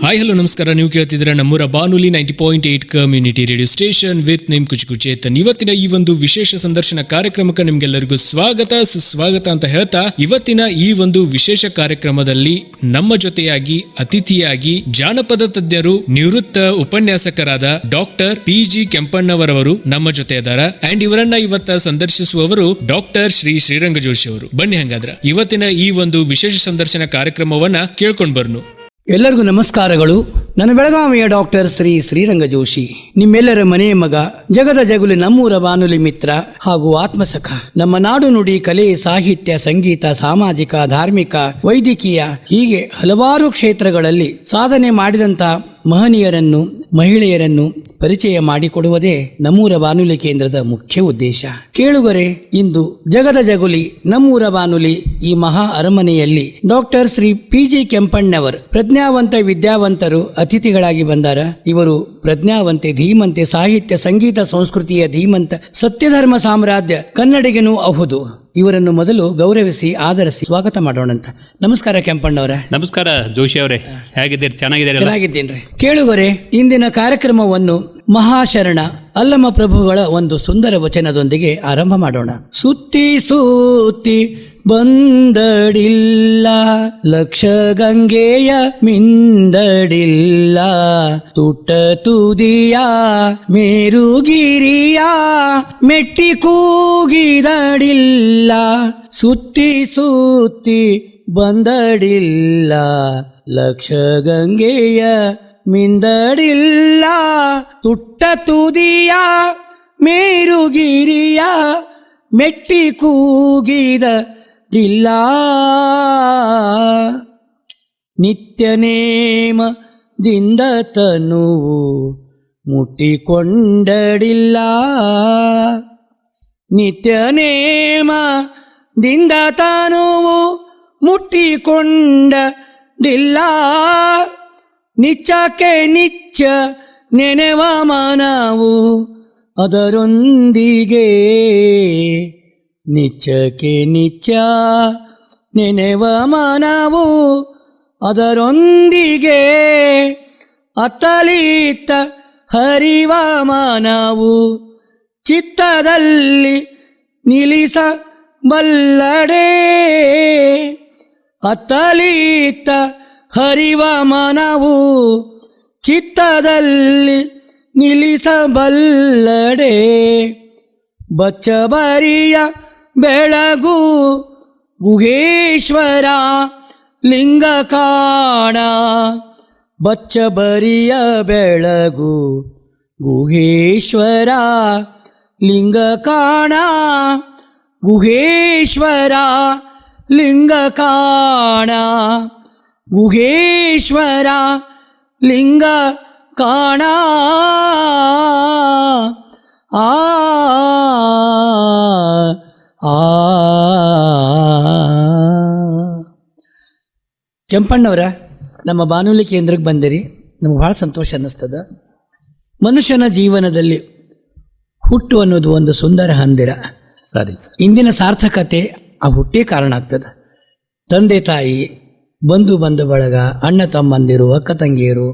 Hi hello ನಮಸ್ಕಾರ. ನೀವು ಕೇಳ್ತಿದ್ದೀರಾ ನಮ್ಮೂರ ಬಾನುಲಿ 90.8 ಕಮ್ಯುನಿಟಿ ರೇಡಿಯೋ ಸ್ಟೇಷನ್ ವಿತ್ ನಿಮ್ ಕುಚೇತನ್. ಇವತ್ತಿನ ಈ ಒಂದು ವಿಶೇಷ ಸಂದರ್ಶನ ಕಾರ್ಯಕ್ರಮಕ್ಕೆ ನಿಮ್ಗೆಲ್ಲರಿಗೂ ಸುಸ್ವಾಗತ ಅಂತ ಹೇಳ್ತಾ, ಇವತ್ತಿನ ಈ ಒಂದು ವಿಶೇಷ ಕಾರ್ಯಕ್ರಮದಲ್ಲಿ ನಮ್ಮ ಜೊತೆಯಾಗಿ ಅತಿಥಿಯಾಗಿ ಜಾನಪದ ತಜ್ಞರು, ನಿವೃತ್ತ ಉಪನ್ಯಾಸಕರಾದ ಡಾಕ್ಟರ್ PG ಕೆಂಪಣ್ಣವರವರು ನಮ್ಮ ಜೊತೆ ಇದ್ದಾರೆ. ಅಂಡ್ ಇವರನ್ನ ಇವತ್ತ ಸಂದರ್ಶಿಸುವವರು ಡಾಕ್ಟರ್ ಶ್ರೀರಂಗ ಜೋಶಿ ಅವರು. ಬನ್ನಿ ಹಂಗಾದ್ರ ಇವತ್ತಿನ ಈ ಒಂದು ವಿಶೇಷ ಸಂದರ್ಶನ ಕಾರ್ಯಕ್ರಮವನ್ನ ಕೇಳ್ಕೊಂಡ್ ಬರ್ನು. ಎಲ್ಲರಿಗೂ ನಮಸ್ಕಾರಗಳು. ನನ್ನ ಬೆಳಗಾವಿಯ ಡಾಕ್ಟರ್ ಶ್ರೀರಂಗ ಜೋಶಿ, ನಿಮ್ಮೆಲ್ಲರ ಮನೆಯ ಮಗ, ಜಗದ ಜಗುಲಿ ನಮ್ಮೂರ ಬಾನುಲಿ ಮಿತ್ರ ಹಾಗೂ ಆತ್ಮಸಖ. ನಮ್ಮ ನಾಡು ನುಡಿ, ಕಲೆ, ಸಾಹಿತ್ಯ, ಸಂಗೀತ, ಸಾಮಾಜಿಕ, ಧಾರ್ಮಿಕ, ವೈದ್ಯಕೀಯ ಹೀಗೆ ಹಲವಾರು ಕ್ಷೇತ್ರಗಳಲ್ಲಿ ಸಾಧನೆ ಮಾಡಿದಂಥ ಮಹನೀಯರನ್ನು, ಮಹಿಳೆಯರನ್ನು ಪರಿಚಯ ಮಾಡಿಕೊಡುವುದೇ ನಮ್ಮೂರ ಬಾನುಲಿ ಕೇಂದ್ರದ ಮುಖ್ಯ ಉದ್ದೇಶ. ಕೇಳುಗರೆ, ಇಂದು ಜಗದ ಜಗುಲಿ ನಮ್ಮೂರ ಬಾನುಲಿ ಈ ಮಹಾ ಅರಮನೆಯಲ್ಲಿ ಡಾಕ್ಟರ್ PG ಕೆಂಪಣ್ಣವರ್ ಪ್ರಜ್ಞಾವಂತ ವಿದ್ಯಾವಂತರು ಅತಿಥಿಗಳಾಗಿ ಬಂದಾರ. ಇವರು ಪ್ರಜ್ಞಾವಂತೆ, ಧೀಮಂತೆ, ಸಾಹಿತ್ಯ, ಸಂಗೀತ, ಸಂಸ್ಕೃತಿಯ ಧೀಮಂತ, ಸತ್ಯಧರ್ಮ ಸಾಮ್ರಾಜ್ಯ, ಕನ್ನಡಿಗನೂ ಹೌದು. ಇವರನ್ನು ಮೊದಲು ಗೌರವಿಸಿ ಆದರಿಸಿ ಸ್ವಾಗತ ಮಾಡೋಣಂತ. ನಮಸ್ಕಾರ ಕೆಂಪಣ್ಣವರ. ನಮಸ್ಕಾರ ಜೋಶಿ ಅವರೇ, ಹೇಗಿದ್ದೀರಿ? ಚೆನ್ನಾಗಿದ್ದೇನ್ರಿ. ಕೇಳುಗರೆ, ಇಂದಿನ ಕಾರ್ಯಕ್ರಮವನ್ನು ಮಹಾಶರಣ ಅಲ್ಲಮ ಪ್ರಭುಗಳ ಒಂದು ಸುಂದರ ವಚನದೊಂದಿಗೆ ಆರಂಭ ಮಾಡೋಣ. ಸುತ್ತಿ ಸುತ್ತಿ ಬಂದಡಿಲ್ಲ, ಲಕ್ಷ ಗಂಗೆಯ ಮಿಂದಡಿಲ್ಲ, ತುಟ್ಟ ತುದಿಯ ಮೇರುಗಿರಿಯ ಮೆಟ್ಟಿ ಕೂಗಿದಡಿಲ್ಲ, ಸುತ್ತಿ ಸುತ್ತಿ ಬಂದಡಿಲ್ಲ, ಲಕ್ಷ ಗಂಗೆಯ ಮಿಂದಡಿಲ್ಲ, ತುಟ್ಟ ತುದಿಯ ಮೇರುಗಿರಿಯ ಮೆಟ್ಟಿ ಕೂಗಿದ ಇಲ್ಲ, ನಿತ್ಯ ನೇಮದಿಂದ ತನುವು ಮುಟ್ಟಿಕೊಂಡಡಿಲ್ಲ, ನಿತ್ಯ ನೇಮದಿಂದ ತನುವು ಮುಟ್ಟಿಕೊಂಡಡಿಲ್ಲ, ನಿಚ್ಚಕ್ಕೆ ನಿಚ್ಚ ನೆನೆವ ಮನವು ಅದರೊಂದಿಗೆ, ನಿಚ್ಚಕ್ಕೆ ನಿಚ್ಚ ನೆನೆವ ಮನವು ಅದರೊಂದಿಗೆ, ಅತ್ತಲಿತ್ತ ಹರಿವ ಮನವು ಚಿತ್ತದಲ್ಲಿ ನಿಲ್ಲಿಸಬಲ್ಲಡೆ, ಅತ್ತಲಿತ್ತ ಹರಿವ ಮನವು ಚಿತ್ತದಲ್ಲಿ ನಿಲ್ಲಿಸಬಲ್ಲಡೆ, ಬಚ್ಚಬರಿಯ ಬೆಳಗು ಗುಹೇಶ್ವರ ಲಿಂಗ ಕಾಣ, ಬಚ್ಚಬರಿಯ ಬೆಳಗು ಗುಹೇಶ್ವರ ಲಿಂಗ ಕಾಣ, ಗುಹೇಶ್ವರ ಲಿಂಗ ಕಾಣ, ಗುಹೇಶ್ವರ ಲಿಂಗ ಕಾಣ. ಆ ಕೆಂಪಣ್ಣವರ, ನಮ್ಮ ಬಾನುಲಿ ಕೇಂದ್ರಕ್ಕೆ ಬಂದಿರಿ, ನಮ್ಗೆ ಭಾಳ ಸಂತೋಷ ಅನ್ನಿಸ್ತದ. ಮನುಷ್ಯನ ಜೀವನದಲ್ಲಿ ಹುಟ್ಟು ಅನ್ನೋದು ಒಂದು ಸುಂದರ ಹಂದಿರ. ಸರಿ, ಇಂದಿನ ಸಾರ್ಥಕತೆ ಆ ಹುಟ್ಟೇ ಕಾರಣ ಆಗ್ತದೆ. ತಂದೆ ತಾಯಿ, ಬಂಧು ಬಳಗ, ಅಣ್ಣ ತಮ್ಮಂದಿರು, ಅಕ್ಕ ತಂಗಿಯರು,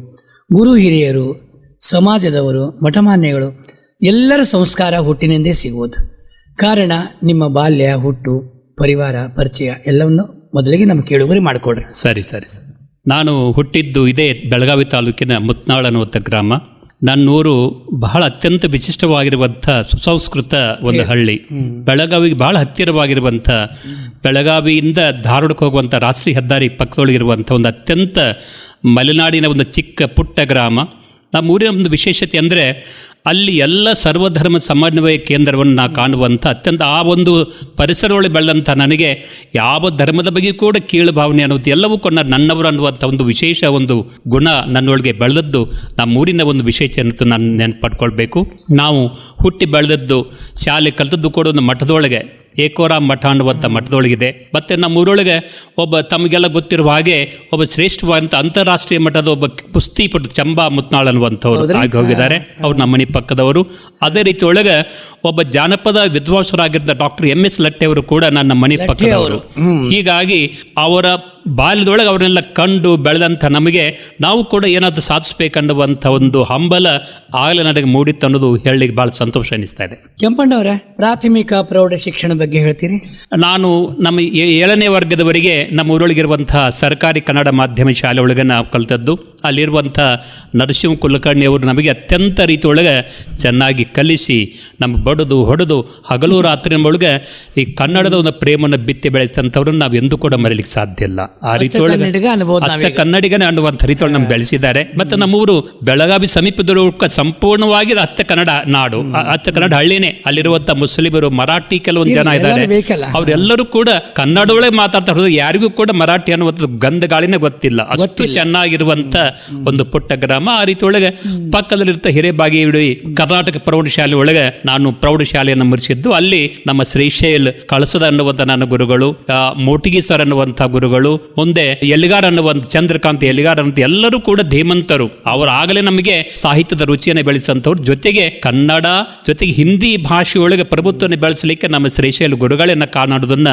ಗುರು ಹಿರಿಯರು, ಸಮಾಜದವರು, ಮಠಮಾನ್ಯಗಳು ಎಲ್ಲರ ಸಂಸ್ಕಾರ ಹುಟ್ಟಿನಿಂದೇ ಸಿಗುವುದು. ಕಾರಣ ನಿಮ್ಮ ಬಾಲ್ಯ, ಹುಟ್ಟು, ಪರಿವಾರ, ಪರಿಚಯ ಎಲ್ಲವನ್ನು ಮೊದಲಿಗೆ ನಮ್ಮ ಕೇಳುಗರೆ ಮಾಡಿಕೊಡ್ರಿ. ಸರಿ. ನಾನು ಹುಟ್ಟಿದ್ದು ಇದೇ ಬೆಳಗಾವಿ ತಾಲೂಕಿನ ಮುತ್ನಾಳ ಅನ್ನುವಂಥ ಗ್ರಾಮ. ನನ್ನೂರು ಬಹಳ ಅತ್ಯಂತ ವಿಶಿಷ್ಟವಾಗಿರುವಂಥ ಸುಸಂಸ್ಕೃತ ಒಂದು ಹಳ್ಳಿ. ಬೆಳಗಾವಿಗೆ ಬಹಳ ಹತ್ತಿರವಾಗಿರುವಂಥ, ಬೆಳಗಾವಿಯಿಂದ ಧಾರವಾಡಕ್ಕೆ ಹೋಗುವಂಥ ರಾಷ್ಟ್ರೀಯ ಹೆದ್ದಾರಿ ಪಕ್ಕದೊಳಗಿರುವಂಥ ಒಂದು ಅತ್ಯಂತ ಮಲೆನಾಡಿನ ಒಂದು ಚಿಕ್ಕ ಪುಟ್ಟ ಗ್ರಾಮ. ನಮ್ಮ ಊರಿನ ಒಂದು ವಿಶೇಷತೆ ಅಂದರೆ ಅಲ್ಲಿ ಎಲ್ಲ ಸರ್ವಧರ್ಮ ಸಮನ್ವಯ ಕೇಂದ್ರವನ್ನು ನಾ ಕಾಣುವಂಥ ಅತ್ಯಂತ ಆ ಒಂದು ಪರಿಸರದೊಳಗೆ ಬೆಳೆದಂಥ ನನಗೆ ಯಾವ ಧರ್ಮದ ಬಗ್ಗೆ ಕೂಡ ಕೀಳು ಭಾವನೆ ಅನ್ನೋದು ಎಲ್ಲವೂ ಕೂಡ ನನ್ನವರು ಅನ್ನುವಂಥ ಒಂದು ವಿಶೇಷ ಒಂದು ಗುಣ ನನ್ನೊಳಗೆ ಬೆಳೆದದ್ದು ನಮ್ಮ ಊರಿನ ಒಂದು ವಿಶೇಷ ಅನ್ನೋದು ನಾನು ನೆನಪಟ್ಕೊಳ್ಬೇಕು. ನಾವು ಹುಟ್ಟಿ ಬೆಳೆದದ್ದು, ಶಾಲೆ ಕಲಿತದ್ದು ಕೂಡ ಒಂದು ಮಠದೊಳಗೆ, ಏಕೋರಾಮ್ ಮಠ ಅನ್ನುವಂಥ ಮಠದೊಳಗಿದೆ. ಮತ್ತು ನಮ್ಮ ಊರೊಳಗೆ ಒಬ್ಬ ತಮಗೆಲ್ಲ ಗೊತ್ತಿರುವ ಹಾಗೆ ಒಬ್ಬ ಶ್ರೇಷ್ಠವಾದಂಥ ಅಂತಾರಾಷ್ಟ್ರೀಯ ಮಟ್ಟದ ಒಬ್ಬ ಕುಸ್ತಿಪಟು ಚಂಬಾ ಮುತ್ನಾಳ್ ಅನ್ನುವಂಥವ್ರು ಆಗಿ ಹೋಗಿದ್ದಾರೆ. ಅವ್ರು ನಮ್ಮ ಮನೆ ಪಕ್ಕದವರು. ಅದೇ ರೀತಿ ಒಳಗೆ ಒಬ್ಬ ಜಾನಪದ ವಿದ್ವಾಂಸರಾಗಿದ್ದ ಡಾಕ್ಟರ್ MS ಲಟ್ಟೆ ಅವರು ಕೂಡ ನನ್ನ ಮನೆ ಪಕ್ಕದವರು. ಹೀಗಾಗಿ ಅವರ ಬಾಲ್ಯದೊಳಗೆ ಅವರನ್ನೆಲ್ಲ ಕಂಡು ಬೆಳೆದಂಥ ನಮಗೆ ನಾವು ಕೂಡ ಏನಾದರೂ ಸಾಧಿಸ್ಬೇಕನ್ನುವಂಥ ಒಂದು ಹಂಬಲ ಆಗಲೇ ನನಗೆ ಮೂಡಿತ್ತು ಅನ್ನೋದು ಹೇಳಲಿಕ್ಕೆ ಭಾಳ ಸಂತೋಷ ಅನ್ನಿಸ್ತಾ ಇದೆ. ಕೆಂಪಣ್ಣವರ ಪ್ರಾಥಮಿಕ ಪ್ರೌಢ ಶಿಕ್ಷಣ ಬಗ್ಗೆ ಹೇಳ್ತೀರಿ? ನಾನು ನಮ್ಮ 7ನೇ ವರ್ಗದವರೆಗೆ ನಮ್ಮ ಊರೊಳಗಿರುವಂಥ ಸರ್ಕಾರಿ ಕನ್ನಡ ಮಾಧ್ಯಮ ಶಾಲೆ ಒಳಗೆ ನಾವು ಕಲಿತದ್ದು. ಅಲ್ಲಿರುವಂಥ ನರಸಿಂಹ ಕುಲಕರ್ಣಿ ಅವರು ನಮಗೆ ಅತ್ಯಂತ ರೀತಿಯೊಳಗೆ ಚೆನ್ನಾಗಿ ಕಲಿಸಿ ನಮಗೆ ಬಡಿದು ಹೊಡೆದು ಹಗಲು ರಾತ್ರಿ ಒಳಗೆ ಈ ಕನ್ನಡದ ಒಂದು ಪ್ರೇಮವನ್ನು ಬಿತ್ತಿ ಬೆಳೆಸಿದಂಥವ್ರನ್ನ ನಾವು ಎಂದೂ ಕೂಡ ಮರೀಲಿಕ್ಕೆ ಸಾಧ್ಯ ಇಲ್ಲ. ಆ ರೀತಿಯೊಳಗೆ ಅಚ್ಚ ಕನ್ನಡಿಗನೇ ಅನ್ನುವಂಥ ರೀತಿಯೊಳಗೆ ನಮ್ಗೆ ಬೆಳೆಸಿದ್ದಾರೆ. ಮತ್ತು ನಮ್ಮೂರು ಬೆಳಗಾವಿ ಸಮೀಪದವರು ಸಂಪೂರ್ಣವಾಗಿ ಅಚ್ಚ ಕನ್ನಡ ನಾಡು, ಅಚ್ಚ ಕನ್ನಡ ಹಳ್ಳಿನೇ. ಅಲ್ಲಿರುವಂಥ ಮುಸ್ಲಿಮರು, ಮರಾಠಿ ಕೆಲವೊಂದು ಜನ ಇದ್ದಾರೆ, ಅವರೆಲ್ಲರೂ ಕೂಡ ಕನ್ನಡದೊಳಗೆ ಮಾತಾಡ್ತಾ ಇರೋದು. ಯಾರಿಗೂ ಕೂಡ ಮರಾಠಿ ಅನ್ನುವಂಥದ್ದು ಗಂಧ ಗಾಳಿನೇ ಗೊತ್ತಿಲ್ಲ. ಅಷ್ಟು ಚೆನ್ನಾಗಿರುವಂಥ ಒಂದು ಪುಟ್ಟ ಗ್ರಾಮ. ಆ ರೀತಿ ಒಳಗೆ ಪಕ್ಕದಲ್ಲಿರ್ತ ಹಿರೇಬಾಗೇವಾಡಿ ಕರ್ನಾಟಕ ಪ್ರೌಢಶಾಲೆ ಒಳಗೆ ನಾನು ಪ್ರೌಢಶಾಲೆಯನ್ನು ಮುರಿಸಿದ್ದು. ಅಲ್ಲಿ ನಮ್ಮ ಶ್ರೀಶೈಲ್ ಕಳಸದ ಅನ್ನುವಂಥ ನನ್ನ ಗುರುಗಳು, ಮೋಟಿಗಿ ಸರ್ ಅನ್ನುವಂಥ ಗುರುಗಳು, ಮುಂದೆ ಎಲ್ಲಿಗಾರ್ ಅನ್ನುವಂಥ ಚಂದ್ರಕಾಂತ್ ಎಲ್ಲಿಗಾರ್ ಅಂತ ಎಲ್ಲರೂ ಕೂಡ ಧೀಮಂತರು. ಅವರು ಆಗಲೇ ನಮಗೆ ಸಾಹಿತ್ಯದ ರುಚಿಯನ್ನು ಬೆಳೆಸಂತವ್ರು. ಜೊತೆಗೆ ಕನ್ನಡ ಜೊತೆಗೆ ಹಿಂದಿ ಭಾಷೆಯೊಳಗೆ ಪ್ರಭುತ್ವವನ್ನು ಬೆಳೆಸಲಿಕ್ಕೆ ನಮ್ಮ ಶ್ರೀಶೈಲ್ ಗುರುಗಳನ್ನ ಕಾಣೋದನ್ನ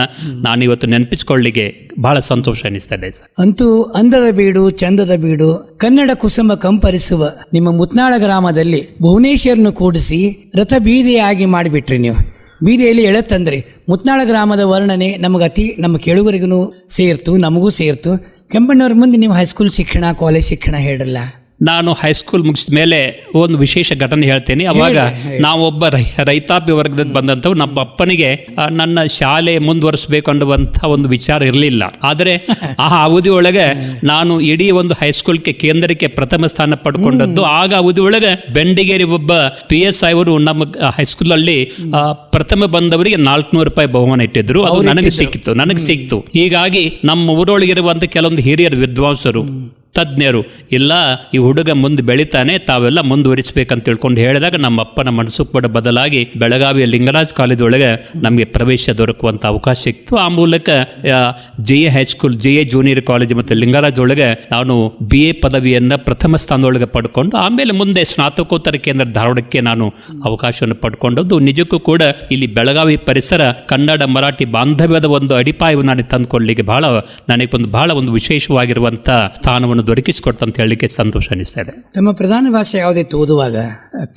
ನಾನು ಇವತ್ತು ನೆನಪಿಸಿಕೊಳ್ಳಿಕ್ಕೆ ಬಹಳ ಸಂತೋಷ ಅನಿಸ್ತದೆ ಸರ್. ಅಂತೂ ಅಂದದ ಬೀಡು ಚಂದದ ಬೀಡು ಕನ್ನಡ ಕುಸುಮ ಕಂಪರಿಸುವ ನಿಮ್ಮ ಮುತ್ನಾಳ ಗ್ರಾಮದಲ್ಲಿ ಭುವನೇಶ್ವರನ್ನು ಕೂಡಿಸಿ ರಥ ಬೀದಿಯಾಗಿ ಮಾಡಿಬಿಟ್ರಿ ನೀವು. ಬೀದಿಯಲ್ಲಿ ಎಳೆತಂದ್ರಿ. ಮುತ್ನಾಳ ಗ್ರಾಮದ ವರ್ಣನೆ ನಮ್ಮ ಕೇಳುಗರಿಗೂ ಸೇರ್ತು, ನಮಗೂ ಸೇರ್ತು. ಕೆಂಪಣ್ಣವ್ರ ಮುಂದೆ ನೀವು ಹೈಸ್ಕೂಲ್ ಶಿಕ್ಷಣ, ಕಾಲೇಜ್ ಶಿಕ್ಷಣ ಹೇಳಿಲ್ಲ. ನಾನು ಹೈಸ್ಕೂಲ್ ಮುಗಿಸಿದ ಮೇಲೆ ಒಂದು ವಿಶೇಷ ಘಟನೆ ಹೇಳ್ತೇನೆ. ಅವಾಗ ನಾವೊಬ್ಬ ರೈತಾಪಿ ವರ್ಗದಲ್ಲಿ ಬಂದಂಥವು. ನಮ್ಮ ಅಪ್ಪನಿಗೆ ನನ್ನ ಶಾಲೆ ಮುಂದುವರಿಸಬೇಕು ಅನ್ನುವಂಥ ಒಂದು ವಿಚಾರ ಇರಲಿಲ್ಲ. ಆದರೆ ಆ ಅವಧಿ ಒಳಗೆ ನಾನು ಇಡೀ ಒಂದು ಹೈಸ್ಕೂಲ್ಗೆ ಕೇಂದ್ರಕ್ಕೆ ಪ್ರಥಮ ಸ್ಥಾನ ಪಡ್ಕೊಂಡದ್ದು. ಆಗ ಅವಧಿ ಒಳಗೆ ಬೆಂಡಿಗೇರಿ ಒಬ್ಬ PSI ಅವರು ನಮ್ಮ ಹೈಸ್ಕೂಲಲ್ಲಿ ಪ್ರಥಮ ಬಂದವರಿಗೆ 400 ರೂಪಾಯಿ ಬಹುಮಾನ ಇಟ್ಟಿದ್ರು. ಅದು ನನಗೆ ಸಿಕ್ತು. ಹೀಗಾಗಿ ನಮ್ಮ ಊರೊಳಗಿರುವಂಥ ಕೆಲವೊಂದು ಹಿರಿಯರು, ವಿದ್ವಾಂಸರು, ತಜ್ಞರು ಇಲ್ಲ, ಈ ಹುಡುಗ ಮುಂದೆ ಬೆಳಿತಾನೆ, ತಾವೆಲ್ಲ ಮುಂದುವರಿಸಬೇಕಂತ ತಿಳ್ಕೊಂಡು ಹೇಳಿದಾಗ ನಮ್ಮ ಅಪ್ಪನ ಮನಸ್ಸು ಕೂಡ ಬದಲಾಗಿ ಬೆಳಗಾವಿಯ ಲಿಂಗರಾಜ್ ಕಾಲೇಜ್ ಒಳಗೆ ನಮಗೆ ಪ್ರವೇಶ ದೊರಕುವಂಥ ಅವಕಾಶ ಸಿಕ್ತು. ಆ ಮೂಲಕ JA high school, JA junior college ಮತ್ತು ಲಿಂಗರಾಜ್ ಒಳಗೆ ನಾನು BA ಪದವಿಯನ್ನು ಪ್ರಥಮ ಸ್ಥಾನದೊಳಗೆ ಪಡ್ಕೊಂಡು ಆಮೇಲೆ ಮುಂದೆ ಸ್ನಾತಕೋತ್ತರ ಕೇಂದ್ರ ಧಾರವಾಡಕ್ಕೆ ನಾನು ಅವಕಾಶವನ್ನು ಪಡ್ಕೊಂಡದ್ದು. ನಿಜಕ್ಕೂ ಕೂಡ ಇಲ್ಲಿ ಬೆಳಗಾವಿ ಪರಿಸರ ಕನ್ನಡ ಮರಾಠಿ ಬಾಂಧವ್ಯದ ಒಂದು ಅಡಿಪಾಯವನ್ನು ನಾನು ತಂದುಕೊಳ್ಳಲಿಕ್ಕೆ ಬಹಳ ಒಂದು ವಿಶೇಷವಾಗಿರುವಂಥ ಸ್ಥಾನವನ್ನು ದೊರಕಿಸಿಕೊಡ್ತಂತ ಹೇಳಲಿಕ್ಕೆ ಸಂತೋಷ ಅನಿಸ್ತಾ ಇದೆ. ತಮ್ಮ ಪ್ರಧಾನ ಭಾಷೆ ಯಾವುದಿತ್ತು ಓದುವಾಗ?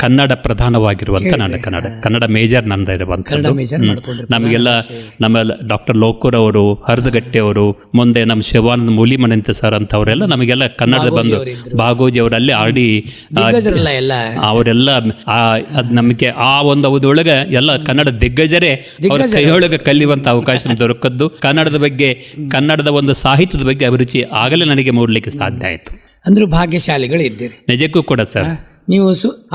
ಕನ್ನಡ ಪ್ರಧಾನವಾಗಿರುವಂಥ ನನ್ನ ಕನ್ನಡ ಮೇಜರ್ ನಂದ ಇರುವಂಥದ್ದು. ನಮಗೆಲ್ಲ ನಮ್ಮ ಡಾಕ್ಟರ್ ಲೋಕೂರ್ ಅವರು, ಹರದಗಟ್ಟೆ ಅವರು, ಮುಂದೆ ನಮ್ಮ ಶಿವಾನಂದ ಮೂಲಿಮನಂತ ಸರ್ ಅಂತ ಅವರೆಲ್ಲ ನಮಗೆಲ್ಲ ಕನ್ನಡದ ಬಂದು ಭಾಗೋಜಿ ಅವರಲ್ಲಿ ಆಡಿ ಅವರೆಲ್ಲ ನಮಗೆ ಆ ಒಂದು ಅವಧಿಯೊಳಗೆ ಎಲ್ಲ ಕನ್ನಡ ದಿಗ್ಗಜರೇ ಅವರ ಕೈಯೊಳಗೆ ಕಲಿಯುವಂಥ ಅವಕಾಶ ದೊರಕದ್ದು. ಕನ್ನಡದ ಬಗ್ಗೆ, ಕನ್ನಡದ ಒಂದು ಸಾಹಿತ್ಯದ ಬಗ್ಗೆ ಅಭಿರುಚಿ ಆಗಲೇ ನನಗೆ ಮೂಡಲಿಕ್ಕೆ ಸಾಧ್ಯ ಆಯಿತು. ಅಂದ್ರೂ ಭಾಗ್ಯಶಾಲಿಗಳು ಇದ್ದೀರಿ. ನಿಜಕ್ಕೂ ಕೂಡ ಸರ್. ನೀವು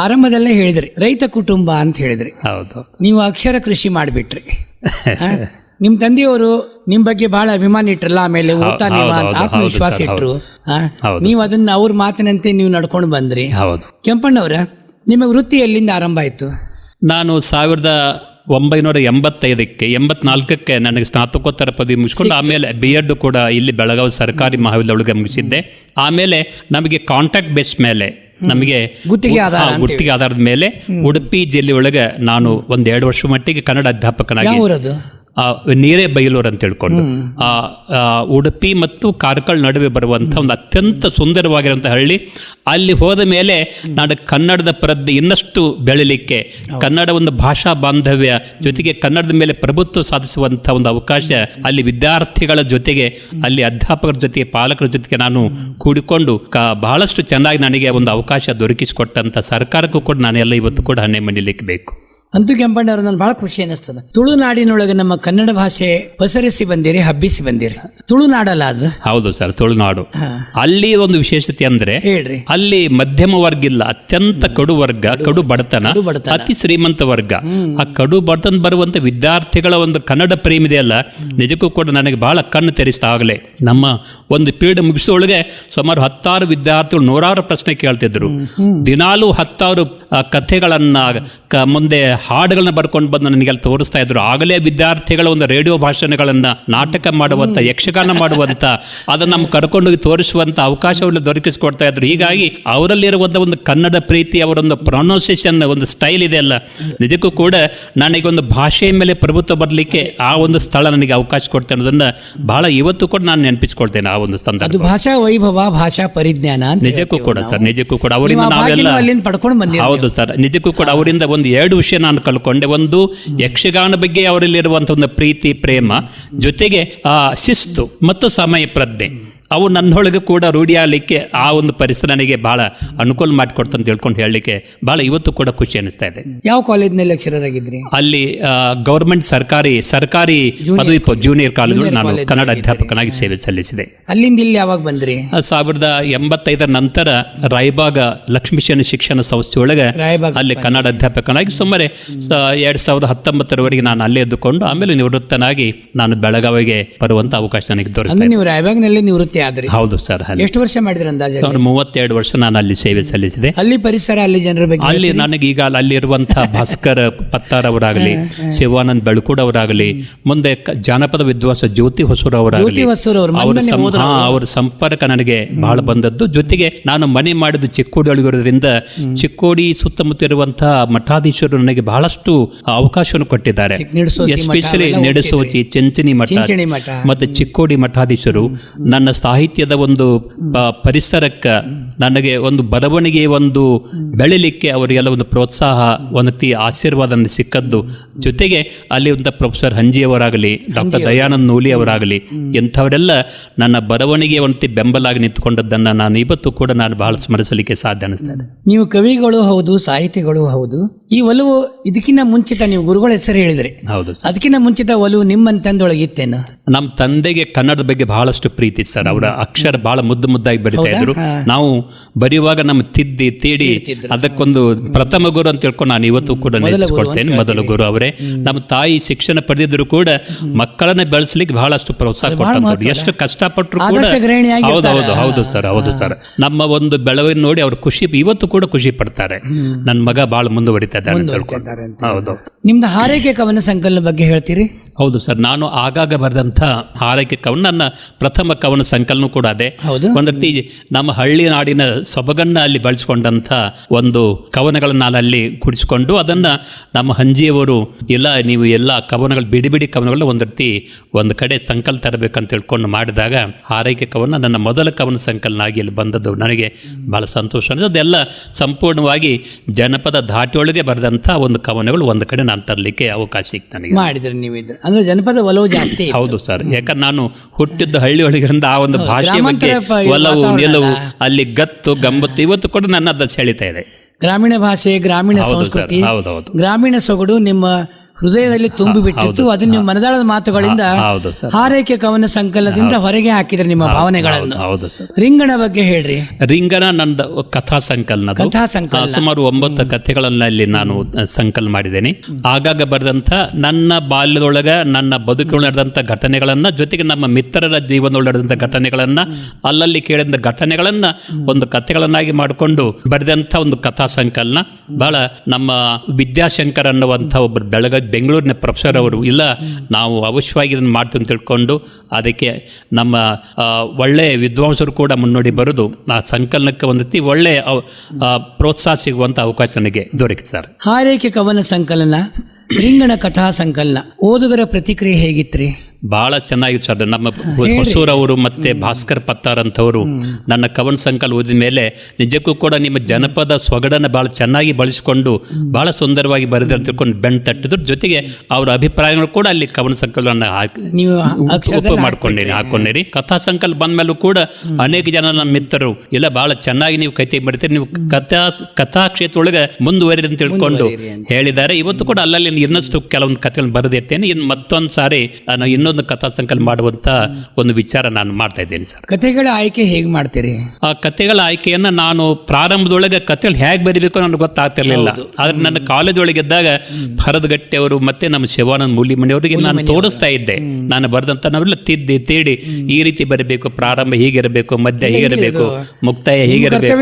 ಆರಂಭದಲ್ಲೇ ಹೇಳಿದ್ರಿ ರೈತ ಕುಟುಂಬ ಅಂತ ಹೇಳಿದ್ರಿ. ಹೌದು. ನೀವು ಅಕ್ಷರ ಕೃಷಿ ಮಾಡಿಬಿಟ್ರಿ. ನಿಮ್ಮ ತಂದೆಯವರು ನಿಮ್ಮ ಬಗ್ಗೆ ಬಹಳ ಅಭಿಮಾನ ಇಟ್ರಲ್ಲ, ಆಮೇಲೆ ಓದ್ತಾ ನೀವು ಅಂತ ಆತ್ಮವಿಶ್ವಾಸ ಇಟ್ರು. ನೀವು ಅದನ್ನ ಅವ್ರ ಮಾತಿನಂತೆ ನೀವು ನಡ್ಕೊಂಡು ಬಂದ್ರಿ. ಕೆಂಪಣ್ಣವ್ರ, ನಿಮ್ಮ ವೃತ್ತಿ ಎಲ್ಲಿಂದ ಆರಂಭ ಆಯ್ತು? ನಾನು 1985-84 ನನಗೆ ಸ್ನಾತಕೋತ್ತರ ಪದವಿ ಮುಗಿಸ್ಕೊಂಡು ಆಮೇಲೆ B.Ed ಕೂಡ ಇಲ್ಲಿ ಬೆಳಗಾವಿ ಸರ್ಕಾರಿ ಮಹಾವಿದ್ಯಾಲಯದೊಳಗೆ ಮುಗಿಸಿದ್ದೆ. ಆಮೇಲೆ ನಮಗೆ ಕಾಂಟ್ರಾಕ್ಟ್ ಬೇಸ್ ಮೇಲೆ, ನಮಗೆ ಗುತ್ತಿಗೆ ಆಧಾರದ ಮೇಲೆ ಉಡುಪಿ ಜಿಲ್ಲೆಯೊಳಗೆ ನಾನು 1-2 ವರ್ಷ ಮಟ್ಟಿಗೆ ಕನ್ನಡ ಅಧ್ಯಾಪಕನಾಗಿ ನೀರೇಬೈಲೂರು ಅಂತ ತಿಳ್ಕೊಂಡು ಉಡುಪಿ ಮತ್ತು ಕಾರ್ಕಳ ನಡುವೆ ಬರುವಂಥ ಒಂದು ಅತ್ಯಂತ ಸುಂದರವಾಗಿರುವಂಥ ಹಳ್ಳಿ. ಅಲ್ಲಿ ಹೋದ ಮೇಲೆ ನಾನು ಕನ್ನಡದ ಪ್ರಜ್ಞೆ ಇನ್ನಷ್ಟು ಬೆಳಿಲಿಕ್ಕೆ, ಕನ್ನಡ ಒಂದು ಭಾಷಾ ಬಾಂಧವ್ಯ ಜೊತೆಗೆ ಕನ್ನಡದ ಮೇಲೆ ಪ್ರಭುತ್ವ ಸಾಧಿಸುವಂಥ ಒಂದು ಅವಕಾಶ ಅಲ್ಲಿ ವಿದ್ಯಾರ್ಥಿಗಳ ಜೊತೆಗೆ, ಅಲ್ಲಿ ಅಧ್ಯಾಪಕರ ಜೊತೆಗೆ, ಪಾಲಕರ ಜೊತೆಗೆ ನಾನು ಕೂಡಿಕೊಂಡು ಬಹಳಷ್ಟು ಚೆನ್ನಾಗಿ ನನಗೆ ಒಂದು ಅವಕಾಶ ದೊರಕಿಸಿಕೊಟ್ಟಂಥ ಸರ್ಕಾರಕ್ಕೂ ಕೂಡ ನಾನೆಲ್ಲ ಇವತ್ತು ಕೂಡ ಹಣ್ಣೆ ಮಣಿಲಿಕ್ಕೆ ಬೇಕು. ಅಂತೂ ಕೆಂಪಣ್ಣವ್ರು ನನಗೆ ಬಹಳ ಖುಷಿ ಅನಿಸ್ತದೆ. ತುಳುನಾಡಿನೊಳಗೆ ನಮ್ಮ ಕನ್ನಡ ಭಾಷೆ ಪಸರಿಸಿ ಬಂದಿರಿ, ಹಬ್ಬಿಸಿ ಬಂದಿರಿ. ತುಳುನಾಡಲ್ಲ ಅದು? ಹೌದು ಸರ್, ತುಳುನಾಡು. ಅಲ್ಲಿ ಒಂದು ವಿಶೇಷತೆ ಅಂದ್ರೆ ಹೇಳ್ರಿ, ಅಲ್ಲಿ ಮಧ್ಯಮ ವರ್ಗ ಇಲ್ಲ, ಅತ್ಯಂತ ಕಡು ವರ್ಗ, ಕಡು ಬಡತನ, ಅತಿ ಶ್ರೀಮಂತ ವರ್ಗ. ಆ ಕಡು ಬಡತನ ಬರುವಂತ ವಿದ್ಯಾರ್ಥಿಗಳ ಒಂದು ಕನ್ನಡ ಪ್ರೇಮ ಇದೆಯಲ್ಲ, ನಿಜಕ್ಕೂ ಕೂಡ ನನಗೆ ಬಹಳ ಕಣ್ಣು ತೆರೆಸ್ತಾ. ಆಗಲೇ ನಮ್ಮ ಒಂದು ಪೀರಿಯಡ್ ಮುಗಿಸೋಳಗೆ ಸುಮಾರು 10 ವಿದ್ಯಾರ್ಥಿಗಳು 100 ಪ್ರಶ್ನೆ ಕೇಳ್ತಿದ್ರು. ದಿನಾಲೂ 10 ಕಥೆಗಳನ್ನ, ಮುಂದೆ ಹಾಡುಗಳನ್ನ ಬರ್ಕೊಂಡು ಬಂದು ನನಗೆಲ್ಲ ತೋರಿಸ್ತಾ ಇದ್ರು. ಆಗಲೇ ವಿದ್ಯಾರ್ಥಿಗಳ ಒಂದು ರೇಡಿಯೋ ಭಾಷಣಗಳನ್ನು ನಾಟಕ ಮಾಡುವಂಥ, ಯಕ್ಷಗಾನ ಮಾಡುವಂಥ, ಅದನ್ನು ನಮ್ಮ ಕರ್ಕೊಂಡೋಗಿ ತೋರಿಸುವಂಥ ಅವಕಾಶವನ್ನು ದೊರಕಿಸಿಕೊಡ್ತಾ ಇದ್ರು. ಹೀಗಾಗಿ ಅವರಲ್ಲಿರುವಂಥ ಒಂದು ಕನ್ನಡ ಪ್ರೀತಿ, ಅವರೊಂದು ಪ್ರೊನೌನ್ಸಿಯೇಷನ್, ಒಂದು ಸ್ಟೈಲ್ ಇದೆ ಅಲ್ಲ, ನಿಜಕ್ಕೂ ಕೂಡ ನನಗೆ ಒಂದು ಭಾಷೆಯ ಮೇಲೆ ಪ್ರಭುತ್ವ ಬರಲಿಕ್ಕೆ ಆ ಒಂದು ಸ್ಥಳ ನನಗೆ ಅವಕಾಶ ಕೊಡ್ತೇನೆ ಅನ್ನೋದನ್ನ ಬಹಳ ಇವತ್ತು ಕೂಡ ನಾನು ನೆನಪಿಸ್ಕೊಳ್ತೇನೆ. ಆ ಒಂದು ಸಂದರ್ಭ, ಅದು ಭಾಷಾ ವೈಭವ, ಭಾಷಾ ಪರಿಜ್ಞಾನ ಅಂತ ನಿಜಕ್ಕೂ ಕೂಡ ಸರ್, ನಿಜಕ್ಕೂ ಕೂಡ ಅವರಿಂದ ನಾವೆಲ್ಲ ಪಡ್ಕೊಂಡು ಬಂದಿದ್ದೀವಿ. ಹೌದು ಸರ್, ನಿಜಕ್ಕೂ ಕೂಡ ಅವರಿಂದ ಒಂದು 2 ವಿಷಯ ನಾನು ಕಲ್ಕೊಂಡೆ. ಒಂದು, ಯಕ್ಷಗಾನ ಬಗ್ಗೆ ಅವರಲ್ಲಿರುವಂಥ ಒಂದು ಪ್ರೀತಿ, ಪ್ರೇಮ, ಜೊತೆಗೆ ಶಿಸ್ತು ಮತ್ತು ಸಮಯ ಪ್ರಜ್ಞೆ, ಅವು ನನ್ನೊಳಗೆ ಕೂಡ ರೂಢಿಯಾಗಲಿಕ್ಕೆ ಆ ಒಂದು ಪರಿಸರ ನನಗೆ ಬಹಳ ಅನುಕೂಲ ಮಾಡಿಕೊಡ್ತು ಅಂತ ಹೇಳ್ಕೊಂಡು ಹೇಳಲಿಕ್ಕೆ ಬಹಳ ಇವತ್ತು ಕೂಡ ಖುಷಿ ಅನಿಸ್ತಾ ಇದೆ. ಯಾವ ಕಾಲೇಜ್ನಲ್ಲಿ ಲೆಕ್ಚರರ್ ಆಗಿದ್ರಿ? ಅಲ್ಲಿ ಗೌರ್ಮೆಂಟ್ ಸರ್ಕಾರಿ ಪದವಿ ಜೂನಿಯರ್ ಕಾಲೇಜ್ ನಾನು ಕನ್ನಡ ಅಧ್ಯಾಪಕನಾಗಿ ಸೇವೆ ಸಲ್ಲಿಸಿದೆ. ಅಲ್ಲಿಂದ ಇಲ್ಲಿ ಯಾವಾಗ ಬಂದ್ರಿ? 1985 ನಂತರ ರಾಯಬಾಗ ಲಕ್ಷ್ಮೀಶನ ಶಿಕ್ಷಣ ಸಂಸ್ಥೆಯೊಳಗೆ ಅಲ್ಲಿ ಕನ್ನಡ ಅಧ್ಯಾಪಕನಾಗಿ ಸುಮಾರು 2019ರವರೆಗೆ ನಾನು ಅಲ್ಲೇ ಎದ್ದುಕೊಂಡು ಆಮೇಲೆ ನಿವೃತ್ತನಾಗಿ ನಾನು ಬೆಳಗಾವಿಗೆ ಬರುವಂತ ಅವಕಾಶ ನನಗೆ ದೊರೆಯಿತು. ನೀವು ರಾಯಬಾಗ್ನಲ್ಲಿ ನಿವೃತ್ತಿ ಆದ್ರಿ? ಹೌದು ಸರ್. ಎಷ್ಟು ವರ್ಷ ಮಾಡಿದ್ರಿ ಅಂದಾಜು? 32 ವರ್ಷ ನಾನು ಅಲ್ಲಿ ಸೇವೆ ಸಲ್ಲಿಸಿದೆ. ಅಲ್ಲಿ ಪರಿಸರ, ಅಲ್ಲಿ ಜನರ ಬಗ್ಗೆ, ಅಲ್ಲಿ ನನಗೆ ಈಗ ಅಲ್ಲಿರುವಂತಹ ಭಾಸ್ಕರ್ ಪತ್ತಾರ್ ಅವರಾಗಲಿ, ಶಿವಾನಂದ್ ಬೆಳಕೂಡ್ ಅವರಾಗಲಿ, ಮುಂದೆ ಜಾನಪದ ವಿದ್ವಾಂಸ ಜ್ಯೋತಿ ಹೊಸೂರ್ ಅವರಾಗಲಿ, ಅವರ ಸಂಪರ್ಕ ನನಗೆ ಬಹಳ ಬಂದದ್ದು. ಜೊತೆಗೆ ನಾನು ಮನೆ ಮಾಡಿದ ಚಿಕ್ಕೋಡಿ ಒಳಗಿರೋದ್ರಿಂದ ಚಿಕ್ಕೋಡಿ ಸುತ್ತಮುತ್ತ ಇರುವಂತಹ ಮಠಾಧೀಶರು ನನಗೆ ಬಹಳಷ್ಟು ಅವಕಾಶವನ್ನು ಕೊಟ್ಟಿದ್ದಾರೆ. ಎಸ್ಪೆಷಲಿ ನಿಡಸೋಚಿ, ಚೆಂಚನಿ ಮಠ ಮತ್ತೆ ಚಿಕ್ಕೋಡಿ ಮಠಾಧೀಶರು ನನ್ನ ಸಾಹಿತ್ಯದ ಒಂದು ಪರಿಸರಕ್ಕೆ, ನನಗೆ ಒಂದು ಬರವಣಿಗೆ ಒಂದು ಬೆಳಿಲಿಕ್ಕೆ ಅವರಿಗೆಲ್ಲ ಒಂದು ಪ್ರೋತ್ಸಾಹ, ಒಂದು ಆಶೀರ್ವಾದ ಸಿಕ್ಕದ್ದು. ಜೊತೆಗೆ ಅಲ್ಲಿ ಒಂದು ಪ್ರೊಫೆಸರ್ ಹಂಜಿಯವರಾಗಲಿ, ಡಾಕ್ಟರ್ ದಯಾನಂದ್ ನೂಲಿ ಅವರಾಗಲಿ, ಇಂಥವರೆಲ್ಲ ನನ್ನ ಬರವಣಿಗೆ ಒಂದು ಬೆಂಬಲಾಗಿ ನಿಂತ್ಕೊಂಡದ್ದನ್ನು ನಾನು ಇವತ್ತು ಕೂಡ ನಾನು ಬಹಳ ಸ್ಮರಿಸಲಿಕ್ಕೆ ಸಾಧ್ಯ ಅನಿಸ್ತಾ ಇದೆ. ನೀವು ಕವಿಗಳು ಹೌದು, ಸಾಹಿತಿಗಳು ಹೌದು. ಈ ಒಲವು ಇದಕ್ಕಿಂತ ಮುಂಚಿತ, ನೀವು ಗುರುಗಳ ಹೆಸರು ಹೇಳಿದ್ರಿ, ಹೌದು, ಅದಕ್ಕಿಂತ ಮುಂಚಿತ ಒಲವು ನಿಮ್ಮ ತಂದೊಳಗಿತ್ತೇನು? ನಮ್ಮ ತಂದೆಗೆ ಕನ್ನಡದ ಬಗ್ಗೆ ಬಹಳಷ್ಟು ಪ್ರೀತಿ ಸರ್. ಅವರ ಅಕ್ಷರ ಬಹಳ ಮುದ್ದಾಗಿ ಬರಿತಾ ಇದ್ರು. ನಾವು ಬರೆಯುವಾಗ ನಮ್ಮ ತಿದ್ದಿ ತೀಡಿ ಅದಕ್ಕೊಂದು ಪ್ರಥಮ ಗುರು ಅಂತ ಹೇಳ್ಕೊಂಡು ನಾನು ಇವತ್ತು ಕೂಡ ನೆನೆಸ್ಕೊಳ್ತೇನೆ. ಮೊದಲ ಗುರು ಅವರೇ. ನಮ್ಮ ತಾಯಿ ಶಿಕ್ಷಣ ಪಡೆದಿದ್ರು ಕೂಡ ಮಕ್ಕಳನ್ನ ಬೆಳೆಸಲಿಕ್ಕೆ ಬಹಳಷ್ಟು ಪ್ರೋತ್ಸಾಹ ಕೊಟ್ಟಂತವ್ರು. ಎಷ್ಟು ಕಷ್ಟಪಟ್ಟರು ಕೂಡ. ಹೌದು ಸರ್, ಹೌದು ಸರ್. ನಮ್ಮ ಒಂದು ಬೆಳವಣಿಗೆ ನೋಡಿ ಅವ್ರು ಇವತ್ತು ಕೂಡ ಖುಷಿ ಪಡ್ತಾರೆ. ನನ್ನ ಮಗ ಬಹಳ ಮುಂದುವರಿತಾ ಇದ್ದಾರೆ. ಹೌದು. ನಿಮ್ದು ಹಾರೈಕೆ ಕವನ ಸಂಕಲನ ಬಗ್ಗೆ ಹೇಳ್ತೀರಿ? ಹೌದು ಸರ್, ನಾನು ಆಗಾಗ ಬರೆದಂಥ ಹಾರೈಕೆ ಕವನ ನನ್ನ ಪ್ರಥಮ ಕವನ ಸಂಕಲನ ಕೂಡ ಅದೇ. ಒಂದು ರೀತಿ ನಮ್ಮ ಹಳ್ಳಿ ನಾಡಿನ ಸೊಬಗನ್ನ ಅಲ್ಲಿ ಬಳಸಿಕೊಂಡಂಥ ಒಂದು ಕವನಗಳನ್ನು ನಾನು ಅಲ್ಲಿ ಗುಡಿಸಿಕೊಂಡು ಅದನ್ನು ನಮ್ಮ ಹಂಜಿಯವರು ನೀವು ಎಲ್ಲ ಕವನಗಳು ಬಿಡಿ ಕವನಗಳನ್ನ ಒಂದು ರೀತಿ ಒಂದು ಕಡೆ ಸಂಕಲನ ತರಬೇಕಂತ ತಿಳ್ಕೊಂಡು ಮಾಡಿದಾಗ ಹಾರೈಕೆ ಕವನ ನನ್ನ ಮೊದಲ ಕವನ ಸಂಕಲನ ಆಗಿ ಇಲ್ಲಿ ಬಂದದ್ದು ನನಗೆ ಬಹಳ ಸಂತೋಷ. ಅದೆಲ್ಲ ಸಂಪೂರ್ಣವಾಗಿ ಜನಪದ ಧಾಟಿಯೊಳಗೆ ಬರೆದಂಥ ಒಂದು ಕವನಗಳು ಒಂದು ಕಡೆ ನಾನು ತರಲಿಕ್ಕೆ ಅವಕಾಶ ಸಿಕ್ತು ನನಗೆ. ಮಾಡಿದ್ರೆ ನೀವಿದ್ರೆ ಅಂದ್ರೆ ಜನಪದ ಒಲವು ಜಾಸ್ತಿ? ಹೌದು ಸರ್, ಯಾಕಂದ್ರೆ ನಾನು ಹುಟ್ಟಿದ್ದ ಹಳ್ಳಿ ಒಳಗಿರಿಂದ ಆ ಒಂದು ಭಾಷೆಯ ಬಗ್ಗೆ ಒಲವು, ನಿಲುವು, ಅಲ್ಲಿ ಗತ್ತು ಗಮ್ಮತ್ತು ಇವತ್ತು ಕೂಡ ನನ್ನ ಸೆಳಿತಾ ಇದೆ. ಗ್ರಾಮೀಣ ಭಾಷೆ, ಗ್ರಾಮೀಣ ಸಂಸ್ಕೃತಿ, ಗ್ರಾಮೀಣ ಸೊಗಡು ನಿಮ್ಮ ಹೃದಯದಲ್ಲಿ ತುಂಬಿ ಬಿಟ್ಟಿತ್ತು. ಅದನ್ನ ನೀವು ಮನದಾಳದ ಮಾತುಗಳಿಂದ ಹಾರೈಕೆ ಕವನ ಸಂಕಲನದಿಂದ ಹೊರಗೆ ಹಾಕಿದ್ರೆ ನಿಮ್ಮ ಭಾವನೆಗಳನ್ನು. ರಿಂಗಣ ಬಗ್ಗೆ ಹೇಳ್ರಿ. ರಿಂಗಣ ನಂದು ಕಥಾ ಸಂಕಲನ. ಸುಮಾರು 9 ಕಥೆಗಳನ್ನ ಇಲ್ಲಿ ನಾನು ಸಂಕಲನ ಮಾಡಿದ್ದೇನೆ. ಆಗಾಗ ಬರೆದಂಥ ನನ್ನ ಬಾಲ್ಯದೊಳಗ ನನ್ನ ಬದುಕಿನೊಳಗೆ ನಡೆದಂಥ ಘಟನೆಗಳನ್ನ, ಜೊತೆಗೆ ನಮ್ಮ ಮಿತ್ರರ ಜೀವನದೊಳಗೆ ನಡೆದಂಥ ಘಟನೆಗಳನ್ನ, ಅಲ್ಲಲ್ಲಿ ಕೇಳಿದ ಘಟನೆಗಳನ್ನ ಒಂದು ಕಥೆಗಳನ್ನಾಗಿ ಮಾಡಿಕೊಂಡು ಬರೆದಂಥ ಒಂದು ಕಥಾ ಸಂಕಲನ. ಬಹಳ ನಮ್ಮ ವಿದ್ಯಾಶಂಕರ್ ಅನ್ನುವಂಥ ಒಬ್ಬರು ಬೆಂಗಳೂರಿನ ಪ್ರೊಫೆಸರ್ ಅವರು ಇಲ್ಲ ನಾವು ಅವಶ್ಯವಾಗಿ ಇದನ್ನು ಮಾಡ್ತೀವಿ ಅಂತ ತಿಳ್ಕೊಂಡು ಅದಕ್ಕೆ ನಮ್ಮ ಒಳ್ಳೆಯ ವಿದ್ವಾಂಸರು ಕೂಡ ಮುನ್ನೋಡಿ ಬರೋದು ಆ ಸಂಕಲನಕ್ಕೆ ಒಂದು ರೀತಿ ಒಳ್ಳೆಯ ಪ್ರೋತ್ಸಾಹ ಸಿಗುವಂಥ ಅವಕಾಶ ನನಗೆ ದೊರಕಿತು ಸರ್. ಹಾರೈಕೆ ಕವನ ಸಂಕಲನ, ರಿಂಗಣ ಕಥಾ ಸಂಕಲನ, ಓದುಗರ ಪ್ರತಿಕ್ರಿಯೆ ಹೇಗಿತ್ರಿ? ಬಹಳ ಚೆನ್ನಾಗಿತ್ತು ಸರ್. ನಮ್ಮ ಹೊಸೂರವರು ಮತ್ತು ಭಾಸ್ಕರ್ ಪತ್ತಾರ್ ಅಂತವರು ನನ್ನ ಕವನ ಸಂಕಲನ ಓದಿದ ಮೇಲೆ ನಿಜಕ್ಕೂ ಕೂಡ ನಿಮ್ಮ ಜನಪದ ಸೊಗಡನ್ನು ಭಾಳ ಚೆನ್ನಾಗಿ ಬಳಸಿಕೊಂಡು ಭಾಳ ಸುಂದರವಾಗಿ ಬರೆದ್ರೆ ಅಂತ ತಿಳ್ಕೊಂಡು ಬೆಣ್ಣು ತಟ್ಟಿದ್ರು. ಜೊತೆಗೆ ಅವರ ಅಭಿಪ್ರಾಯಗಳು ಕೂಡ ಅಲ್ಲಿ ಕವನ ಸಂಕಲನ ಹಾಕೊಂಡಿರಿ. ಕಥಾ ಸಂಕಲನ ಬಂದ ಮೇಲೂ ಕೂಡ ಅನೇಕ ಜನ ನಮ್ಮ ಮಿತ್ರರು ಇಲ್ಲ ಭಾಳ ಚೆನ್ನಾಗಿ ನೀವು ಕಥೆ ಬರೀತೀರಿ, ನೀವು ಕಥಾ ಕ್ಷೇತ್ರ ಒಳಗೆ ಮುಂದುವರಿ ಅಂತ ತಿಳ್ಕೊಂಡು ಹೇಳಿದ್ದಾರೆ. ಇವತ್ತು ಕೂಡ ಅಲ್ಲಲ್ಲಿ ಇನ್ನಷ್ಟು ಕೆಲವೊಂದು ಕಥೆಗಳನ್ನು ಬರೆದಿರ್ತೇನೆ. ಇನ್ನು ಮತ್ತೊಂದು ಸಾರಿ ಇನ್ನೊಂದು ಒಂದು ಕಥಾ ಸಂಕಲನ ಮಾಡುವಂತ ಒಂದು ವಿಚಾರ ನಾನು ಮಾಡ್ತಾ ಇದ್ದೇನೆ ಸರ್. ಕಥೆಗಳ ಆಯ್ಕೆ ಹೇಗೆ ಮಾಡ್ತೀರಿ? ಆ ಕಥೆಗಳ ಆಯ್ಕೆಯನ್ನ ನಾನು ಪ್ರಾರಂಭದೊಳಗೆ ಕಥೆಗಳು ಹೇಗೆ ಬರೀಬೇಕು ನನಗೆ ಗೊತ್ತಾಗ್ತಿರ್ಲಿಲ್ಲ. ಆದ್ರೆ ನನ್ನ ಕಾಲೇಜ್ ಒಳಗೆ ಇದ್ದಾಗ ಭರದಗಟ್ಟೆ ಅವರು ಮತ್ತೆ ನಮ್ಮ ಶಿವಾನಂದ ಮೂಲಿಮಣಿಯವರಿಗೆ ನಾನು ತೋರಿಸ್ತಾ ಇದ್ದೆ. ನಾನು ಬರೆದಂತ ನಾವೆಲ್ಲ ತೀಡಿ ಈ ರೀತಿ ಬರಬೇಕು, ಪ್ರಾರಂಭ ಹೀಗಿರಬೇಕು, ಮಧ್ಯ ಹೀಗಿರಬೇಕು, ಮುಕ್ತಾಯ ಹೀಗಿರಬೇಕು.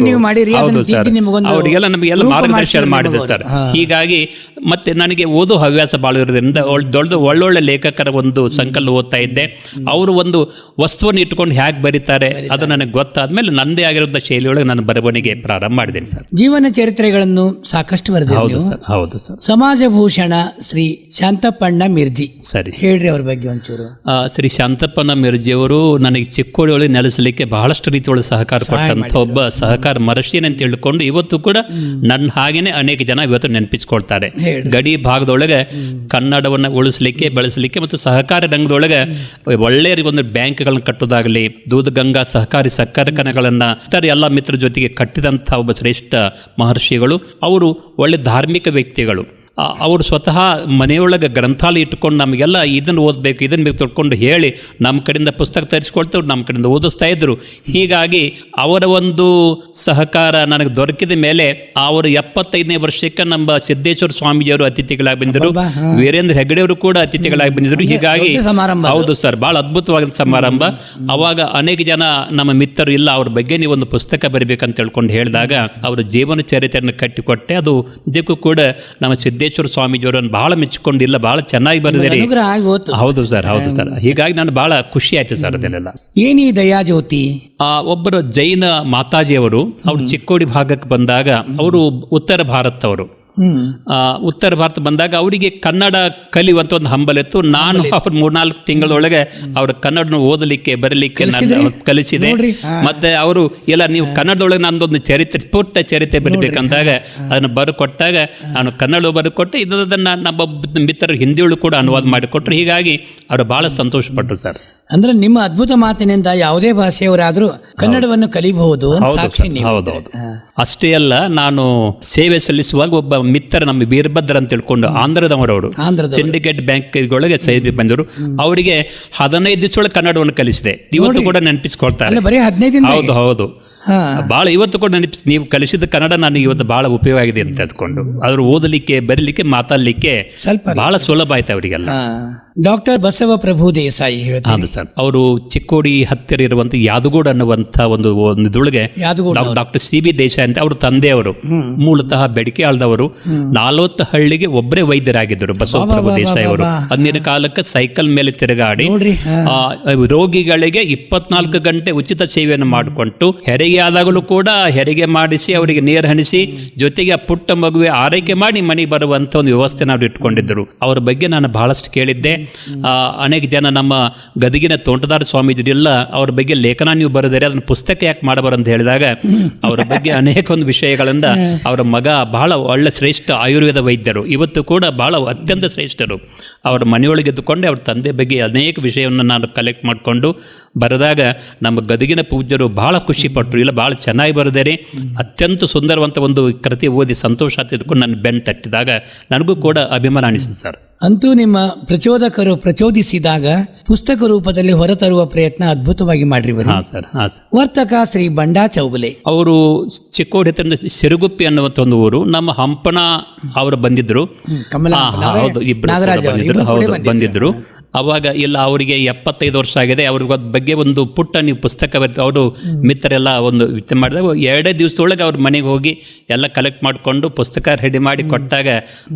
ಹೌದು ಸರ್, ಅವರಿಗೆಲ್ಲ ನಮಗೆಲ್ಲ ಮಾರ್ಗದರ್ಶನ ಮಾಡಿದೆ ಸರ್. ಹೀಗಾಗಿ ಮತ್ತೆ ನನಗೆ ಓದೋ ಹವ್ಯಾಸ ಭಾಳ ಇರೋದ್ರಿಂದ ಒಳ್ಳೊಳ್ಳೆ ಲೇಖಕರ ಒಂದು ಸಂಕಲನ ಓದ್ತಾ ಇದ್ದೆ. ಅವರು ಒಂದು ವಸ್ತುವನ್ನು ಇಟ್ಕೊಂಡು ಹೇಗೆ ಬರೀತಾರೆ ಅದು ನನಗೆ ಗೊತ್ತಾದ್ಮೇಲೆ ನನ್ನದೇ ಆಗಿರುವಂಥ ಶೈಲಿಯೊಳಗೆ ನಾನು ಬರವಣಿಗೆ ಪ್ರಾರಂಭ ಮಾಡಿದ್ದೇನೆ ಸರ್. ಜೀವನ ಚರಿತ್ರೆಗಳನ್ನು ಸಾಕಷ್ಟು ಬರೆದಿದ್ದೀರಿ. ಹೌದು ಸರ್, ಹೌದು ಸರ್. ಸಮಾಜ ಭೂಷಣ ಶ್ರೀ ಶಾಂತಪ್ಪಣ್ಣ ಮಿರ್ಜಿ, ಸರಿ ಹೇಳ್ರಿ ಅವ್ರ ಬಗ್ಗೆ ಒಂಚೂರು. ಶ್ರೀ ಶಾಂತಪ್ಪಣ್ಣ ಮಿರ್ಜಿಯವರು ನನಗೆ ಚಿಕ್ಕೋಡಿಯೊಳಗೆ ನೆಲೆಸಲಿಕ್ಕೆ ಬಹಳಷ್ಟು ರೀತಿಯೊಳಗೆ ಸಹಕಾರ ಕೊಟ್ಟಂಥ ಒಬ್ಬ ಸಹಕಾರ ಮರಶೀನ್ ಅಂತ ಹೇಳ್ಕೊಂಡು ಇವತ್ತು ಕೂಡ ನನ್ನ ಹಾಗೇನೆ ಅನೇಕ ಜನ ಇವತ್ತು ನೆನಪಿಸ್ಕೊಳ್ತಾರೆ. ಗಡಿ ಭಾಗದೊಳಗೆ ಕನ್ನಡವನ್ನು ಉಳಿಸಲಿಕ್ಕೆ ಬೆಳೆಸಲಿಕ್ಕೆ ಮತ್ತು ಸಹಕಾರ ರಂಗದೊಳಗೆ ಒಳ್ಳೆಯ ಒಂದು ಬ್ಯಾಂಕ್ಗಳನ್ನು ಕಟ್ಟೋದಾಗಲಿ, ದೂಧಗಂಗಾ ಸಹಕಾರಿ ಸಕ್ಕರಖಾನೆಗಳನ್ನು ಇತರ ಎಲ್ಲ ಮಿತ್ರ ಜೊತೆಗೆ ಕಟ್ಟಿದಂಥ ಒಬ್ಬ ಶ್ರೇಷ್ಠ ಮಹರ್ಷಿಗಳು. ಅವರು ಒಳ್ಳೆ ಧಾರ್ಮಿಕ ವ್ಯಕ್ತಿಗಳು. ಅವರು ಸ್ವತಃ ಮನೆಯೊಳಗೆ ಗ್ರಂಥಾಲಯ ಇಟ್ಟುಕೊಂಡು ನಮಗೆಲ್ಲ ಇದನ್ನು ಓದಬೇಕು ಇದನ್ನು ಬೇಕು ತಿಳ್ಕೊಂಡು ಹೇಳಿ ನಮ್ಮ ಕಡೆಯಿಂದ ಪುಸ್ತಕ ತರಿಸ್ಕೊಳ್ತೇವೆ, ನಮ್ಮ ಕಡೆಯಿಂದ ಓದಿಸ್ತಾ ಇದ್ರು. ಹೀಗಾಗಿ ಅವರ ಒಂದು ಸಹಕಾರ ನನಗೆ ದೊರಕಿದ ಮೇಲೆ ಅವರು 75ನೇ ವರ್ಷಕ್ಕೆ ನಮ್ಮ ಸಿದ್ದೇಶ್ವರ ಸ್ವಾಮೀಜಿಯವರು ಅತಿಥಿಗಳಾಗಿ ಬಂದಿದ್ರು, ವೀರೇಂದ್ರ ಹೆಗ್ಗಡೆಯವರು ಕೂಡ ಅತಿಥಿಗಳಾಗಿ ಬಂದಿದ್ರು. ಹೀಗಾಗಿ ಹೌದು ಸರ್, ಭಾಳ ಅದ್ಭುತವಾದ ಸಮಾರಂಭ. ಅವಾಗ ಅನೇಕ ಜನ ನಮ್ಮ ಮಿತ್ರರು ಇಲ್ಲ ಅವ್ರ ಬಗ್ಗೆ ನೀವು ಒಂದು ಪುಸ್ತಕ ಬರೀಬೇಕಂತ ಹೇಳ್ಕೊಂಡು ಹೇಳಿದಾಗ ಅವರ ಜೀವನ ಚರಿತ್ರೆಯನ್ನು ಕಟ್ಟಿಕೊಟ್ಟೆ. ಅದು ನಿಜಕ್ಕೂ ಕೂಡ ನಮ್ಮ ಸಿದ್ದೇಶ್ವರ ಸ್ವಾಮೀಜಿಯವರನ್ನು ಬಹಳ ಮೆಚ್ಚಿಕೊಂಡಿಲ್ಲ, ಬಹಳ ಚೆನ್ನಾಗಿ ಬರೆದಿರಿ. ಹೌದು ಸರ್, ಹೌದು ಸರ್. ಹೀಗಾಗಿ ನಾನು ಬಹಳ ಖುಷಿ ಆಯ್ತು ಸರ್ ಅದೆಲ್ಲ. ಏನಿ ದಯಾಜ್ಯೋತಿ ಒಬ್ಬರು ಜೈನ ಮಾತಾಜಿಯವರು ಅವರು ಚಿಕ್ಕೋಡಿ ಭಾಗಕ್ಕೆ ಬಂದಾಗ ಅವರು ಉತ್ತರ ಭಾರತದವರು. ಉತ್ತರ ಭಾರತ ಬಂದಾಗ ಅವರಿಗೆ ಕನ್ನಡ ಕಲಿಯುವಂತ ಒಂದು ಹಂಬಲಿತ್ತು. ನಾನು ಅವ್ರ 3-4 ತಿಂಗಳೊಳಗೆ ಅವ್ರ ಕನ್ನಡ ಓದಲಿಕ್ಕೆ ಬರಲಿಕ್ಕೆ ನಾನು ಕಲಿಸಿದೆ. ಮತ್ತೆ ಅವರು ಎಲ್ಲ ನೀವು ಕನ್ನಡದೊಳಗೆ ನಂದೊಂದು ಚರಿತ್ರೆ ಪುಟ್ಟ ಚರಿತ್ರೆ ಬರೀಬೇಕಂದಾಗ ಅದನ್ನು ಬರೆಕೊಟ್ಟಾಗ ನಾನು ಕನ್ನಡ ಬರೆಕೊಟ್ಟೆ. ಇದನ್ನು ನಮ್ಮ ಮಿತ್ರರು ಹಿಂದಿಯೊಳಗೆ ಕೂಡ ಅನುವಾದ ಮಾಡಿಕೊಟ್ರು. ಹೀಗಾಗಿ ಅವರು ಬಹಳ ಸಂತೋಷಪಟ್ಟರು ಸರ್. ಅಂದ್ರೆ ನಿಮ್ಮ ಅದ್ಭುತ ಮಾತಿನಿಂದ ಯಾವುದೇ ಭಾಷೆಯವರಾದ್ರೂ ಕನ್ನಡವನ್ನು ಕಲಿಬಹುದು. ಹೌದೌದು. ಅಷ್ಟೇ ಅಲ್ಲ, ನಾನು ಸೇವೆ ಸಲ್ಲಿಸುವಾಗ ಒಬ್ಬ ಮಿತ್ರ ನಮ್ಮ ವೀರಭದ್ರ ಅಂತ ತಿಳ್ಕೊಂಡು ಆಂಧ್ರದವರವರು ಸಿಂಡಿಕೇಟ್ ಬ್ಯಾಂಕ್ಗಳಿಗೆ ಸೇವೆ ಬಂದರು. ಅವರಿಗೆ 15 ದಿವಸ ಒಳಗೆ ಕನ್ನಡವನ್ನು ಕಲಿಸಿದೆ. ಇವತ್ತು ಕೂಡ ನೆನಪಿಸ್ಕೊಳ್ತಾರೆ. ಹೌದು ಹೌದು, ಭಾಳ ಇವತ್ತು ಕೂಡ ನೀವು ಕಲಿಸಿದ ಕನ್ನಡ ನನಗೆ ಇವತ್ತು ಬಹಳ ಉಪಯೋಗ ಆಗಿದೆ ಅಂತ ಅಂದ್ಕೊಂಡು ಅದ್ರ ಓದಲಿಕ್ಕೆ ಬರೀಲಿಕ್ಕೆ ಮಾತಾಡಲಿಕ್ಕೆ ಸ್ವಲ್ಪ ಬಹಳ ಸುಲಭ ಆಯ್ತು ಅವರಿಗೆಲ್ಲ. ಡಾಕ್ಟರ್ ಬಸವ ಪ್ರಭು ದೇಸಾಯಿ ಹೌದು ಸರ್, ಅವರು ಚಿಕ್ಕೋಡಿ ಹತ್ತಿರ ಇರುವಂತ ಯಾದಗೋಡು ಅನ್ನುವಂಥ ಒಂದು ಇದೊಳಗೆ ಡಾಕ್ಟರ್ CB ದೇಸಾಯಿ ಅಂತ ಅವ್ರ ತಂದೆಯವರು ಮೂಲತಃ ಬೆಡಕೆ ಆಳ್ದವರು. 40 ಹಳ್ಳಿಗೆ ಒಬ್ಬರೇ ವೈದ್ಯರಾಗಿದ್ದರು ಬಸವ ಪ್ರಭು ದೇಸಾಯಿ ಅವರು. ಅಂದಿನ ಕಾಲಕ್ಕೆ ಸೈಕಲ್ ಮೇಲೆ ತಿರುಗಾಡಿ ರೋಗಿಗಳಿಗೆ 24 ಗಂಟೆ ಉಚಿತ ಸೇವೆಯನ್ನು ಮಾಡಿಕೊಂಡು ಹೆರಿಗೆ ಆದಾಗಲೂ ಕೂಡ ಹೆರಿಗೆ ಮಾಡಿಸಿ ಅವರಿಗೆ ನೀರು ಹಣಿಸಿ ಜೊತೆಗೆ ಆ ಪುಟ್ಟ ಮಗುವೆ ಆರೈಕೆ ಮಾಡಿ ಮನೆಗೆ ಬರುವಂತ ಒಂದು ವ್ಯವಸ್ಥೆ ನಾವು ಇಟ್ಕೊಂಡಿದ್ದರು. ಅವರ ಬಗ್ಗೆ ನಾನು ಬಹಳಷ್ಟು ಕೇಳಿದ್ದೆ. ಅನೇಕ ಜನ ನಮ್ಮ ಗದಗಿನ ತೋಂಟದಾರ ಸ್ವಾಮೀಜಿಯಲ್ಲ ಅವ್ರ ಬಗ್ಗೆ ಲೇಖನ ನೀವು ಬರೆದರೆ ಅದನ್ನು ಪುಸ್ತಕ ಯಾಕೆ ಮಾಡಬಾರ ಅಂತ ಹೇಳಿದಾಗ ಅವರ ಬಗ್ಗೆ ಅನೇಕ ಒಂದು ವಿಷಯಗಳಿಂದ ಅವರ ಮಗ ಬಹಳ ಒಳ್ಳೆ ಶ್ರೇಷ್ಠ ಆಯುರ್ವೇದ ವೈದ್ಯರು, ಇವತ್ತು ಕೂಡ ಬಹಳ ಅತ್ಯಂತ ಶ್ರೇಷ್ಠರು. ಅವರ ಮನೆಯೊಳಗೆ ಎದ್ದುಕೊಂಡೆ ಅವ್ರ ತಂದೆ ಬಗ್ಗೆ ಅನೇಕ ವಿಷಯವನ್ನು ನಾನು ಕಲೆಕ್ಟ್ ಮಾಡಿಕೊಂಡು ಬರೆದಾಗ ನಮ್ಮ ಗದಗಿನ ಪೂಜ್ಯರು ಬಹಳ ಖುಷಿ ಪಟ್ಟರು. ಇಲ್ಲ ಭಾಳ ಚೆನ್ನಾಗಿ ಬರೆದೇರಿ, ಅತ್ಯಂತ ಸುಂದರವಂತ ಒಂದು ಕೃತಿ ಓದಿ ಸಂತೋಷ ಆಗ್ತಿದ್ಕೊಂಡು ನನ್ನ ಬೆನ್ನು ತಟ್ಟಿದಾಗ ನನಗೂ ಕೂಡ ಅಭಿಮಾನ ಅನಿಸಿತು ಸರ್. ಅಂತೂ ನಿಮ್ಮ ಪ್ರಚೋದಕರು ಪ್ರಚೋದಿಸಿದಾಗ ಪುಸ್ತಕ ರೂಪದಲ್ಲಿ ಹೊರತರುವ ಪ್ರಯತ್ನ ಅದ್ಭುತವಾಗಿ ಮಾಡ್ರಿ. ವರ್ತಕ ಶ್ರೀ ಬಂಡಾ ಚೌಬಲೆ ಅವರು ಚಿಕ್ಕೋಡಿ ಹತ್ತಿರ ಸಿರುಗುಪ್ಪಿ ಅನ್ನುವಂಥ ಒಂದು ಊರು. ನಮ್ಮ ಹಂಪನ ಅವರು ಬಂದಿದ್ರು, ಹೌದು ಇಬ್ಬರು ಬಂದಿದ್ರು. ಅವಾಗ ಇಲ್ಲ ಅವರಿಗೆ 75 ವರ್ಷ ಆಗಿದೆ. ಅವ್ರಿಗೆ ಬಗ್ಗೆ ಒಂದು ಪುಟ್ಟ ನೀವು ಪುಸ್ತಕ ಬರೀ ಅವರು ಮಿತ್ರರೆಲ್ಲ ಒಂದು ವಿತ್ತ ಮಾಡಿದಾಗ 2 ದಿವಸದೊಳಗೆ ಅವ್ರ ಮನೆಗೆ ಹೋಗಿ ಎಲ್ಲ ಕಲೆಕ್ಟ್ ಮಾಡಿಕೊಂಡು ಪುಸ್ತಕ ರೆಡಿ ಮಾಡಿ ಕೊಟ್ಟಾಗ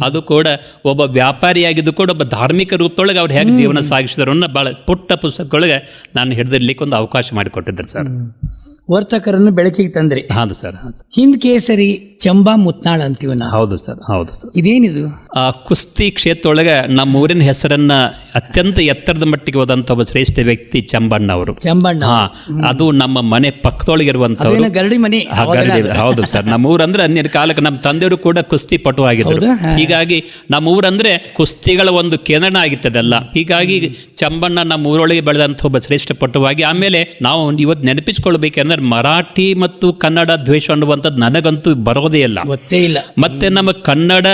ಅದು ಕೂಡ ಒಬ್ಬ ವ್ಯಾಪಾರಿಯಾಗಿದ್ದು ಕೂಡ ಒಬ್ಬ ಧಾರ್ಮಿಕ ರೂಪದೊಳಗೆ ಅವ್ರು ಹೇಗೆ ಜೀವನ ಸಾಗಿಸಿದ್ರು ಅನ್ನೋ ಭಾಳ ಪುಟ್ಟ ಪುಸ್ತಕದೊಳಗೆ ನಾನು ಹಿಡಿದಿರ್ಲಿಕ್ಕೆ ಒಂದು ಅವಕಾಶ ಮಾಡಿಕೊಟ್ಟಿದ್ರು ಸರ್. ವರ್ತಕರನ್ನು ಬೆಳಕಿಗೆ ತಂದ್ರಿ. ಹೌದು ಸರ್. ಹಿಂದ್ ಕೇಸರಿ ಚಂಬಾ ಮುತ್ನಾಳ್ ಅಂತೀವಿ ನಾವು. ಹೌದು ಸರ್, ಹೌದು ಸರ್. ಇದೇನಿದು? ಕುಸ್ತಿ ಕ್ಷೇತ್ರದೊಳಗೆ ನಮ್ಮ ಊರಿನ ಹೆಸರನ್ನ ಅತ್ಯಂತ ಎತ್ತರದ ಮಟ್ಟಿಗೆ ಹೋದಂತ ಒಬ್ಬ ಶ್ರೇಷ್ಠ ವ್ಯಕ್ತಿ ಚಂಬಣ್ಣ ಅವರು. ಚಂಬಣ್ಣ, ಅದು ನಮ್ಮ ಮನೆ ಪಕ್ಕದೊಳಗೆ ಇರುವಂತವ್ರು. ಗರಡಿ ಮನೆ. ಹೌದು ಸರ್. ನಮ್ಮ ಊರಂದ್ರೆ ಅಂದಿನ ಕಾಲಕ್ಕೆ ನಮ್ಮ ತಂದೆಯವರು ಕೂಡ ಕುಸ್ತಿ ಪಟು ಆಗಿದ್ರು. ಹೀಗಾಗಿ ನಮ್ಮ ಊರಂದ್ರೆ ಕುಸ್ತಿ ಕುಸ್ತಿಗಳ ಒಂದು ಕೇಂದ್ರ ಆಗಿತ್ತದಲ್ಲ. ಹೀಗಾಗಿ ಚಂಬಣ್ಣ ನಮ್ಮ ಊರೊಳಗೆ ಬೆಳೆದಂಥ ಒಬ್ಬ ಶ್ರೇಷ್ಠ ಪಟುವಾಗಿ. ಆಮೇಲೆ ನಾವು ಇವತ್ತು ನೆನಪಿಸ್ಕೊಳ್ಬೇಕಂದ್ರೆ ಮರಾಠಿ ಮತ್ತು ಕನ್ನಡ ದ್ವೇಷ ಅನ್ನುವಂಥದ್ದು ನನಗಂತೂ ಬರೋದೇ ಇಲ್ಲ, ಗೊತ್ತೇ ಇಲ್ಲ. ಮತ್ತೆ ನಮ್ಮ ಕನ್ನಡ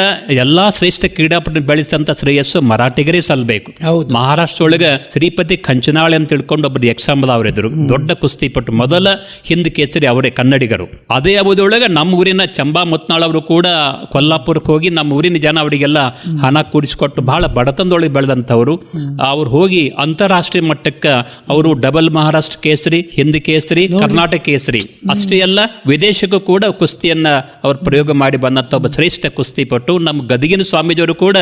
ಎಲ್ಲಾ ಶ್ರೇಷ್ಠ ಕ್ರೀಡಾಪಟು ಬೆಳೆಸಿದಂಥ ಶ್ರೇಯಸ್ಸು ಮರಾಠಿಗರೇ ಸಲ್ಲಬೇಕು. ಮಹಾರಾಷ್ಟ್ರ ಒಳಗೆ ಶ್ರೀಪತಿ ಕಂಚನಾಳೆ ಅಂತ ತಿಳ್ಕೊಂಡು ಒಬ್ಬರು ಎಕ್ಸಾಂಬಲ್ ಅವರಿದ್ರು, ದೊಡ್ಡ ಕುಸ್ತಿಪಟ್ಟು, ಮೊದಲ ಹಿಂದ್ ಕೇಸರಿ ಅವರೇ ಕನ್ನಡಿಗರು. ಅದೇ ಅವಧಿಯೊಳಗೆ ನಮ್ಮ ಊರಿನ ಚಂಬಾ ಮುತ್ನಾಳ್ ಅವರು ಕೂಡ ಕೊಲ್ಲಾಪುರಕ್ಕೆ ಹೋಗಿ ನಮ್ಮ ಊರಿನ ಜನ ಅವರಿಗೆಲ್ಲ ಹಣ ಕೂಡಿಸಿಕೊಟ್ಟು ಬಹಳ ಬಡತನದೊಳಗೆ ಬೆಳೆದಂಥವ್ರು. ಅವ್ರು ಹೋಗಿ ಅಂತಾರಾಷ್ಟ್ರೀಯ ಮಟ್ಟಕ್ಕೆ ಅವರು ಡಬಲ್ ಮಹಾರಾಷ್ಟ್ರ ಕೇಸರಿ, ಹಿಂದ್ ಕೇಸರಿ, ಕರ್ನಾಟಕ ಕೇಸರಿ, ಅಷ್ಟೇ ಅಲ್ಲ ವಿದೇಶಕ್ಕೂ ಕೂಡ ಕುಸ್ತಿಯನ್ನ ಅವ್ರು ಪ್ರಯೋಗ ಮಾಡಿ ಬಂದಂಥ ಒಬ್ಬ ಶ್ರೇಷ್ಠ ಕುಸ್ತಿಪಟ್ಟು. ನಮ್ಮ ಗದಗಿನ ಸ್ವಾಮೀಜಿಯವರು ಕೂಡ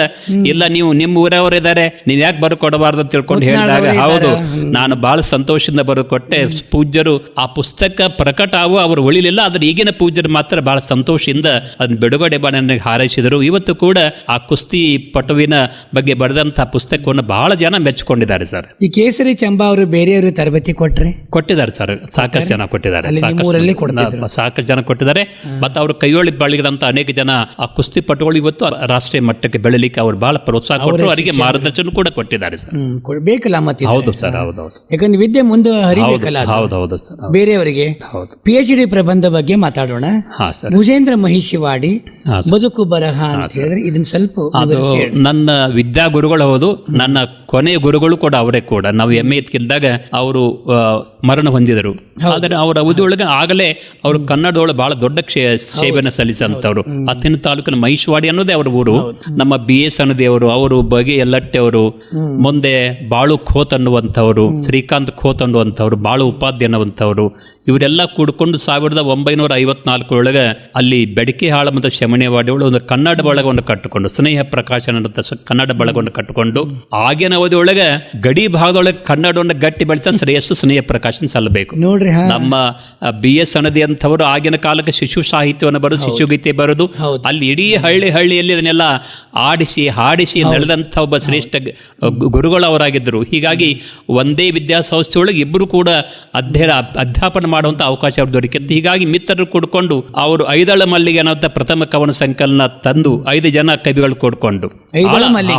ಇಲ್ಲ ನೀವು ನಿಮ್ಮ ಊರವರಿದ್ದಾರೆ, ನೀವು ಯಾಕೆ ಬರ್ಕೊಡಬಾರ್ದು ಅಂತ ತಿಳ್ಕೊಂಡು ಹೇಳಿದಾಗ ಹೌದು ನಾನು ಬಹಳ ಸಂತೋಷದಿಂದ ಬರೆದುಕೊಟ್ಟೆ. ಪೂಜ್ಯರು ಆ ಪುಸ್ತಕ ಪ್ರಕಟ ಆಗುವ ಅವರು ಉಳಿಲಿಲ್ಲ, ಆದ್ರೆ ಈಗಿನ ಪೂಜ್ಯರು ಮಾತ್ರ ಬಹಳ ಸಂತೋಷದಿಂದ ಅದನ್ನ ಬಿಡುಗಡೆ ಮಾಡಿ ಹಾರೈಸಿದರು. ಇವತ್ತು ಕೂಡ ಆ ಕುಸ್ತಿ ಪಟುವಿನ ಬಗ್ಗೆ ಬರೆದಂತಹ ಪುಸ್ತಕವನ್ನು ಬಹಳ ಜನ ಮೆಚ್ಚಿಕೊಂಡಿದ್ದಾರೆ ಸರ್. ಈ ಕೇಸರಿ ಚಂಬಾ ಅವರು ಬೇರೆಯವರು ತರಬೇತಿ ಕೊಟ್ಟಿದ್ದಾರೆ ಸರ್, ಸಾಕಷ್ಟು ಜನ ಕೊಟ್ಟಿದ್ದಾರೆ, ಸಾಕಷ್ಟು ಜನ ಕೊಟ್ಟಿದ್ದಾರೆ. ಮತ್ತು ಅವರು ಕೈಯೊಳ್ಳಿ ಬೆಳಗಿದಂತ ಅನೇಕ ಜನ ಆ ಕುಸ್ತಿ ಪಟುಗಳು ಇವತ್ತು ರಾಷ್ಟ್ರೀಯ ಮಟ್ಟಕ್ಕೆ ಬೆಳಲಿಕ್ಕೆ ಅವರು ಬಹಳ ಪ್ರೋತ್ಸಾಹ ಕೊಟ್ಟು ಅವರಿಗೆ ಮಾರ್ಗದರ್ಶನ ಕೂಡ ಕೊಟ್ಟಿದ್ದಾರೆ ಸರ್. ಬೇಕಲ್ಲ ಮತ್ತೆ. ಹೌದು ಸರ್, ಹೌದೌದು. ಯಾಕಂದ್ರೆ ವಿದ್ಯೆ ಮುಂದೆ ಹರಿಬೇಕಲ್ಲ. ಹೌದೌದು ಸರ್. ಬೇರೆಯವರಿಗೆ PhD ಪ್ರಬಂಧ ಬಗ್ಗೆ ಮಾತಾಡೋಣ. ಭುಜೇಂದ್ರ ಮಹಿಷಿವಾಡಿ ಬದುಕು ಬರಹ ಅಂತ ಹೇಳಿದ್ರೆ ಇದನ್ನ ಸ್ವಲ್ಪ ನನ್ನ ವಿದ್ಯಾ ಗುರುಗಳು ಹೌದು, ನನ್ನ ಕೊನೆಯ ಗುರುಗಳು ಕೂಡ ಅವರೇ ಕೂಡ. ನಾವು MA ಇದ್ದಾಗ ಅವರು ಮರಣ ಹೊಂದಿದರು. ಆದರೆ ಅವರ ಅವಧಿಯೊಳಗೆ ಆಗಲೇ ಅವರು ಕನ್ನಡದೊಳಗೆ ಬಹಳ ದೊಡ್ಡ ಸೇವೆಯನ್ನು ಸಲ್ಲಿಸಂತವ್ರು. ಹತ್ತಿನ ತಾಲೂಕಿನ ಮಹಿಷವಾಡಿ ಅನ್ನೋದೇ ಅವರ ಊರು. ನಮ್ಮ BS ಅನ್ನೋದೇವರು, ಅವರು ಬಗೆ ಎಲ್ಲಟ್ಟೆ ಅವರು, ಮುಂದೆ ಬಾಳು ಖೋತ್ ಅನ್ನುವಂಥವ್ರು, ಶ್ರೀಕಾಂತ್ ಖೋತ್ ಅನ್ನುವಂಥವ್ರು, ಬಾಳು ಉಪಾಧ್ಯ ಅನ್ನುವಂಥವ್ರು, ಇವರೆಲ್ಲ ಕೂಡ್ಕೊಂಡು 1954 ಅಲ್ಲಿ ಬೆಡಕಿಹಾಳ ಮತ್ತು ಶಮಣಿವಾಡಿಯೊಳಗೆ ಒಂದು ಕನ್ನಡ ಬಳಗವನ್ನು ಕಟ್ಟಿಕೊಂಡು, ಸ್ನೇಹ ಪ್ರಕಾಶ ಅನ್ನುವಂಥ ಕನ್ನಡ ಬಳಗವನ್ನು ಕಟ್ಟಿಕೊಂಡು, ಆಗಿನ ಅವಧಿಯೊಳಗೆ ಗಡಿ ಭಾಗದೊಳಗೆ ಕನ್ನಡವನ್ನು ಗಟ್ಟಿ ಬೆಳೆಸ ಶ್ರೇಯಸ್ಸು ಸ್ನೇಹ ಪ್ರಕಾಶನ ಸಲ್ಲಬೇಕು ನೋಡ್ರಿ. ನಮ್ಮ BS ಅನ್ನದಿ ಅಂತವರು ಆಗಿನ ಕಾಲಕ್ಕೆ ಶಿಶು ಸಾಹಿತ್ಯವನ್ನು ಬರೋದು, ಶಿಶುಗೀತೆ ಬರೋದು, ಅಲ್ಲಿ ಇಡೀ ಹಳ್ಳಿಯಲ್ಲಿ ಅದನ್ನೆಲ್ಲ ಆಡಿಸಿ ಹಾಡಿಸಿ ನಡೆದಂಥ ಒಬ್ಬ ಶ್ರೇಷ್ಠ ಗುರುಗಳವರಾಗಿದ್ದರು. ಹೀಗಾಗಿ ಒಂದೇ ವಿದ್ಯಾಸಂಸ್ಥೆ ಒಳಗೆ ಇಬ್ಬರು ಕೂಡ ಅಧ್ಯಾಪನ ಮಾಡುವಂಥ ಅವಕಾಶ ಅವ್ರು ದೊರಕಿತ್ತು. ಹೀಗಾಗಿ ಮಿತ್ರರು ಕೂಡ್ಕೊಂಡು ಅವರು ಐದಳ ಮಲ್ಲಿಗೆ ಅನ್ನೋ ಪ್ರಥಮ ಕವನ ಸಂಕಲನ ತಂದು 5 ಜನ ಕವಿಗಳು ಕೂಡ್ಕೊಂಡು,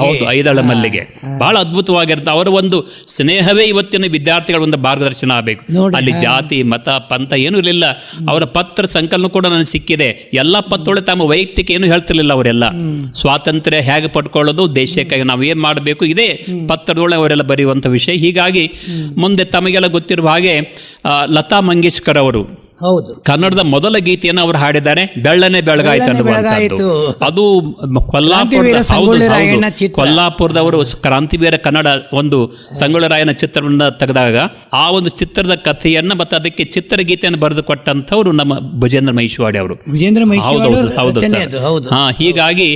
ಹೌದು ಐದಳ ಮಲ್ಲಿಗೆ ಬಹಳ ಅದ್ಭುತವಾಗಿರುತ್ತೆ. ಅವರ ಒಂದು ಸ್ನೇಹವೇ ಇವತ್ತಿನ ವಿದ್ಯಾರ್ಥಿಗಳ ಒಂದು ಮಾರ್ಗದರ್ಶನ ಆಗಬೇಕು. ಅಲ್ಲಿ ಜಾತಿ ಮತ ಪಂಥ ಏನೂ ಇರಲಿಲ್ಲ. ಅವರ ಪತ್ರ ಸಂಕಲನ ಕೂಡ ನನಗೆ ಸಿಕ್ಕಿದೆ. ಎಲ್ಲ ಪತ್ರೊಳಗೆ ತಮ್ಮ ವೈಯಕ್ತಿಕ ಏನು ಹೇಳ್ತಿರ್ಲಿಲ್ಲ. ಅವರೆಲ್ಲ ಸ್ವಾತಂತ್ರ್ಯ ಹೇಗೆ ಪಡ್ಕೊಳ್ಳೋದು, ದೇಶಕ್ಕಾಗಿ ನಾವು ಏನು ಮಾಡಬೇಕು, ಇದೇ ಪತ್ರದೊಳಗೆ ಅವರೆಲ್ಲ ಬರೆಯುವಂಥ ವಿಷಯ. ಹೀಗಾಗಿ ಮುಂದೆ ತಮಗೆಲ್ಲ ಗೊತ್ತಿರುವ ಹಾಗೆ ಲತಾ ಮಂಗೇಶ್ಕರ್ ಅವರು ಕನ್ನಡದ ಮೊದಲ ಗೀತೆಯನ್ನು ಅವರು ಹಾಡಿದ್ದಾರೆ, ಬೆಳ್ಳನೆ ಬೆಳಗಾಯಿತು ಅನ್ನುವಂಥದ್ದು. ಅದು ಕೊಲ್ಲಾಪುರದವರು ಕ್ರಾಂತಿವೀರ ಕನ್ನಡ ಒಂದು ಸಂಗೊಳ್ಳಿರಾಯನ ಚಿತ್ರವನ್ನು ತೆಗೆದಾಗ ಆ ಒಂದು ಚಿತ್ರದ ಕಥೆಯನ್ನ ಮತ್ತು ಅದಕ್ಕೆ ಚಿತ್ರಗೀತೆಯನ್ನು ಬರೆದು ಕೊಟ್ಟಂಥವ್ರು ನಮ್ಮ ಭುಜೇಂದ್ರ ಮಹಿಷವಾಡಿ ಅವರು. ಹೀಗಾಗಿ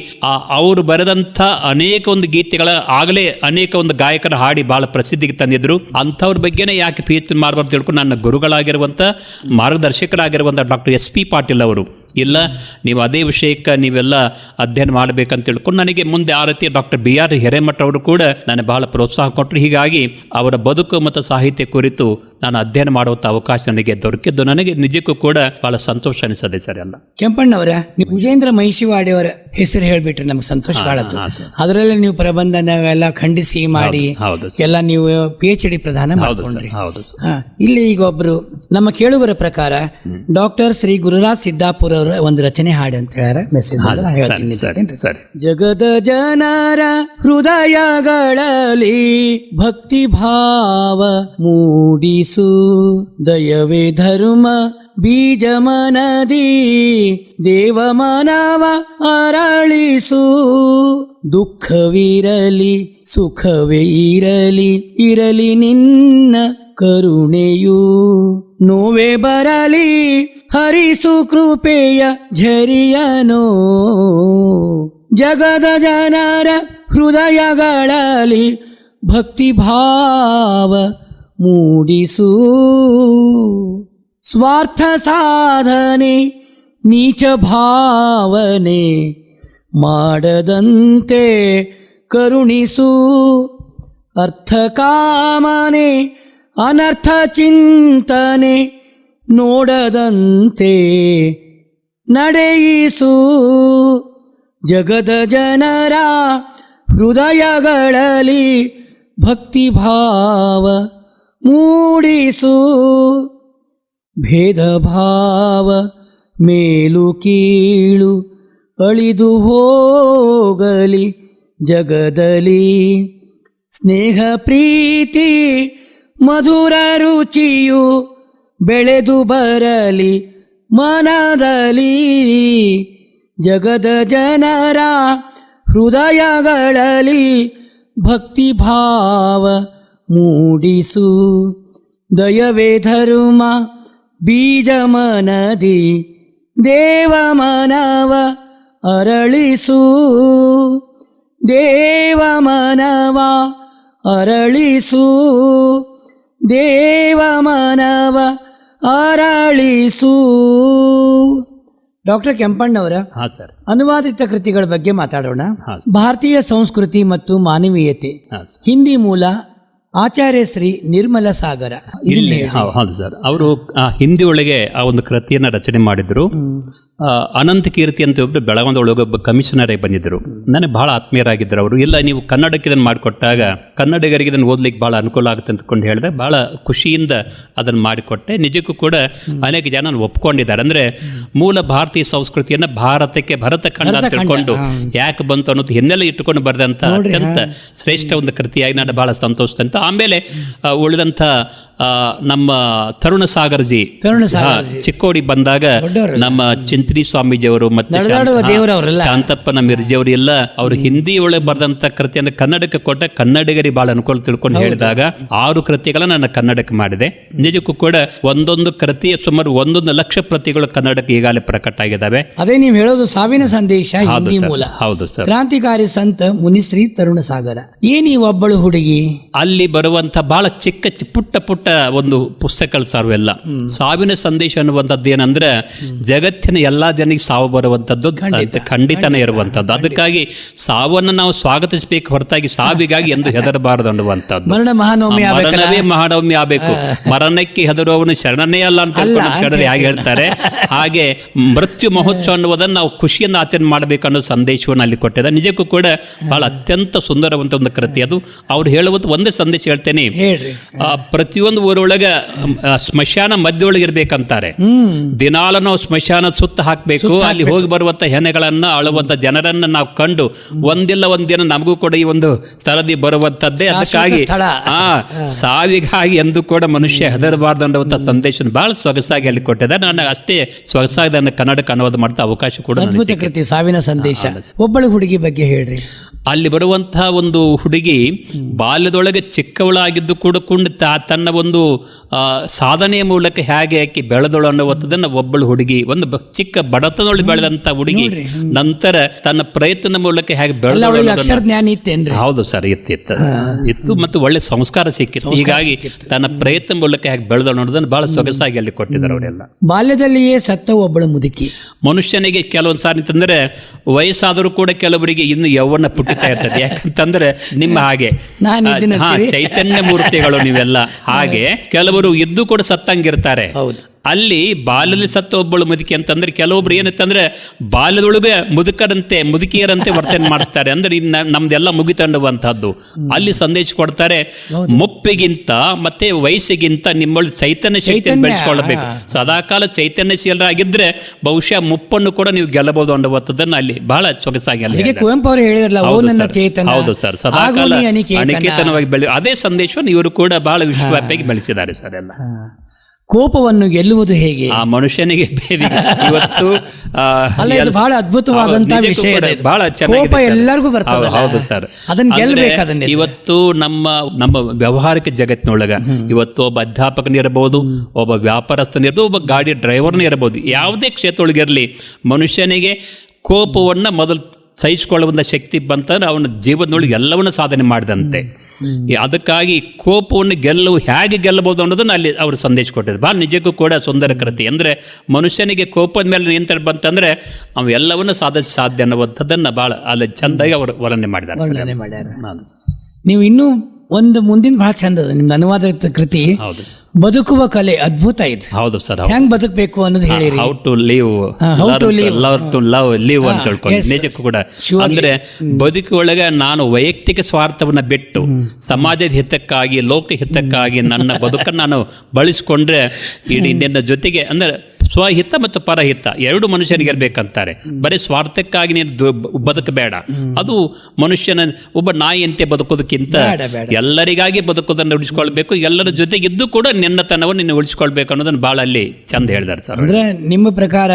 ಅವರು ಬರೆದಂಥ ಅನೇಕ ಒಂದು ಗೀತೆಗಳ ಆಗಲೇ ಅನೇಕ ಒಂದು ಗಾಯಕರ ಹಾಡಿ ಬಹಳ ಪ್ರಸಿದ್ಧಿಗೆ ತಂದಿದ್ರು. ಅಂಥವ್ರ ಬಗ್ಗೆನೇ ಯಾಕೆ PhD ಮಾಡಬಾರ್ದು ತಿಳ್ಕೊಂಡು ನನ್ನ ಗುರುಗಳಾಗಿರುವಂಥ ಮಾರ್ಗದರ್ಶಕರಾಗಿರುವಂಥ ಡಾಕ್ಟರ್ SP ಪಾಟೀಲ್ ಅವರು, ಇಲ್ಲ ನೀವು ಅದೇ ವಿಷಯಕ್ಕೆ ನೀವೆಲ್ಲ ಅಧ್ಯಯನ ಮಾಡಬೇಕಂತ ತಿಳ್ಕೊಂಡು ನನಗೆ ಮುಂದೆ ಆ ರೀತಿ ಡಾಕ್ಟರ್ BR ಹಿರೇಮಠ ಅವರು ಕೂಡ ನನಗೆ ಬಹಳ ಪ್ರೋತ್ಸಾಹ ಕೊಟ್ಟರು. ಹೀಗಾಗಿ ಅವರ ಬದುಕು ಮತ್ತು ಸಾಹಿತ್ಯ ಕುರಿತು ನಾನು ಅಧ್ಯಯನ ಮಾಡುವಂಥ ಅವಕಾಶ ನನಗೆ ದೊರಕಿದ್ದು ನನಗೆ ನಿಜಕ್ಕೂ ಕೂಡ ಬಹಳ ಸಂತೋಷ ಅನಿಸದೆ ಸರ್. ಎಲ್ಲ ಕೆಂಪಣ್ಣವರ, ನೀವು ಭುಜೇಂದ್ರ ಮಹಿಷಿವಾಡಿ ಅವರ ಹೆಸರು ಹೇಳ್ಬಿಟ್ರೆ ನಮ್ಗೆ ಸಂತೋಷ ಕಾಣತ್ತು. ಅದರಲ್ಲೇ ನೀವು ಪ್ರಬಂಧನ ಎಲ್ಲ ಖಂಡಿಸಿ ಮಾಡಿ ಎಲ್ಲ ನೀವು PhD ಪ್ರದಾನ ಮಾಡ್ಕೊಂಡ್ರಿ. ಇಲ್ಲಿ ಈಗ ಒಬ್ರು ನಮ್ಮ ಕೇಳುಗರ ಪ್ರಕಾರ ಡಾಕ್ಟರ್ ಶ್ರೀ ಗುರುರಾಜ್ ಸಿದ್ದಾಪುರ ಅವರ ಒಂದು ರಚನೆ ಹಾಡಿ ಅಂತ ಹೇಳ ಮೆಸೇಜ್ ಜಗದ ಜನರ ಹೃದಯಗಳಲ್ಲಿ ಭಕ್ತಿ ಭಾವ ಮೂಡಿಸು, ದಯವೇ ಧರ್ಮ ಬೀಜ ಮನದಿ ದೇವ ಮಾನವ ಅರಳಿಸು, ದುಃಖವಿರಲಿ ಸುಖವೇ ಇರಲಿ ಇರಲಿ ನಿನ್ನ ಕರುಣೆಯು, ನೋವೇ ಬರಲಿ ಹರಿಸು ಕೃಪೆಯ ಝರಿಯನೋ, ಜಗದ ಜನರ ಹೃದಯಗಳಲ್ಲಿ ಭಕ್ತಿ ಭಾವ ಮೂಡಿಸು, ಸ್ವಾರ್ಥ ಸಾಧನೆ ನೀಚ ಭಾವನೆ ಮಾಡದಂತೆ ಕರುಣಿಸು, ಅರ್ಥ ಕಾಮನೆ ಅನರ್ಥ ಚಿಂತನೆ ನೋಡದಂತೆ ನಡೆಯಿಸು, ಜಗದ ಜನರ ಹೃದಯಗಳಲ್ಲಿ ಭಕ್ತಿಭಾವ ಮೂಡಿಸು. ಭೇದ ಭಾವ ಮೇಲು ಕೀಳು ಅಳಿದು ಹೋಗಲಿ ಜಗದಲ್ಲಿ. ಸ್ನೇಹ ಪ್ರೀತಿ ಮಧುರ ರುಚಿಯು ಬೆಳೆದು ಬರಲಿ ಮನದಲ್ಲಿ. ಜಗದ ಜನರ ಹೃದಯಗಳಲ್ಲಿ ಭಕ್ತಿಭಾವ ಮೂಡಿಸು. ದಯವೇ ಧರ್ಮ ಬೀಜ ಮನದಿ ದೇವ ಮನವ ಅರಳಿಸು. ದೇವ ಮನವ ಅರಳಿಸು. ದೇವ ಮನವ ಅರಳಿಸು. ಡಾಕ್ಟರ್ ಕೆಂಪಣ್ಣವರ ಹಾಂ ಸರ್. ಅನುವಾದಿತ ಕೃತಿಗಳ ಬಗ್ಗೆ ಮಾತಾಡೋಣ. ಹಾಂ. ಭಾರತೀಯ ಸಂಸ್ಕೃತಿ ಮತ್ತು ಮಾನವೀಯತೆ, ಹಾಂ ಸರ್. ಹಿಂದಿ ಮೂಲ, ಆಚಾರ್ಯ ಶ್ರೀ ನಿರ್ಮಲ ಸಾಗರ. ಇಲ್ಲಿ ಹೌದು ಸರ್. ಅವರು ಹಿಂದಿ ಒಳಗೆ ಆ ಒಂದು ಕೃತಿಯನ್ನು ರಚನೆ ಮಾಡಿದ್ರು. ಅನಂತ ಕೀರ್ತಿ ಅಂತ ಒಬ್ಬರು ಬೆಳಗಾವಿಯೊಳಗೆ ಒಬ್ಬ ಕಮಿಷನರ್ ಆಗಿ ಬಂದಿದ್ದರು. ನನಗೆ ಭಾಳ ಆತ್ಮೀಯರಾಗಿದ್ದರು ಅವರು. ಇಲ್ಲ ನೀವು ಕನ್ನಡಕ್ಕೆ ಇದನ್ನು ಮಾಡಿಕೊಟ್ಟಾಗ ಕನ್ನಡಿಗರಿಗೆ ಇದನ್ನು ಓದ್ಲಿಕ್ಕೆ ಭಾಳ ಅನುಕೂಲ ಆಗುತ್ತೆ ಅಂತಕೊಂಡು ಹೇಳಿದೆ. ಭಾಳ ಖುಷಿಯಿಂದ ಅದನ್ನು ಮಾಡಿಕೊಟ್ಟೆ. ನಿಜಕ್ಕೂ ಕೂಡ ಅನೇಕ ಜನ ಒಪ್ಕೊಂಡಿದ್ದಾರೆ. ಅಂದರೆ ಮೂಲ ಭಾರತೀಯ ಸಂಸ್ಕೃತಿಯನ್ನು ಭಾರತಕ್ಕೆ ಭರತಖಂಡ ಅಂತ ತಿಳ್ಕೊಂಡು ಯಾಕೆ ಬಂತು ಅನ್ನೋದು ಹಿನ್ನೆಲೆ ಇಟ್ಟುಕೊಂಡು ಬರೆದಂಥ ಅತ್ಯಂತ ಶ್ರೇಷ್ಠ ಒಂದು ಕೃತಿಯಾಗಿ ನಾನು ಭಾಳ ಸಂತೋಷ ಅಂತ. ಆಮೇಲೆ ಉಳಿದಂಥ ನಮ್ಮ ತರುಣ ಸಾಗರ್ಜಿ ಚಿಕ್ಕೋಡಿ ಬಂದಾಗ ನಮ್ಮ ಚಿಂತನಿ ಸ್ವಾಮೀಜಿಯವರು ಮತ್ತೆ ಶಾಂತಪ್ಪನ ಮಿರ್ಜಿಯವರು ಎಲ್ಲ ಅವರು ಹಿಂದಿ ಒಳಗೆ ಬರೆದಂತ ಕೃತಿಯನ್ನು ಕನ್ನಡಕ್ಕೆ ಕೊಟ್ಟ ಕನ್ನಡಿಗರಿಗೆ ಬಹಳ ಅನುಕೂಲ ತಿಳ್ಕೊಂಡು ಹೇಳಿದಾಗ 6 ಕೃತಿಗಳನ್ನ ನಾನು ಕನ್ನಡಕ್ಕೆ ಮಾಡಿದೆ. ನಿಜಕ್ಕೂ ಕೂಡ ಒಂದೊಂದು ಕೃತಿಯ ಸುಮಾರು 1 ಲಕ್ಷ ಪ್ರತಿಗಳು ಕನ್ನಡಕ್ಕೆ ಈಗಾಗಲೇ ಪ್ರಕಟ ಆಗಿದ್ದಾವೆ. ಅದೇ ನೀವು ಹೇಳೋದು ಸಾವಿನ ಸಂದೇಶ ಹಿಂದಿ ಮೂಲ. ಹೌದು ಸರ್. ಕ್ರಾಂತಿಕಾರಿ ಸಂತ ಮುನಿಶ್ರೀ ತರುಣ ಸಾಗರ. ಏನಿ ಒಬ್ಬಳು ಹುಡುಗಿ ಅಲ್ಲಿ ಬರುವಂತ ಬಹಳ ಚಿಕ್ಕ ಪುಟ್ಟ ಒಂದು ಪುಸ್ತಕಗಳು ಸಾರು ಎಲ್ಲ. ಸಾವಿನ ಸಂದೇಶ ಅನ್ನುವಂಥದ್ದು ಏನಂದ್ರೆ ಜಗತ್ತಿನ ಎಲ್ಲಾ ಜನರಿಗೆ ಸಾವು ಬರುವಂಥದ್ದು ಖಂಡಿತನೇ ಇರುವಂಥದ್ದು. ಅದಕ್ಕಾಗಿ ಸಾವನ್ನು ನಾವು ಸ್ವಾಗತಿಸಬೇಕು ಹೊರತಾಗಿ ಸಾವಿಗಾಗಿ ಎಂದು ಹೆದರಬಾರದು ಅನ್ನುವಂಥದ್ದು. ಮರಣವೇ ಮಹಾನವಮಿ ಆಗಬೇಕು. ಮರಣಕ್ಕೆ ಹೆದರುವವನು ಶರಣನೇ ಅಲ್ಲ ಅಂತ ಶರಣರು ಹಾಗೆ ಹೇಳ್ತಾರೆ. ಹಾಗೆ ಮೃತ್ಯು ಮಹೋತ್ಸವ ಅನ್ನುವುದನ್ನು ನಾವು ಖುಷಿಯಿಂದ ಆಚರಣೆ ಮಾಡಬೇಕು ಅನ್ನೋ ಸಂದೇಶವನ್ನು ಅಲ್ಲಿ ಕೊಟ್ಟಿದೆ. ನಿಜಕ್ಕೂ ಕೂಡ ಬಹಳ ಅತ್ಯಂತ ಸುಂದರವಂತ ಒಂದು ಕೃತಿ ಅದು. ಅವ್ರು ಹೇಳುವುದು ಒಂದೇ ಸಂದೇಶ ಹೇಳ್ತೇನೆ. ಪ್ರತಿಯೊಂದು ಊರೊಳಗೆ ಸ್ಮಶಾನ ಮಧ್ಯೊಳಗೆ ಇರ್ಬೇಕಂತಾರೆ. ದಿನಾಲ ನಾವು ಸ್ಮಶಾನ ಸುತ್ತ ಹಾಕಬೇಕು. ಅಲ್ಲಿ ಹೋಗಿ ಬರುವಂತ ಹೆಣೆಗಳನ್ನ ಅಳುವಂತ ಜನರನ್ನ ನಾವು ಕಂಡು ಒಂದಿಲ್ಲ ಒಂದಿನ ನಮಗೂ ಕೂಡ ಈ ಒಂದು ಸ್ಥಳದಿ ಬರುವಂತದ್ದೇ. ಅದಕ್ಕಾಗಿ ಸಾವಿಗಾಗಿ ಎಂದು ಕೂಡ ಮನುಷ್ಯ ಹೆದರಬಾರ್ದು ಅನ್ನುವಂಥ ಸಂದೇಶ ಬಹಳ ಸೊಗಸಾಗಿ ಅಲ್ಲಿ ಕೊಟ್ಟಿದೆ. ನಾನು ಅಷ್ಟೇ ಸೊಗಸಾಗಿ ಅದನ್ನು ಕನ್ನಡಕ್ಕೆ ಅನುವಾದ ಮಾಡ್ತಾ ಅವಕಾಶ ಕೂಡ. ಅದ್ಭುತ ಕೃತಿ ಸಾವಿನ ಸಂದೇಶ. ಒಬ್ಬಳು ಹುಡುಗಿ ಬಗ್ಗೆ ಹೇಳ್ರಿ. ಅಲ್ಲಿ ಬರುವಂತಹ ಒಂದು ಹುಡುಗಿ ಬಾಲ್ಯದೊಳಗೆ ಚಿಕ್ಕವಳಾಗಿದ್ದು ಕೂಡ ತನ್ನ ಒಂದು ಸಾಧನೆಯ ಮೂಲಕ ಹೇಗೆ ಆಕೆ ಬೆಳೆದಳು ಅನ್ನುವಂಥದ್ದನ್ನು ಒಬ್ಬಳು ಹುಡುಗಿ ಒಂದು ಚಿಕ್ಕ ಬಡತನೊಳಗೆ ಬೆಳೆದಂತ ಹುಡುಗಿ ನಂತರ ತನ್ನ ಪ್ರಯತ್ನ ಮೂಲಕ ಹೇಗೆ ಬೆಳೆದಳು. ಹೌದು ಸರ್, ಇತ್ತು ಮತ್ತು ಒಳ್ಳೆ ಸಂಸ್ಕಾರ ಸಿಕ್ಕಿತ್ತು. ಹೀಗಾಗಿ ತನ್ನ ಪ್ರಯತ್ನ ಮೂಲಕ ಹೇಗೆ ಬೆಳೆದಳು ಅನ್ನೋದನ್ನು ಬಹಳ ಸೊಗಸಾಗಿ ಅಲ್ಲಿ ಕೊಟ್ಟಿದ್ದಾರೆ ಅವರೆಲ್ಲ. ಬಾಲ್ಯದಲ್ಲಿಯೇ ಸತ್ತ ಒಬ್ಬಳು ಮುದುಕಿ. ಮನುಷ್ಯನಿಗೆ ಕೆಲವೊಂದು ಸಾರಿ ಅಂತಂದ್ರೆ ವಯಸ್ಸಾದರೂ ಕೂಡ ಕೆಲವರಿಗೆ ಇನ್ನು ಯೌವನ ಪುಟ್ಟಿತಾ ಇರ್ತದೆ. ಯಾಕಂತಂದ್ರೆ ನಿಮ್ಮ ಹಾಗೆ ಚೈತನ್ಯ ಮೂರ್ತಿಗಳು ನೀವೆಲ್ಲ. ಹಾಗೆ ಕೆಲವರು ಇದ್ದು ಕೂಡ ಸತ್ತಂಗಿರ್ತಾರೆ. ಅಲ್ಲಿ ಬಾಲ್ಯದಲ್ಲಿ ಸತ್ತ ಒಬ್ಬಳು ಮುದುಕಿ ಅಂತಂದ್ರೆ ಕೆಲವೊಬ್ರು ಏನಂತಂದ್ರೆ ಬಾಲ್ಯದೊಳಗೆ ಮುದುಕಿಯರಂತೆ ವರ್ತನೆ ಮಾಡ್ತಾರೆ. ಅಂದ್ರೆ ಇನ್ನು ನಮ್ದೆಲ್ಲ ಮುಗಿತಂಡುವಂತಹದ್ದು. ಅಲ್ಲಿ ಸಂದೇಶ ಕೊಡ್ತಾರೆ, ಮುಪ್ಪಿಗಿಂತ ಮತ್ತೆ ವಯಸ್ಸಿಗಿಂತ ನಿಮ್ಮೊಳಗೆ ಚೈತನ್ಯ ಶಕ್ತಿಯನ್ನು ಬೆಳೆಸ್ಕೊಳ್ಬೇಕು. ಸದಾಕಾಲ ಚೈತನ್ಯಶೀಲರಾಗಿದ್ರೆ ಬಹುಶಃ ಮುಪ್ಪನ್ನು ಕೂಡ ನೀವು ಗೆಲ್ಲಬಹುದು ಅನ್ನುವಂಥದ್ದನ್ನು ಅಲ್ಲಿ ಬಹಳ ಸೊಗಸಾಗಿ ಕುವೆಂಪು ಅವರು ಹೇಳಿದ್ರಲ್ಲ, ಹೌದು ಸರ್, ಸದಾಕಾಲ ಅನಿಕೇತನವಾಗಿ ಬೆಳೆ ಅದೇ ಸಂದೇಶವನ್ನು ಇವರು ಕೂಡ ಬಹಳ ವಿಶ್ವವ್ಯಾಪಿಯಾಗಿ ಬೆಳೆಸಿದ್ದಾರೆ ಸರ್ ಎಲ್ಲ. ಕೋಪವನ್ನು ಗೆಲ್ಲುವುದು ಹೇಗೆ? ಆ ಮನುಷ್ಯನಿಗೆ ಇವತ್ತು ಬಹಳ ಅದ್ಭುತವಾದಂತಹ ವಿಷಯ. ಬಹಳ ಚೆನ್ನಾಗಿ ಎಲ್ಲರಿಗೂ ಬರ್ತದೆ. ಹೌದು ಸರ್, ಅದನ್ನ ಗೆಲ್ಲಬೇಕು. ಇವತ್ತು ನಮ್ಮ ವ್ಯವಹಾರಿಕ ಜಗತ್ತಿನೊಳಗ ಇವತ್ತು ಒಬ್ಬ ಅಧ್ಯಾಪಕನಿರಬಹುದು, ಒಬ್ಬ ವ್ಯಾಪಾರಸ್ಥನಿರಬಹುದು, ಒಬ್ಬ ಗಾಡಿ ಡ್ರೈವರ್ನೇ ಇರಬಹುದು. ಯಾವುದೇ ಕ್ಷೇತ್ರದೊಳಗಿರಲಿ ಮನುಷ್ಯನಿಗೆ ಕೋಪವನ್ನ ಮೊದಲು ಸಹಿಸಿಕೊಳ್ಳುವಂಥ ಶಕ್ತಿ ಬಂತಂದ್ರೆ ಅವನ ಜೀವನದೊಳಗೆ ಎಲ್ಲವನ್ನ ಸಾಧನೆ ಮಾಡಿದಂತೆ. ಅದಕ್ಕಾಗಿ ಕೋಪವನ್ನು ಹೇಗೆ ಗೆಲ್ಲಬಹುದು ಅನ್ನೋದನ್ನು ಅಲ್ಲಿ ಅವರು ಸಂದೇಶ ಕೊಟ್ಟಿದ್ದಾರೆ. ಭಾಳ ನಿಜಕ್ಕೂ ಕೂಡ ಸುಂದರ ಕೃತಿ. ಅಂದರೆ ಮನುಷ್ಯನಿಗೆ ಕೋಪದ ಮೇಲೆ ನಿಯಂತ್ರಣ ಬಂತಂದ್ರೆ ಅವು ಎಲ್ಲವನ್ನೂ ಸಾಧಿಸ ಸಾಧ್ಯ ಅನ್ನುವಂಥದ್ದನ್ನು ಭಾಳ ಅಲ್ಲಿ ಚೆಂದಾಗಿ ಅವರು ವರ್ಣನೆ ಮಾಡಿದ್ದಾರೆ. ನೀವು ಇನ್ನೂ ಒಂದು ಮುಂದಿನ ಬಹಳ ಚಂದ ಅದ ನಿಮ್ದು ಅನುವಾದ ಕೃತಿ. ಹೌದು ಬದುಕುವ ಕಲೆ ಅದ್ಭುತ ಇದು. ಹೌದು ಸರ್. ಹೆಂಗ್ ಬದುಕಬೇಕು ಅನ್ನೋದು ಹೇಳಿರಿ. ಹೌ ಟು ಲಿವ್, ಲಿವ್ ಅಂತ ಹೇಳ್ಕೊಂಡು ನಿಜಕ್ಕೂ ಕೂಡ ಅಂದ್ರೆ ಬದುಕೊಳಗೆ ನಾನು ವೈಯಕ್ತಿಕ ಸ್ವಾರ್ಥವನ್ನ ಬಿಟ್ಟು ಸಮಾಜದ ಹಿತಕ್ಕಾಗಿ ಲೋಕ ಹಿತಕ್ಕಾಗಿ ನನ್ನ ಬದುಕನ್ನು ನಾನು ಬಳಸ್ಕೊಂಡ್ರೆ ಇಡೀ ನಿನ್ನ ಜೊತೆಗೆ ಅಂದ್ರೆ ಸ್ವಹಿತ ಮತ್ತು ಪರಹಿತ ಎರಡು ಮನುಷ್ಯನಿಗೆ ಇರ್ಬೇಕಂತಾರೆ. ಬರೀ ಸ್ವಾರ್ಥಕ್ಕಾಗಿ ನೀನು ಬದುಕಬೇಡ. ಅದು ಮನುಷ್ಯನ ಒಬ್ಬ ನಾಯಿಯಂತೆ ಬದುಕೋದಕ್ಕಿಂತ ಎಲ್ಲರಿಗಾಗಿ ಬದುಕೋದನ್ನು ಉಳಿಸ್ಕೊಳ್ಬೇಕು, ಎಲ್ಲರ ಜೊತೆಗಿದ್ದು ಕೂಡ ನಿನ್ನತನವನ್ನು ನೀನು ಉಳಿಸ್ಕೊಳ್ಬೇಕು ಅನ್ನೋದನ್ನು ಭಾಳ ಅಲ್ಲಿ ಚಂದ ಹೇಳಿದಾರೆ ಸರ್. ಅಂದ್ರೆ ನಿಮ್ಮ ಪ್ರಕಾರ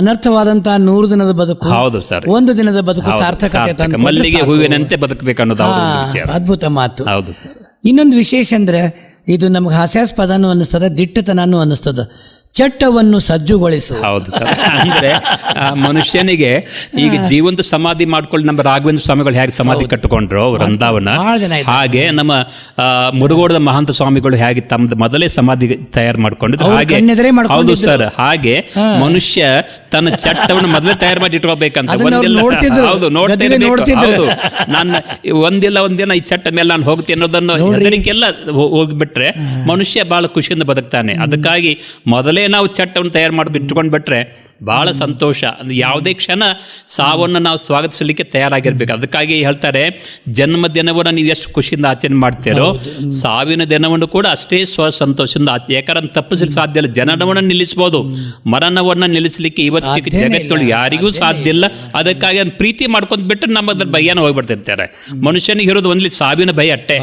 ಅನರ್ಥವಾದಂತಹ 100 ದಿನದ ಬದುಕು, ಹೌದು ಸರ್, ಒಂದು ದಿನದ ಬದುಕು ಸಾರ್ಥಕತೆ, ಮಲ್ಲಿಗೆ ಹೂವಿನಂತೆ ಬದುಕಬೇಕು ಅನ್ನೋದು ಅದ್ಭುತ ಮಾತು. ಹೌದು ಸರ್. ಇನ್ನೊಂದು ವಿಶೇಷ ಅಂದ್ರೆ ಇದು ನಮ್ಗೆ ಹಾಸ್ಯಾಸ್ಪದನೂ ಅನ್ನಿಸ್ತದ, ದಿಟ್ಟತನೂ ಅನ್ನಿಸ್ತದ. ಚಟ್ಟವನ್ನು ಸಜ್ಜುಗೊಳಿಸು. ಹೌದು ಸರ್. ಅಂದ್ರೆ ಮನುಷ್ಯನಿಗೆ ಈಗ ಜೀವಂತ ಸಮಾಧಿ ಮಾಡ್ಕೊಂಡು ನಮ್ಮ ರಾಘವೇಂದ್ರ ಸ್ವಾಮಿಗಳು ಹೇಗೆ ಸಮಾಧಿ ಕಟ್ಟಿಕೊಂಡ್ರು ವೃಂದಾವನ, ಹಾಗೆ ನಮ್ಮ ಮುರುಗೋಡದ ಮಹಾಂತ ಸ್ವಾಮಿಗಳು ಹೇಗೆ ತಮ್ಮ ಮೊದಲೇ ಸಮಾಧಿ ತಯಾರು ಮಾಡ್ಕೊಂಡಿದ್ರು ಹಾಗೆ. ಹೌದು ಸರ್. ಹಾಗೆ ಮನುಷ್ಯ ತನ್ನ ಚಟ್ಟವನ್ನು ಮೊದಲೇ ತಯಾರು ಮಾಡಿ ಇಟ್ಕೋಬೇಕಂತ. ಹೌದು, ನೋಡ್ತಿರ್ಬೇಕು. ನಾನು ಒಂದಿನ ಈ ಚಟ್ಟ ಮೇಲೆ ನಾನು ಹೋಗ್ತೀನಿ ಅನ್ನೋದನ್ನು ಹೆದರಿಕೆಲ್ಲ ಹೋಗ್ಬಿಟ್ರೆ ಮನುಷ್ಯ ಬಹಳ ಖುಷಿಯಿಂದ ಬದುಕ್ತಾನೆ. ಅದಕ್ಕಾಗಿ ಮೊದಲೇ ನಾವು ಚಟ್ಟವನ್ನು ತಯಾರು ಮಾಡಿ ಇಟ್ಕೊಂಡು ಬಿಟ್ರೆ ಬಹಳ ಸಂತೋಷ. ಯಾವುದೇ ಕ್ಷಣ ಸಾವನ್ನು ನಾವು ಸ್ವಾಗತಿಸಲಿಕ್ಕೆ ತಯಾರಾಗಿರ್ಬೇಕು. ಅದಕ್ಕಾಗಿ ಹೇಳ್ತಾರೆ, ಜನ್ಮ ದಿನವನ್ನು ನೀವು ಎಷ್ಟು ಖುಷಿಯಿಂದ ಆಚರಣೆ ಮಾಡ್ತೀರೋ ಸಾವಿನ ದಿನವನ್ನು ಕೂಡ ಅಷ್ಟೇ ಸಂತೋಷದಿಂದ ಯಾಕಂದ್ರೆ ತಪ್ಪಿಸಲು ಸಾಧ್ಯ ಇಲ್ಲ. ಜನನವನ್ನು ನಿಲ್ಲಿಸ್ಬೋದು, ಮರಣವನ್ನು ನಿಲ್ಲಿಸಲಿಕ್ಕೆ ಇವತ್ತಿಗೆ ಜಗತ್ತೊಳಗೆ ಯಾರಿಗೂ ಸಾಧ್ಯ ಇಲ್ಲ. ಅದಕ್ಕಾಗಿ ಅದನ್ನು ಪ್ರೀತಿ ಮಾಡ್ಕೊಂಡ್ ಬಿಟ್ಟರೆ ನಮ್ಮ ಅದ್ರ ಭಯನ ಹೋಗ್ಬಿಡ್ತಿರ್ತಾರೆ. ಮನುಷ್ಯನಿಗೆ ಇರೋದು ಒಂದ್ಲಿ ಸಾವಿನ ಭಯ ಅಟ್ಟೆ.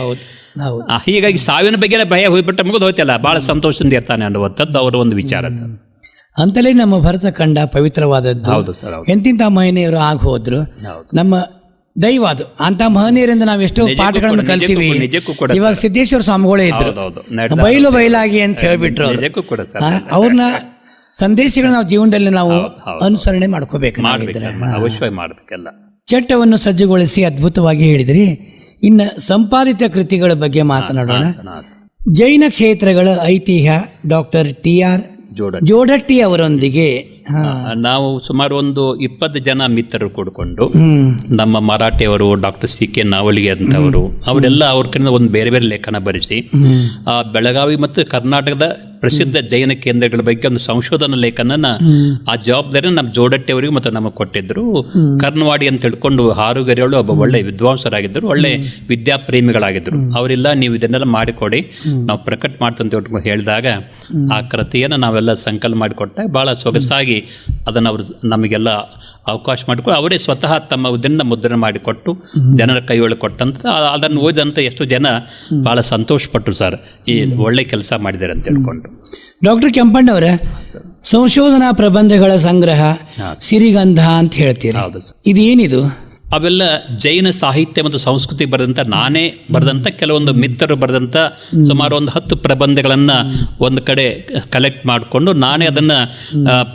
ಹೀಗಾಗಿ ಸಾವಿನ ಬಗ್ಗೆ ಭಯ ಹೋಗ್ಬಿಟ್ರೆ ಮುಗಿದು ಹೋಯ್ತಲ್ಲ, ಬಹಳ ಸಂತೋಷದಿಂದ ಇರ್ತಾನೆ ಅನ್ನುವಂಥದ್ದು ಅವರ ಒಂದು ವಿಚಾರ ಸರ್. ಅಂತಲೇ ನಮ್ಮ ಭರತ ಕಂಡ ಪವಿತ್ರವಾದದ್ದು. ಹೌದು ಸರ್. ಎಂತಿಂತ ಮಹನೀಯರು ಆಗಿ ಹೋದ್ರು, ನಮ್ಮ ದೈವ ಅದು. ಅಂತ ಮಹನೀಯರಿಂದ ನಾವು ಎಷ್ಟೋ ಪಾಠಗಳನ್ನು ಕಲ್ತೀವಿ. ಇವಾಗ ಸಿದ್ದೇಶ್ವರ ಸ್ವಾಮಿಗಳೇ ಇದ್ರು, ಬಯಲಾಗಿ ಅಂತ ಹೇಳ್ಬಿಟ್ರು. ಅವ್ರನ್ನ ಸಂದೇಶಗಳು ನಾವು ಜೀವನದಲ್ಲಿ ನಾವು ಅನುಸರಣೆ ಮಾಡ್ಕೋಬೇಕು. ಅವಶ್ಯವಾಗಿ ಮಾಡ್ಬೇಕಲ್ಲ. ಚಟ್ಟವನ್ನು ಸಜ್ಜುಗೊಳಿಸಿ ಅದ್ಭುತವಾಗಿ ಹೇಳಿದ್ರಿ. ಇನ್ನು ಸಂಪಾದಿತ ಕೃತಿಗಳ ಬಗ್ಗೆ ಮಾತನಾಡೋಣ. ಜೈನ ಕ್ಷೇತ್ರಗಳ ಐತಿಹ್ಯ ಡಾಕ್ಟರ್ TR ಜೋಡಟ್ಟಿ ಅವರೊಂದಿಗೆ ನಾವು ಸುಮಾರು ಒಂದು 20 ಜನ ಮಿತ್ರರು ಕೂಡಿಕೊಂಡು ನಮ್ಮ ಮರಾಠಿಯವರು ಡಾಕ್ಟರ್ CK ನಾವಲಿಗೆ ಅಂತವರು ಅವರೆಲ್ಲ ಅವ್ರ ಕಡೆಯಿಂದ ಒಂದು ಬೇರೆ ಬೇರೆ ಲೇಖನ ಬರೆಸಿ ಬೆಳಗಾವಿ ಮತ್ತು ಕರ್ನಾಟಕದ ಪ್ರಸಿದ್ಧ ಜೈನ ಕೇಂದ್ರಗಳ ಬಗ್ಗೆ ಒಂದು ಸಂಶೋಧನಾ ಲೇಖನ ಆ ಜವಾಬ್ದಾರಿ ನಮ್ಮ ಜೋಡಟ್ಟಿ ಅವರಿಗೆ ಮತ್ತು ನಮಗೆ ಕೊಟ್ಟಿದ್ರು. ಕರ್ನವಾಡಿ ಅಂತ ಹೇಳ್ಕೊಂಡು ಹಾರುಗರಿಯವರು ಒಬ್ಬ ಒಳ್ಳೆ ವಿದ್ವಾಂಸರಾಗಿದ್ದರು, ಒಳ್ಳೆ ವಿದ್ಯಾಪ್ರೇಮಿಗಳಾಗಿದ್ದರು. ಅವರೆಲ್ಲ ನೀವು ಇದನ್ನೆಲ್ಲ ಮಾಡಿಕೊಡಿ, ನಾವು ಪ್ರಕಟ ಮಾಡ್ತಂತ ಹೇಳಿದಾಗ ಆ ಕೃತಿಯನ್ನು ನಾವೆಲ್ಲ ಸಂಕಲನ ಮಾಡಿಕೊಟ್ಟಾಗ ಭಾಳ ಸೊಗಸಾಗಿ ಅದನ್ನು ಅವರು ನಮಗೆಲ್ಲ ಅವಕಾಶ ಮಾಡಿಕೊಂಡು ಅವರೇ ಸ್ವತಃ ತಮ್ಮ ಇದನ್ನ ಮುದ್ರಣ ಮಾಡಿಕೊಟ್ಟು ಜನರ ಕೈಯೊಳಗೆ ಕೊಟ್ಟಂತ ಅದನ್ನು ಓದಿದಂಥ ಎಷ್ಟು ಜನ ಭಾಳ ಸಂತೋಷಪಟ್ಟರು ಸರ್, ಈ ಒಳ್ಳೆ ಕೆಲಸ ಮಾಡಿದ್ದಾರೆ ಅಂತ ಹೇಳ್ಕೊಂಡು. ಡಾಕ್ಟರ್ ಕೆಂಪಣ್ಣವರ ಸಂಶೋಧನಾ ಪ್ರಬಂಧಗಳ ಸಂಗ್ರಹ ಸಿರಿಗಂಧ ಅಂತ ಹೇಳ್ತೀರಿ, ಇದೇನಿದು? ಅವೆಲ್ಲ ಜೈನ ಸಾಹಿತ್ಯ ಮತ್ತು ಸಂಸ್ಕೃತಿ ಬರೆದಂಥ ನಾನೇ ಬರೆದಂಥ ಕೆಲವೊಂದು ಮಿತ್ರರು ಬರೆದಂಥ ಸುಮಾರು ಒಂದು 10 ಪ್ರಬಂಧಗಳನ್ನು ಒಂದು ಕಡೆ ಕಲೆಕ್ಟ್ ಮಾಡಿಕೊಂಡು ನಾನೇ ಅದನ್ನು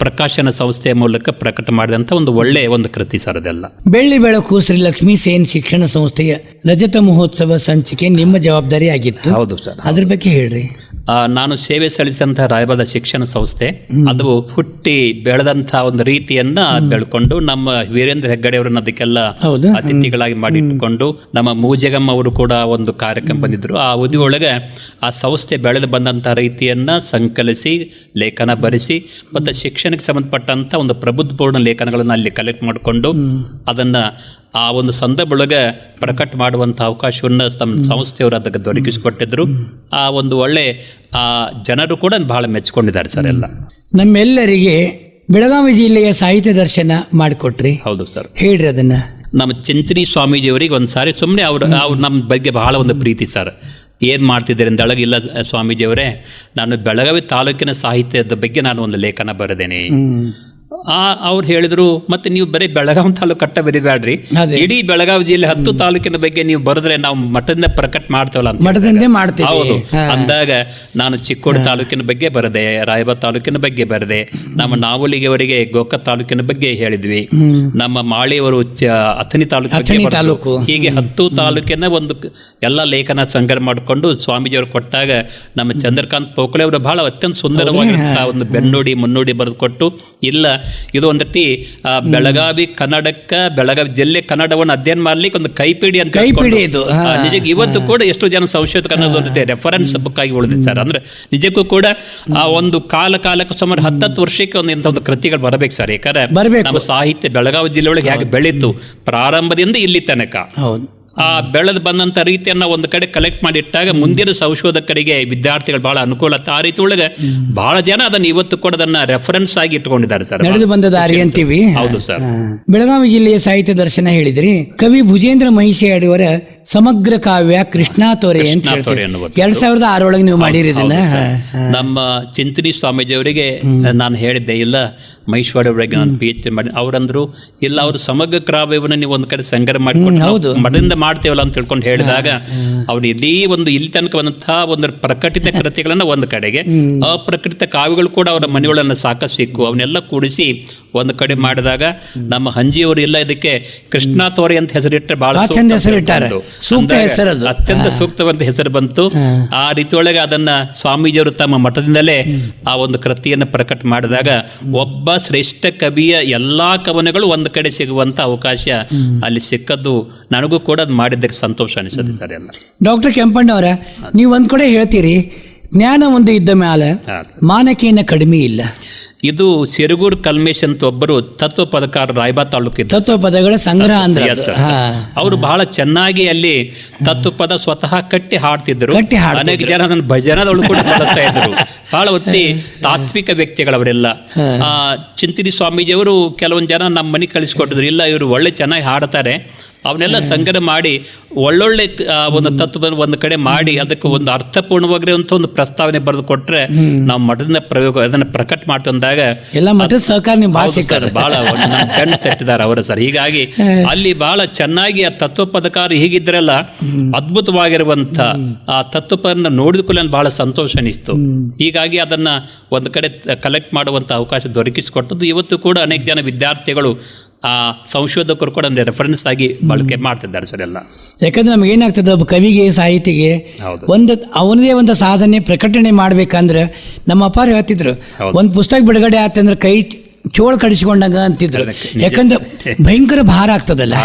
ಪ್ರಕಾಶನ ಸಂಸ್ಥೆಯ ಮೂಲಕ ಪ್ರಕಟ ಮಾಡಿದಂಥ ಒಂದು ಒಳ್ಳೆಯ ಒಂದು ಕೃತಿ ಸರ್. ಅದೆಲ್ಲ ಬೆಳ್ಳಿ ಬೆಳಕು ಶ್ರೀ ಲಕ್ಷ್ಮೀ ಸೇನ್ ಶಿಕ್ಷಣ ಸಂಸ್ಥೆಯ ರಜತ ಮಹೋತ್ಸವ ಸಂಚಿಕೆ ನಿಮ್ಮ ಜವಾಬ್ದಾರಿ ಆಗಿತ್ತು. ಹೌದು ಸರ್. ಅದ್ರ ಬಗ್ಗೆ ಹೇಳ್ರಿ. ನಾನು ಸೇವೆ ಸಲ್ಲಿಸಿದಂತಹ ರಾಯಬಾದ ಶಿಕ್ಷಣ ಸಂಸ್ಥೆ ಅದು ಹುಟ್ಟಿ ಬೆಳೆದಂಥ ಒಂದು ರೀತಿಯನ್ನ ಬೆಳ್ಕೊಂಡು ನಮ್ಮ ವೀರೇಂದ್ರ ಹೆಗ್ಗಡೆ ಅವರನ್ನ ಅದಕ್ಕೆಲ್ಲ ಅತಿಥಿಗಳಾಗಿ ಮಾಡಿಟ್ಕೊಂಡು ನಮ್ಮ ಮೂಜಗಮ್ಮ ಅವರು ಕೂಡ ಒಂದು ಕಾರ್ಯಕ್ರಮ ಬಂದಿದ್ರು. ಆ ಅವಧಿ ಒಳಗೆ ಆ ಸಂಸ್ಥೆ ಬೆಳೆದು ಬಂದಂತಹ ರೀತಿಯನ್ನ ಸಂಕಲಿಸಿ ಲೇಖನ ಬರೆಸಿ ಮತ್ತು ಶಿಕ್ಷಣಕ್ಕೆ ಸಂಬಂಧಪಟ್ಟಂತ ಒಂದು ಪ್ರಬುದ್ಧಪೂರ್ಣ ಲೇಖನಗಳನ್ನು ಅಲ್ಲಿ ಕಲೆಕ್ಟ್ ಮಾಡಿಕೊಂಡು ಅದನ್ನ ಆ ಒಂದು ಸಂದರ್ಭದೊಳಗೆ ಪ್ರಕಟ ಮಾಡುವಂಥ ಅವಕಾಶವನ್ನು ತಮ್ಮ ಸಂಸ್ಥೆಯವರು ಅದಕ್ಕೆ ದೊರಕಿಸಿಕೊಟ್ಟಿದ್ರು. ಆ ಒಂದು ಒಳ್ಳೆ ಜನರು ಕೂಡ ಬಹಳ ಮೆಚ್ಚಿಕೊಂಡಿದ್ದಾರೆ ಸರ್. ಎಲ್ಲ ನಮ್ಮೆಲ್ಲರಿಗೆ ಬೆಳಗಾವಿ ಜಿಲ್ಲೆಯ ಸಾಹಿತ್ಯ ದರ್ಶನ ಮಾಡಿಕೊಟ್ರಿ. ಹೌದು ಸರ್. ಹೇಳ್ರಿ ಅದನ್ನ. ನಮ್ಮ ಚಿಂಚರಿ ಸ್ವಾಮೀಜಿಯವರಿಗೆ ಒಂದು ಸಾರಿ ಸುಮ್ಮನೆ ಅವ್ರು ನಮ್ಮ ಬಗ್ಗೆ ಬಹಳ ಒಂದು ಪ್ರೀತಿ ಸರ್. ಏನು ಮಾಡ್ತಿದ್ದಾರೆ ಅಂದೊಳಗೆ, ಇಲ್ಲ ಸ್ವಾಮೀಜಿಯವರೇ, ನಾನು ಬೆಳಗಾವಿ ತಾಲೂಕಿನ ಸಾಹಿತ್ಯದ ಬಗ್ಗೆ ನಾನು ಒಂದು ಲೇಖನ ಬರೆದೇನೆ. ಅವ್ರು ಹೇಳಿದ್ರು, ಮತ್ತೆ ನೀವು ಬರೀ ಬೆಳಗಾವಿ ತಾಲೂಕು ಕಟ್ಟ ಬರಿಬೇಡ್ರಿ, ಇಡೀ ಬೆಳಗಾವಿ ಜಿಲ್ಲೆ 10 ತಾಲೂಕಿನ ಬಗ್ಗೆ ನೀವು ಬರೆದ್ರೆ ನಾವು ಮಠದಿಂದ ಪ್ರಕಟ ಮಾಡ್ತೇವಲ್ಲ ಅಂತ. ಹೌದು. ಅಂದಾಗ ನಾನು ಚಿಕ್ಕೋಡಿ ತಾಲೂಕಿನ ಬಗ್ಗೆ ಬರೆದೆ, ರಾಯಬಾಗ ತಾಲೂಕಿನ ಬಗ್ಗೆ ಬರೆದೆ, ನಮ್ಮ ನಾವಲಿಗೆವರಿಗೆ ಗೋಕ ತಾಲೂಕಿನ ಬಗ್ಗೆ ಹೇಳಿದ್ವಿ, ನಮ್ಮ ಮಾಳಿಯವರು ಅಥಣಿ ತಾಲೂಕು, ಹೀಗೆ 10 ತಾಲೂಕಿನ ಒಂದು ಎಲ್ಲ ಲೇಖನ ಸಂಗ್ರಹ ಮಾಡಿಕೊಂಡು ಸ್ವಾಮೀಜಿಯವರು ಕೊಟ್ಟಾಗ ನಮ್ಮ ಚಂದ್ರಕಾಂತ್ ಪೋಕಳೆ ಅವರು ಬಹಳ ಅತ್ಯಂತ ಸುಂದರವಾಗಿರುವಂತಹ ಒಂದು ಬೆನ್ನುಡಿ ಮುನ್ನುಡಿ ಬರೆದು ಕೊಟ್ಟು, ಇಲ್ಲ ಇದು ಒಂದು ರೀತಿ ಬೆಳಗಾವಿ ಬೆಳಗಾವಿ ಜಿಲ್ಲೆ ಕನ್ನಡವನ್ನು ಅಧ್ಯಯನ ಮಾಡ್ಲಿಕ್ಕೆ ಒಂದು ಕೈಪಿಡಿ ಅಂತ ನಿಜಕ್ಕೆ ಇವತ್ತು ಕೂಡ ಎಷ್ಟೋ ಜನ ಸಂಶೋಧಕರ ರೆಫರೆನ್ಸ್ ಬುಕ್ ಆಗಿ ಉಳಿದಿದೆ ಸರ್. ಅಂದ್ರೆ ನಿಜಕ್ಕೂ ಕೂಡ ಆ ಒಂದು ಕಾಲಕ್ಕೆ ಸುಮಾರು 10 ವರ್ಷಕ್ಕೆ ಒಂದು ಕೃತಿಗಳು ಬರಬೇಕು ಸರ್. ಯಾಕಂದ್ರೆ ನಮ್ಮ ಸಾಹಿತ್ಯ ಬೆಳಗಾವಿ ಜಿಲ್ಲೆ ಒಳಗೆ ಹೇಗೆ ಬೆಳೀತು ಪ್ರಾರಂಭದಿಂದ ಇಲ್ಲಿ ತನಕ ಆ ಬೆಳೆದು ಬಂದಂತ ರೀತಿಯನ್ನ ಒಂದು ಕಡೆ ಕಲೆಕ್ಟ್ ಮಾಡಿ ಇಟ್ಟಾಗ ಮುಂದಿನ ಸಂಶೋಧಕರಿಗೆ ವಿದ್ಯಾರ್ಥಿಗಳು ಬಹಳ ಅನುಕೂಲ. ಆ ರೀತಿ ಒಳಗೆ ಬಹಳ ಜನ ಅದನ್ನ ಇವತ್ತು ಕೂಡ ಅದನ್ನ ರೆಫರೆನ್ಸ್ ಆಗಿ ಇಟ್ಕೊಂಡಿದ್ದಾರೆ ಸರ್. ನಡೆದು ಬಂದ ದಾರಿ ಅಂತೀವಿ. ಹೌದು ಸರ್. ಬೆಳಗಾವಿ ಜಿಲ್ಲೆಯ ಸಾಹಿತ್ಯ ದರ್ಶನ ಹೇಳಿದ್ರಿ. ಕವಿ ಭುಜೇಂದ್ರ ಮಹಿಷಿಯಾಡಿಯವರ ಸಮಗ್ರ ಕಾವ್ಯ ಕೃಷ್ಣಾತೋರೆ ಅಂತ 2006 ಒಳಗೆ ನೀವು ಮಾಡಿರಿ ಇದನ್ನ. ನಮ್ಮ ಚಿಂತನಿ ಸ್ವಾಮೀಜಿಯವರಿಗೆ ನಾನು ಹೇಳಿದ್ದೆ, ಇಲ್ಲ ಮಹಿಷವಾಡಿ ಅವರಿಗೆ ನಾನು PhD ಮಾಡಿ, ಅವರಂದ್ರು ಇಲ್ಲ ಅವರು ಸಮಗ್ರ ಕಾವ್ಯವನ್ನು ನೀವು ಒಂದು ಕಡೆ ಸಂಗ್ರಹ ಮಾಡಿಕೊಂಡು ಮಠದಿಂದ ಮಾಡ್ತೇವಲ್ಲ ಅಂತ ತಿಳ್ಕೊಂಡು ಹೇಳಿದಾಗ ಅವ್ರು ಇಡೀ ಇಲ್ಲಿ ತನಕ ಬಂದಂತಹ ಒಂದು ಪ್ರಕಟಿತ ಕೃತಿಗಳನ್ನ ಒಂದು ಕಡೆಗೆ, ಅಪ್ರಕಟಿತ ಕಾವ್ಯಗಳು ಕೂಡ ಅವರ ಮನೆಗಳನ್ನ ಸಾಕಷ್ಟು ಸಿಕ್ಕು, ಅವನ್ನೆಲ್ಲ ಕೂಡಿಸಿ ಒಂದು ಕಡೆ ಮಾಡಿದಾಗ ನಮ್ಮ ಹಂಜಿಯವರು ಇಲ್ಲ ಇದಕ್ಕೆ ಕೃಷ್ಣಾತೋರೆ ಅಂತ ಹೆಸರಿಟ್ಟರೆ ಬಹಳ ಅತ್ಯಂತ ಸೂಕ್ತವಂತ ಹೆಸರು ಬಂತು. ಆ ರೀತಿ ಒಳಗೆ ಅದನ್ನ ಸ್ವಾಮೀಜಿಯವರು ತಮ್ಮ ಮಠದಿಂದಲೇ ಆ ಒಂದು ಕೃತಿಯನ್ನು ಪ್ರಕಟ ಮಾಡಿದಾಗ ಒಬ್ಬ ಶ್ರೇಷ್ಠ ಕವಿಯ ಎಲ್ಲಾ ಕವನಗಳು ಒಂದು ಕಡೆ ಸಿಗುವಂತ ಅವಕಾಶ ಅಲ್ಲಿ ಸಿಕ್ಕದ್ದು ನನಗೂ ಕೂಡ ಅದು ಮಾಡಿದ್ದಕ್ಕೆ ಸಂತೋಷ ಅನಿಸುತ್ತೆ ಸರ್. ಎಲ್ಲ ಡಾಕ್ಟರ್ ಕೆಂಪಣ್ಣವರ, ನೀವು ಒಂದ್ ಕಡೆ ಹೇಳ್ತೀರಿ ಜ್ಞಾನ ಒಂದು ಇದ್ದ ಮ್ಯಾಲ ಮಾನಕೇನ ಕಡಿಮೆ ಇಲ್ಲ. ಇದು ಸಿರುಗೂರ್ ಕಲ್ಮೇಶ್ ಅಂತ ಒಬ್ಬರು ತತ್ವ ಪದಕಾರ ರಾಯಬಾಗ್ ತಾಲೂಕು ತತ್ವ ಪದಗಳ ಸಂಗ್ರಹ ಅಂದ್ರೆ ಅವರು ಬಹಳ ಚೆನ್ನಾಗಿ ಅಲ್ಲಿ ತತ್ವ ಪದ ಸ್ವತಃ ಕಟ್ಟಿ ಹಾಡ್ತಿದ್ರು. ಅನೇಕ ಜನ ಅದನ್ನು ಭಜನದೊಳಗೆ ಕೂಡ ಬಳಸ್ತಾ ಇದ್ರು. ಬಹಳ ಒತ್ತಿ ತಾತ್ವಿಕ ವ್ಯಕ್ತಿಗಳವರೆಲ್ಲ. ಚಿಂತನಿ ಸ್ವಾಮೀಜಿಯವರು ಕೆಲವೊಂದು ಜನ ನಮ್ಮ ಮನೆಗೆ ಕಳಿಸ್ಕೊಟ್ಟಿದ್ರು, ಇಲ್ಲ ಇವರು ಒಳ್ಳೆ ಚೆನ್ನಾಗಿ ಹಾಡ್ತಾರೆ, ಅವನ್ನೆಲ್ಲ ಸಂಗ್ರಹ ಮಾಡಿ ಒಳ್ಳೊಳ್ಳೆ ಒಂದು ತತ್ವ ಒಂದು ಕಡೆ ಮಾಡಿ ಅದಕ್ಕೆ ಒಂದು ಅರ್ಥಪೂರ್ಣವಾಗಿರುವಂತ ಒಂದು ಪ್ರಸ್ತಾವನೆ ಬರೆದು ಕೊಟ್ರೆ ನಾವು ಮಠದಿಂದ ಪ್ರಯೋಗ ಅದನ್ನ ಪ್ರಕಟ ಮಾಡ್ತಂದಾಗ ಎಲ್ಲ ಮಠದ ಸಹಕಾರ ಬಹಳ ಗಂಡು ತಟ್ಟಿದ್ದಾರೆ ಅವರು ಸರ್. ಹೀಗಾಗಿ ಅಲ್ಲಿ ಬಹಳ ಚೆನ್ನಾಗಿ ಆ ತತ್ವ ಪದಕಾರ ಹೀಗಿದ್ರೆಲ್ಲ ಅದ್ಭುತವಾಗಿರುವಂತ ಆ ತತ್ವಪದನ್ನ ನೋಡಿದ್ಕೂಲ ಬಹಳ ಸಂತೋಷ ಅನಿಸ್ತು. ಹೀಗಾಗಿ ಅದನ್ನ ಒಂದು ಕಡೆ ಕಲೆಕ್ಟ್ ಮಾಡುವಂತ ಅವಕಾಶ ದೊರಕಿಸಿಕೊಟ್ಟದ್ದು ಇವತ್ತು ಕೂಡ ಅನೇಕ ಜನ ವಿದ್ಯಾರ್ಥಿಗಳು ಆ ಸಂಶೋಧಕರು ಕೂಡ ರೆಫರೆನ್ಸ್ ಆಗಿ ಬಳಕೆ ಮಾಡ್ತಿದ್ದಾರೆ ಸರ್ ಎಲ್ಲ. ಯಾಕಂದ್ರೆ ನಮ್ಗೆ ಏನಾಗ್ತದೆ, ಒಬ್ಬ ಕವಿಗೆ ಸಾಹಿತಿಗೆ ಒಂದು ಅವನದೇ ಒಂದು ಸಾಧನೆ ಪ್ರಕಟಣೆ ಮಾಡ್ಬೇಕಂದ್ರೆ ನಮ್ಮ ಅಪ್ಪಾರ ಹೇಳ್ತಿದ್ರು, ಒಂದು ಪುಸ್ತಕ ಬಿಡುಗಡೆ ಆತಂದ್ರೆ ಕೈ ಚೋಳ ಕಡಿಸಿಕೊಂಡಂಗ ಅಂತಿದ್ರು. ಯಾಕಂದ್ರೆ ಭಯಂಕರ ಭಾರ ಆಗ್ತದಲ್ಲ,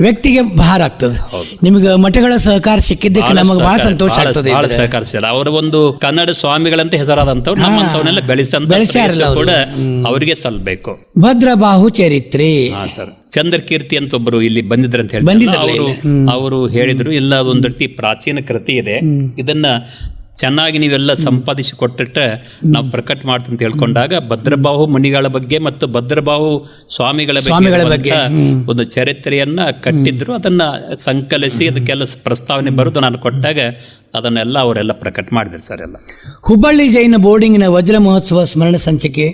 ವ್ಯಕ್ತಿಗೆ ಭಾರ ಆಗ್ತದೆ. ನಿಮ್ಗೆ ಮಠಗಳ ಸಹಕಾರ ಸಿಕ್ಕಿದ್ದಕ್ಕೆ ನಮಗೆ ಬಹಳ ಸಂತೋಷ ಆಗ್ತದೆ. ಸಹಕರಿಸಿಲ್ಲ ಅವರ ಒಂದು ಕನ್ನಡ ಸ್ವಾಮಿಗಳಂತ ಹೆಸರಾದಂತವ್ರು ನಮ್ಮಂತವನ್ನೆಲ್ಲ ಬೆಳೆಸಿಲ್ಲ ಕೂಡ ಅವರಿಗೆ ಸಲ್ಲಬೇಕು. ಭದ್ರಬಾಹು ಚರಿತ್ರೆ ಚಂದ್ರಕೀರ್ತಿ ಅಂತ ಒಬ್ಬರು ಇಲ್ಲಿ ಬಂದಿದ್ರು ಅಂತ ಹೇಳಿ ಅವರು ಹೇಳಿದ್ರು, ಇಲ್ಲ ಒಂದು ರೀತಿ ಪ್ರಾಚೀನ ಕೃತಿ ಇದೆ, ಇದನ್ನ ಚೆನ್ನಾಗಿ ನೀವೆಲ್ಲ ಸಂಪಾದಿಸಿ ಕೊಟ್ಟಿಟ್ರೆ ನಾವು ಪ್ರಕಟ ಮಾಡ್ತಂತ ಹೇಳ್ಕೊಂಡಾಗ ಭದ್ರಬಾಹು ಮುನಿಗಳ ಬಗ್ಗೆ ಮತ್ತು ಭದ್ರಬಾಹು ಸ್ವಾಮಿಗಳ ಬಗ್ಗೆ ಒಂದು ಚರಿತ್ರೆಯನ್ನ ಕಟ್ಟಿದ್ರು. ಅದನ್ನ ಸಂಕಲಿಸಿ ಅದಕ್ಕೆಲ್ಲ ಪ್ರಸ್ತಾವನೆ ಬರೆದು ನಾನು ಕೊಟ್ಟಾಗ ಅದನ್ನೆಲ್ಲ ಅವರೆಲ್ಲ ಪ್ರಕಟ ಮಾಡಿದ್ರು ಸರ್ ಎಲ್ಲ. ಹುಬ್ಬಳ್ಳಿ ಜೈನ ಬೋರ್ಡಿಂಗಿನ ವಜ್ರ ಮಹೋತ್ಸವ ಸ್ಮರಣ ಸಂಚಿಕೆ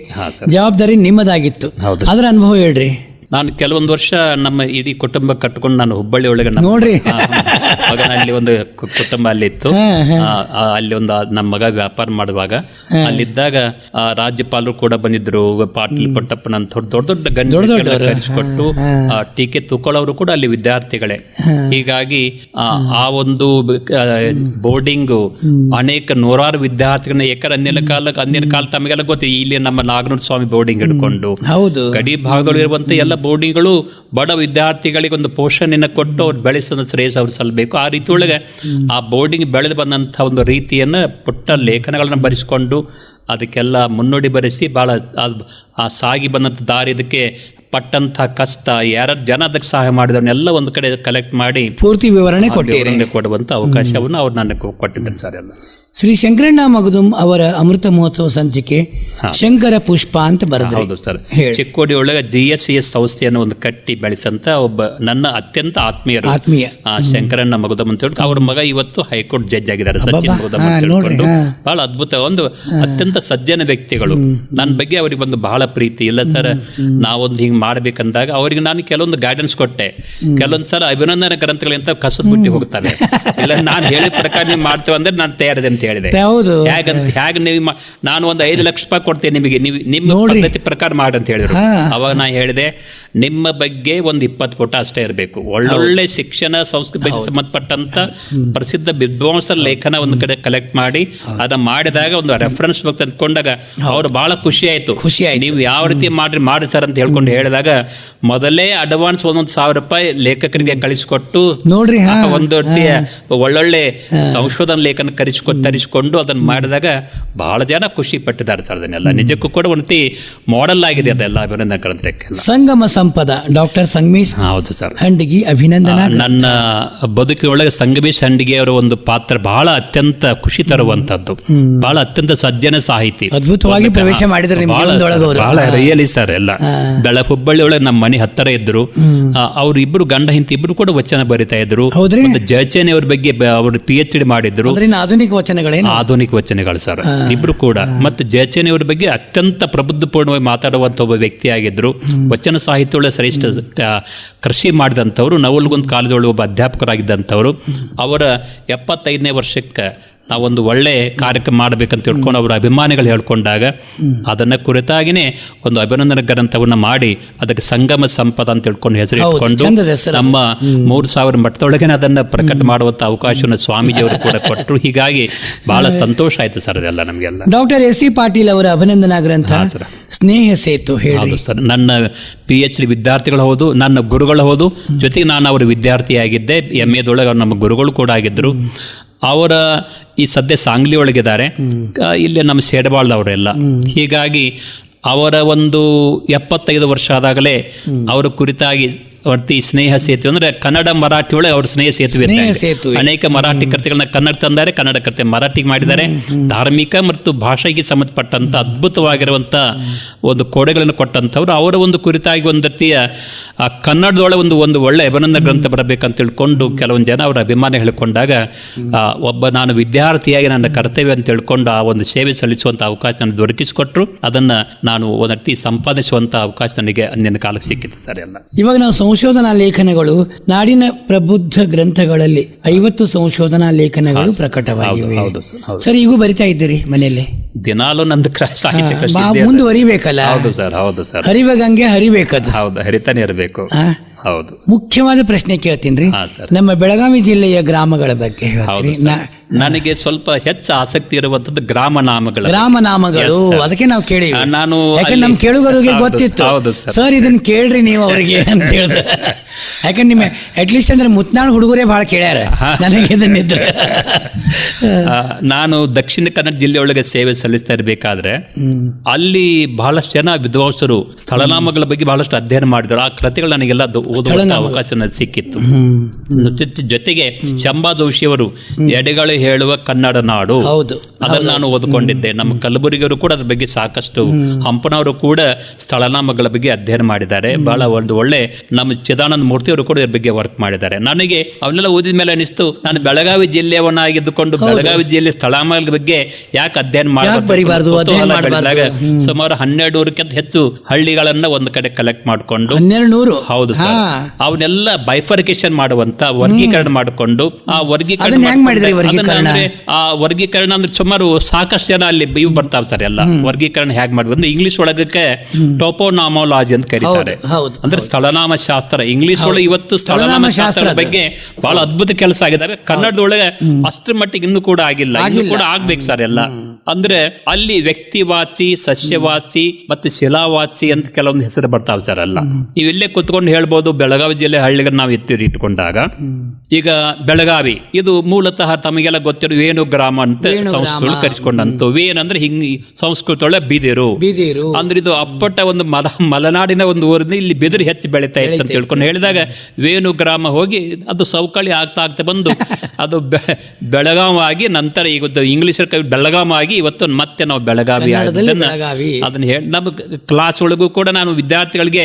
ಜವಾಬ್ದಾರಿ ನಿಮ್ಮದಾಗಿತ್ತು, ಅದರ ಅನುಭವ ಹೇಳ್ರಿ. ನಾನು ಕೆಲವೊಂದು ವರ್ಷ ನಮ್ಮ ಇಡೀ ಕುಟುಂಬ ಕಟ್ಕೊಂಡು ನಾನು ಹುಬ್ಬಳ್ಳಿ ಒಳಗೆ ನೋಡ್ರಿ ಅಲ್ಲಿ ಒಂದು ಕುಟುಂಬ ಅಲ್ಲಿ ಇತ್ತು. ಅಲ್ಲಿ ಒಂದು ನಮ್ಮ ಮಗ ವ್ಯಾಪಾರ ಮಾಡುವಾಗ ಅಲ್ಲಿದ್ದಾಗ ರಾಜ್ಯಪಾಲರು ಕೂಡ ಬಂದಿದ್ರು, ಪಾಟೀಲ್ ಪುಟ್ಟಪ್ಪನ ಅಂತ ದೊಡ್ಡ ದೊಡ್ಡ ಗಣ್ಯ ಕರೆಸಿಕೊಟ್ಟು ಟೀಕೆ ತೂಕೊಳ್ಳೋರು ಕೂಡ ಅಲ್ಲಿ ವಿದ್ಯಾರ್ಥಿಗಳೇ. ಹೀಗಾಗಿ ಆ ಒಂದು ಬೋರ್ಡಿಂಗು ಅನೇಕ ನೂರಾರು ವಿದ್ಯಾರ್ಥಿಗಳನ್ನ ಏಕರ ಅಂದಿನ ಕಾಲ ತಮಗೆಲ್ಲ ಗೊತ್ತಿದೆ, ಇಲ್ಲಿ ನಮ್ಮ ನಾಗನೂರ್ ಸ್ವಾಮಿ ಬೋರ್ಡಿಂಗ್ ಹಿಡ್ಕೊಂಡು ಗಡಿ ಭಾಗದೊಳಗೆ ಇರುವಂತ ಎಲ್ಲ ಬೋರ್ಡಿಂಗ್ಗಳು ಬಡ ವಿದ್ಯಾರ್ಥಿಗಳಿಗೆ ಒಂದು ಪೋಷಣೆಯನ್ನು ಕೊಟ್ಟು ಅವ್ರು ಬೆಳೆಸೋದು ಶ್ರೇಯಸ್ ಅವ್ರು ಸಲ್ಲಬೇಕು. ಆ ರೀತಿ ಒಳಗೆ ಆ ಬೋರ್ಡಿಂಗ್ ಬೆಳೆದು ಬಂದಂಥ ಒಂದು ರೀತಿಯನ್ನು ಪುಟ್ಟ ಲೇಖನಗಳನ್ನು ಬರೆಸಿಕೊಂಡು ಅದಕ್ಕೆಲ್ಲ ಮುನ್ನುಡಿ ಬರೆಸಿ ಭಾಳ ಆ ಸಾಗಿ ಬಂದಂಥ ದಾರಿ, ಇದಕ್ಕೆ ಪಟ್ಟಂಥ ಕಷ್ಟ, ಯಾರು ಜನ ಅದಕ್ಕೆ ಸಹಾಯ ಮಾಡಿದವನ್ನೆಲ್ಲ ಒಂದು ಕಡೆ ಕಲೆಕ್ಟ್ ಮಾಡಿ ಪೂರ್ತಿ ವಿವರಣೆ ಕೊಡುವಂಥ ಅವಕಾಶವನ್ನು ಅವ್ರು ನನಗೆ ಕೊಟ್ಟಿದ್ದಾರೆ ಸರ್ ಎಲ್ಲ. ಶ್ರೀ ಶಂಕರಣ್ಣ ಮಗದುಂ ಅವರ ಅಮೃತ ಮಹೋತ್ಸವ ಸಂಚಿಕೆ ಶಂಕರ ಪುಷ್ಪ ಅಂತ ಬರೆದ್ರು. ಹೌದು ಸರ್. ಚಿಕ್ಕೋಡಿ ಒಳಗೆ GSCS ಸಂಸ್ಥೆಯನ್ನು ಒಂದು ಕಟ್ಟಿ ಬೆಳೆಸಂತ ಒಬ್ಬ ನನ್ನ ಅತ್ಯಂತ ಆತ್ಮೀಯ ಶಂಕರಣ್ಣ ಮಗದುಂ ಅಂತ ಹೇಳಿ ಅವ್ರ ಮಗ ಇವತ್ತು ಹೈಕೋರ್ಟ್ ಜಡ್ಜ್ ಆಗಿದ್ದಾರೆ, ಸಚಿನ್ ಮಗದುಂ ಅಂತ ಹೇಳ್ಕೊಂಡು. ಬಹಳ ಅದ್ಭುತ, ಒಂದು ಅತ್ಯಂತ ಸಜ್ಜನ ವ್ಯಕ್ತಿಗಳು. ನನ್ನ ಬಗ್ಗೆ ಅವ್ರಿಗೆ ಒಂದು ಬಹಳ ಪ್ರೀತಿ. ಇಲ್ಲ ಸರ್ ನಾವೊಂದು ಹಿಂಗೆ ಮಾಡ್ಬೇಕಂದಾಗ ಅವ್ರಿಗೆ ನಾನು ಕೆಲವೊಂದು ಗೈಡೆನ್ಸ್ ಕೊಟ್ಟೆ. ಕೆಲವೊಂದು ಸಲ ಅಭಿನಂದನಾ ಗ್ರಂಥಗಳಿಂತ ಕಸದ ಬಿಟ್ಟು ಹೋಗ್ತಾರೆ, ಇಲ್ಲ ನಾನು ಹೇಳಿದ ಪ್ರಕಾರ ನೀವು ಮಾಡ್ತೇವೆ ಅಂದ್ರೆ ನಾನು ತಯಾರಿದೆ ಅಂತ ಅಂತ ಹೇಳಿದೆ. ಹೌದು. ಹೇಗೆ ನೀವು ನಾನು ಒಂದು 5 ಲಕ್ಷ ರೂಪಾಯಿ ಕೊಡ್ತೇನೆ ನಿಮಗೆ, ನೀವು ನಿಮ್ಮ ಪದ್ಧತಿ ಪ್ರಕಾರ ಮಾಡಿ ಅಂತ ಹೇಳಿದ್ರು. ಅವಾಗ ನಾ ಹೇಳಿದೆ, ನಿಮ್ಮ ಬಗ್ಗೆ ಒಂದು 20 ಪುಟ ಅಷ್ಟೇ ಇರಬೇಕು. ಒಳ್ಳೊಳ್ಳೆ ಶಿಕ್ಷಣ ಸಂಸ್ಕೃತಿಗೆ ಸಂಬಂಧಪಟ್ಟಂತ ಪ್ರಸಿದ್ಧ ವಿದ್ವಾಂಸರ ಲೇಖನ ಒಂದು ಕಡೆ ಕಲೆಕ್ಟ್ ಮಾಡಿ ಅದನ್ನ ಮಾಡಿದಾಗ ಒಂದು ರೆಫರೆನ್ಸ್ ಬುಕ್ ತಂದ್ಕೊಂಡಾಗ ಅವ್ರು ಬಹಳ ಖುಷಿ ಆಯ್ತು. ನೀವು ಯಾವ ರೀತಿ ಮಾಡಿ ಸರ್ ಅಂತ ಹೇಳ್ಕೊಂಡು ಹೇಳಿದಾಗ ಮೊದಲೇ ಅಡ್ವಾನ್ಸ್ 1,000 ರೂಪಾಯಿ ಲೇಖಕರಿಗೆ ಕಳಿಸಿಕೊಟ್ಟು ನೋಡ್ರಿ ಒಂದು ಒಳ್ಳೊಳ್ಳೆ ಸಂಶೋಧನಾ ಲೇಖನ ತರಿಸಿಕೊಂಡು ಅದನ್ನ ಮಾಡಿದಾಗ ಬಹಳ ಜನ ಖುಷಿ ಪಟ್ಟಿದ್ದಾರೆ ಸರ್. ಅದನ್ನೆಲ್ಲ ನಿಜಕ್ಕೂ ಕೂಡ ಒಂದು ಮಾಡೆಲ್ ಆಗಿದೆ ಅದೆಲ್ಲ ಅಭಿನಂದನಾ ಗ್ರಂಥಕ್ಕೆ. ಸಂಗಮ ಸಂಪದ ಡಾಕ್ಟರ್ ಸಂಗಮೇಶ್ ಹೌದು ಸರ್ ಹಂಡಿಗಿ ಅಭಿನಂದನಾ. ನನ್ನ ಬದುಕಿನೊಳಗೆ ಸಂಗಮೇಶ್ ಹಂಡಿಗೆ ಅವರ ಒಂದು ಪಾತ್ರ ಬಹಳ ಅತ್ಯಂತ ಖುಷಿ ತರುವಂತದ್ದು, ಬಹಳ ಅತ್ಯಂತ ಸಜ್ಜನ ಸಾಹಿತಿ, ಅದ್ಭುತವಾಗಿ ಪ್ರವೇಶ ಮಾಡಿದ್ರು. ಬಹಳ ರಿಯಲಿ ಸರ್ ಎಲ್ಲ ಹುಬ್ಬಳ್ಳಿ ಒಳಗೆ ನಮ್ಮ ಮನೆ ಹತ್ತಿರ ಇದ್ರು. ಅವ್ರು ಇಬ್ರು ಗಂಡ ಹೆಂಡತಿ ಇಬ್ರು ಕೂಡ ವಚನ ಬರಿತಾ ಇದ್ರು. ಜಯಚೇನೆ ಅವ್ರ ಬಗ್ಗೆ ಅವರು PhD ಮಾಡಿದ್ರು. ಆಧುನಿಕ ವಚನಗಳೇ, ಆಧುನಿಕ ವಚನಗಳು ಸರ್ ಇಬ್ರು ಕೂಡ. ಮತ್ತು ಜಯಚೇನೆ ಅವ್ರ ಬಗ್ಗೆ ಅತ್ಯಂತ ಪ್ರಬುದ್ಧಪೂರ್ಣವಾಗಿ ಮಾತಾಡುವಂತ ಒಬ್ಬ ವ್ಯಕ್ತಿಯಾಗಿದ್ರು. ವಚನ ಸಾಹಿತ್ಯ ಒಳ್ಳೆ ಶ್ರೇಷ್ಠ ಕೃಷಿ ಮಾಡಿದಂಥವ್ರು, ನವಲ್ಗುಂದ್ ಕಾಲೇಜೊಳಗೆ ಒಬ್ಬ ಅಧ್ಯಾಪಕರಾಗಿದ್ದಂಥವ್ರು. ಅವರ 75ನೇ ವರ್ಷಕ್ಕೆ ನಾವೊಂದು ಒಳ್ಳೆ ಕಾರ್ಯಕ್ರಮ ಮಾಡಬೇಕಂತ ತಿಳ್ಕೊಂಡು ಅವರ ಅಭಿಮಾನಿಗಳು ಹೇಳ್ಕೊಂಡಾಗ ಅದನ್ನ ಕುರಿತಾಗಿನೇ ಒಂದು ಅಭಿನಂದನಾ ಗ್ರಂಥವನ್ನ ಮಾಡಿ ಅದಕ್ಕೆ ಸಂಗಮ ಸಂಪದ ಅಂತ ತಿಳ್ಕೊಂಡು ಹೆಸರು ಇಟ್ಕೊಂಡು ನಮ್ಮ 3,000 ಮಠದೊಳಗೇನೆ ಅದನ್ನ ಪ್ರಕಟ ಮಾಡುವಂತ ಅವಕಾಶವನ್ನು ಸ್ವಾಮೀಜಿಯವರು ಕೂಡ ಕೊಟ್ಟರು. ಹೀಗಾಗಿ ಬಹಳ ಸಂತೋಷ ಆಯ್ತು ಸರ್ ಅದೆಲ್ಲ ನಮಗೆಲ್ಲ. ಡಾಕ್ಟರ್ ಎಸ್ ಸಿ ಪಾಟೀಲ್ ಅವರ ಅಭಿನಂದನಾ ಗ್ರಂಥ ಸ್ನೇಹ ಸೇತು. ಹೌದು ಸರ್, ನನ್ನ PhD ವಿದ್ಯಾರ್ಥಿಗಳು ಹೌದು, ನನ್ನ ಗುರುಗಳು ಹೌದು, ಜೊತೆಗೆ ನಾನು ಅವರ ವಿದ್ಯಾರ್ಥಿಯಾಗಿದ್ದೆ. MA ನಮ್ಮ ಗುರುಗಳು ಕೂಡ ಆಗಿದ್ದರು. ಅವರ ಈ ಸದ್ಯ ಸಾಂಗ್ಲಿ ಒಳಗಿದ್ದಾರೆ, ಇಲ್ಲಿ ನಮ್ಮ ಸೇಡಬಾಳ್ದವರೆಲ್ಲ. ಹೀಗಾಗಿ ಅವರ ಒಂದು 75 ವರ್ಷ ಆದಾಗಲೇ ಅವರ ಕುರಿತಾಗಿ ಈ ಸ್ನೇಹ ಸೇತುವೆ ಅಂದ್ರೆ ಕನ್ನಡ ಮರಾಠಿ ಒಳಗೆ ಅವ್ರ ಸ್ನೇಹ ಸೇತುವೆ. ಅನೇಕ ಮರಾಠಿ ಕೃತಿಗಳನ್ನ ಕನ್ನಡ ತಂದಾರೆ, ಕನ್ನಡ ಕೃತಿ ಮರಾಠಿಗೆ ಮಾಡಿದ್ದಾರೆ. ಧಾರ್ಮಿಕ ಮತ್ತು ಭಾಷೆಗೆ ಸಂಬಂಧಪಟ್ಟಂತ ಅದ್ಭುತವಾಗಿರುವಂತ ಒಂದು ಕೊಡೆಗಳನ್ನು ಕೊಟ್ಟಂಥವ್ರು. ಅವರ ಒಂದು ಕುರಿತಾಗಿ ಒಂದು ರೀತಿಯ ಕನ್ನಡದೊಳಗೆ ಒಂದು ಒಳ್ಳೆ ಅಭಿನಂದನಾ ಗ್ರಂಥ ಬರಬೇಕಂತ ತಿಳ್ಕೊಂಡು ಕೆಲವೊಂದು ಜನ ಅವರ ಅಭಿಮಾನ ಹೇಳ್ಕೊಂಡಾಗ ಒಬ್ಬ ನಾನು ವಿದ್ಯಾರ್ಥಿಯಾಗಿ ನನ್ನ ಕರ್ತವ್ಯ ಅಂತ ತಿಳ್ಕೊಂಡು ಆ ಒಂದು ಸೇವೆ ಸಲ್ಲಿಸುವಂತ ಅವಕಾಶ ನನಗೆ ದೊರಕಿಸಿಕೊಟ್ರು. ಅದನ್ನ ನಾನು ಒಂದು ರೀತಿ ಸಂಪಾದಿಸುವಂತ ಅವಕಾಶ ನನಗೆ ಅಂದಿನ ಕಾಲಕ್ಕೆ ಸಿಕ್ಕಿತ್ತು ಸರ್ ಎಲ್ಲ. ಇವಾಗ ನಾವು ಸಂಶೋಧನಾ ಲೇಖನಗಳು ನಾಡಿನ ಪ್ರಬುದ್ಧ ಗ್ರಂಥಗಳಲ್ಲಿ 50 ಸಂಶೋಧನಾ ಲೇಖನಗಳು ಪ್ರಕಟವಾಗಿವೆ. ಸರ್, ಈಗೂ ಬರಿತಾ ಇದ್ದೀರಿ ಮನೆಯಲ್ಲಿ? ದಿನಾಲು ನಂದು ಸಾಹಿತ್ಯ ಮುಂದುವರಿಬೇಕಲ್ಲ? ಹೌದು ಸರ್, ಹೌದು ಸರ್. ಹರಿವ ಗಂಗೆ ಹರಿಬೇಕದು. ಹೌದು, ಹರಿತಾನೆ ಇರಬೇಕು. ಹೌದು. ಮುಖ್ಯವಾದ ಪ್ರಶ್ನೆ ಕೇಳ್ತೀನಿ. ನಮ್ಮ ಬೆಳಗಾವಿ ಜಿಲ್ಲೆಯ ಗ್ರಾಮಗಳ ಬಗ್ಗೆ ನನಗೆ ಸ್ವಲ್ಪ ಹೆಚ್ಚು ಆಸಕ್ತಿ ಇರುವಂತದ್ದು ಗ್ರಾಮನಾಮಗಳು. ಅದಕ್ಕೆ ನಾವು ಕೇಳಿವಿ. ನಾನು ನಮ್ಮ ಕೇಳುಗರಿಗೆ ಗೊತ್ತಿತ್ತು, ಸರ್ ಇದನ್ನ ಕೇಳ್ರಿ ನೀವು ಅವರಿಗೆ ಅಂತ ಹೇಳಿದೆ. ಯಾಕಂದ್ರೆ ನಿಮ್ಮ ಅಟ್ಲೀಸ್ಟ್ ಅಂದ್ರೆ ಮುತ್ನಾಳ್ ಹುಡುಗರೇ ಬಹಳ ಕೇಳ್ಯಾರ ನನಗೆ ಇದನ್ನಿದ್ರೆ. ನಾನು ದಕ್ಷಿಣ ಕನ್ನಡ ಜಿಲ್ಲೆಯೊಳಗೆ ಸೇವೆ ಸಲ್ಲಿಸ್ತಾ ಇರಬೇಕಾದ್ರೆ ಅಲ್ಲಿ ಬಹಳಷ್ಟು ಜನ ವಿದ್ವಾಂಸರು ಸ್ಥಳನಾಮಗಳ ಬಗ್ಗೆ ಬಹಳಷ್ಟು ಅಧ್ಯಯನ ಮಾಡಿದ್ರು. ಆ ಕೃತಿಗಳು ನನಗೆಲ್ಲ ಓದುವಂತ ಅವಕಾಶ ಸಿಕ್ಕಿತ್ತು. ಜೊತೆಗೆ ಚಂಬಾ ಜೋಶಿಯವರು ಎಡೆಗಳು ಹೇಳುವ ಕನ್ನಡ ನಾಡು, ಅದನ್ನು ನಾನು ಓದ್ಕೊಂಡಿದ್ದೆ. ನಮ್ಮ ಕಲಬುರಗಿಯವರು ಕೂಡ ಅದ್ರ ಬಗ್ಗೆ ಸಾಕಷ್ಟು, ಹಂಪನವರು ಕೂಡ ಸ್ಥಳನಾಮಗಳ ಬಗ್ಗೆ ಅಧ್ಯಯನ ಮಾಡಿದ್ದಾರೆ. ಬಹಳ ಒಂದು ಒಳ್ಳೆ ನಮ್ಮ ಚಿದಾನಂದ ಮೂರ್ತಿಯವರು ಕೂಡ ಇದ್ರ ಬಗ್ಗೆ ವರ್ಕ್ ಮಾಡಿದ್ದಾರೆ. ನನಗೆ ಅವನ್ನೆಲ್ಲ ಓದಿದ ಮೇಲೆ ಅನಿಸ್ತು, ನಾನು ಬೆಳಗಾವಿ ಜಿಲ್ಲೆಯವನ್ನಾಗಿದ್ದುಕೊಂಡು ಬೆಳಗಾವಿ ಜಿಲ್ಲೆ ಸ್ಥಳನಾಮಗಳ ಬಗ್ಗೆ ಯಾಕೆ ಅಧ್ಯಯನ ಮಾಡಬಾರದು. ಸುಮಾರು 1200ಕ್ಕಿಂತ ಹೆಚ್ಚು ಹಳ್ಳಿಗಳನ್ನ ಒಂದು ಕಡೆ ಕಲೆಕ್ಟ್ ಮಾಡಿಕೊಂಡು, 1200 ಹೌದು ಸರ್, ಅವನ್ನೆಲ್ಲ ಬೈಫರ್ಕೇಶನ್ ಮಾಡುವಂತ ವರ್ಗೀಕರಣ ಮಾಡಿಕೊಂಡು, ಆ ವರ್ಗೀಕರಣ ಅಂದ್ರೆ ಸುಮಾರು ಸಾಕಷ್ಟು ಜನ ಅಲ್ಲಿ ಇವು ಬರ್ತಾವ ಸರ್. ಎಲ್ಲ ವರ್ಗೀಕರಣ ಹೇಗೆ ಮಾಡ್ಬೋದು ಅಂದ್ರೆ ಇಂಗ್ಲಿಷ್ ಒಳಗಕ್ಕೆ ಟೋಪೋನಾಮೋಲಾಜಿ ಅಂತ ಕರೀತಾರೆ. ಅಂದ್ರೆ ಸ್ಥಳನಾಮ ಶಾಸ್ತ್ರ. ಇಂಗ್ಲಿಷ್ ಒಳಗೆ ಇವತ್ತು ಸ್ಥಳನಾಮ ಶಾಸ್ತ್ರದ ಬಗ್ಗೆ ಬಹಳ ಅದ್ಭುತ ಕೆಲಸ ಆಗಿದ್ದಾವೆ. ಕನ್ನಡದೊಳಗೆ ಅಷ್ಟರ ಮಟ್ಟಿಗೆ ಇನ್ನೂ ಕೂಡ ಆಗಿಲ್ಲ, ಇನ್ನೂ ಕೂಡ ಆಗ್ಬೇಕು ಸರ್ ಎಲ್ಲ. ಅಂದ್ರೆ ಅಲ್ಲಿ ವ್ಯಕ್ತಿವಾಚಿ, ಸಸ್ಯವಾಚಿ ಮತ್ತು ಶಿಲಾವಾಚಿ ಅಂತ ಕೆಲವೊಂದು ಹೆಸರು ಬರ್ತಾವೆ ಸರ್ ಎಲ್ಲ. ನೀವೆಲ್ಲೇ ಕುತ್ಕೊಂಡು ಹೇಳ್ಬೋದು ಬೆಳಗಾವಿ ಜಿಲ್ಲೆ ಹಳ್ಳಿಗೆ ನಾವು ಇಟ್ಕೊಂಡಾಗ, ಈಗ ಬೆಳಗಾವಿ ಇದು ಮೂಲತಃ ತಮಗೆಲ್ಲ ಗೊತ್ತಿರೋ ವೇಣು ಗ್ರಾಮ ಅಂತ ಸಂಸ್ಕೃತ ಕರೆಸ್ಕೊಂಡಂತ. ವೇನ್ ಅಂದ್ರೆ ಹಿಂಗ್ ಸಂಸ್ಕೃತ ಒಳ್ಳೆ ಬಿದಿರು ಅಂದ್ರೆ ಇದು ಅಪ್ಪಟ ಒಂದು ಮಲೆನಾಡಿನ ಒಂದು ಊರಿನ ಇಲ್ಲಿ ಬಿದಿರು ಹೆಚ್ಚು ಬೆಳೀತಾ ಇತ್ತು ಅಂತ ತಿಳ್ಕೊಂಡು ಹೇಳಿದಾಗ ವೇಣು ಗ್ರಾಮ ಹೋಗಿ ಅದು ಸೌಕಳಿ ಆಗ್ತಾ ಬಂದು ಅದು ಬೆಳಗಾವಿ ನಂತರ ಈಗ ಇಂಗ್ಲಿಷ್ ಬೆಳಗಾವಿ ಆಗಿ ಇವತ್ತು ಮತ್ತೆ ನಾವು ಬೆಳಗಾವಿ ಅದನ್ನ ಹೇಳಿ ನಮ್ಮ ಕ್ಲಾಸ್ ಒಳಗೂ ಕೂಡ ನಾನು ವಿದ್ಯಾರ್ಥಿಗಳಿಗೆ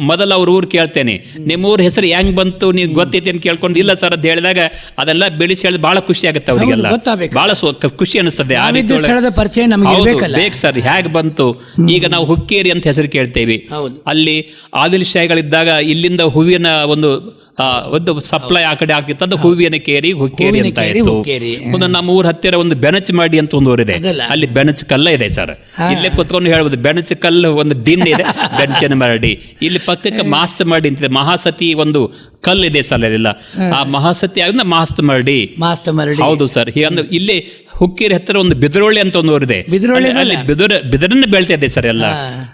ಮೊದಲು ಅವ್ರ ಊರು ಕೇಳ್ತೇನೆ, ನಿಮ್ಮ ಊರ ಹೆಸರು ಹೆಂಗ್ ಬಂತು ನೀವು ಗೊತ್ತೈತಿ ಅಂತ ಕೇಳ್ಕೊಂಡು, ಇಲ್ಲ ಸರ್ ಅಂತ ಹೇಳಿದಾಗ ಅದೆಲ್ಲ ಬೆಳೆಸಿ ಹೇಳಿ ಬಹಳ ಖುಷಿ ಆಗುತ್ತೆ ಅವರಿಗೆಲ್ಲ, ಬಹಳ ಖುಷಿ ಅನಿಸ್ತದೆ. ಬೇಕು ಸರ್, ಹೇಗೆ ಬಂತು. ಈಗ ನಾವು ಹುಕ್ಕೇರಿ ಅಂತ ಹೆಸರು ಕೇಳ್ತೇವೆ. ಅಲ್ಲಿ ಆದಿಲ್ ಶಾಹಿಗಳಿದ್ದಾಗ ಇಲ್ಲಿಂದ ಹೂವಿನ ಒಂದು ಒಂದು ಸಪ್ಲೈ ಆ ಕಡೆ ಆಗ್ತಿತ್ತು, ಅದು ಹೂವಿನ ಕೇರಿ ಹುಕ್ಕೇರಿ ಅಂತ ಕೇರಿ, ಇತ್ತು. ಹುಕ್ಕೇರಿ. ಒಂದು ನಮ್ಮ ಊರ ಹತ್ತಿರ ಒಂದು ಬೆನಚ್ ಮಾಡಿ ಅಂತ ಒಂದು ಊರಿದೆ, ಅದಲ್ಲ. ಅಲ್ಲಿ ಬೆನಚ್ ಕಲ್ಲ ಇದೆ ಸರ್. ಇಲ್ಲೇ ಕುತ್ಕೊಂಡು ಹೇಳ್ಬೋದು, ಬೆನಚ್ ಕಲ್ಲು ಒಂದು ದಿನ ಇದೆ, ಬೆಂಚನ ಮಾಡಿ. ಇಲ್ಲಿ ಪಕ್ಕಕ್ಕೆ ಮಾಸ್ತ್ ಮಾಡಿ ಅಂತಿದೆ, ಮಹಾಸತಿ ಒಂದು ಕಲ್ಲು ಇದೆ ಸರ್ ಅಲ್ಲೆಲ್ಲ. ಆ ಮಹಾಸತಿ ಆಗ ಮಾಸ್ತ್ ಮಾಡಿ. ಹೌದು ಸರ್. ಹೀಗಂದ್ರೆ ಇಲ್ಲಿ ಹುಕ್ಕೇರಿ ಹತ್ತಿರ ಒಂದು ಬಿದರೊಳ್ಳಿ ಅಂತ ಒಂದು ಊರಿದೆ, ಅಲ್ಲಿ ಬಿದರನ್ನ ಬೆಳ್ತಾ ಇದೆ ಸರ್ ಎಲ್ಲ.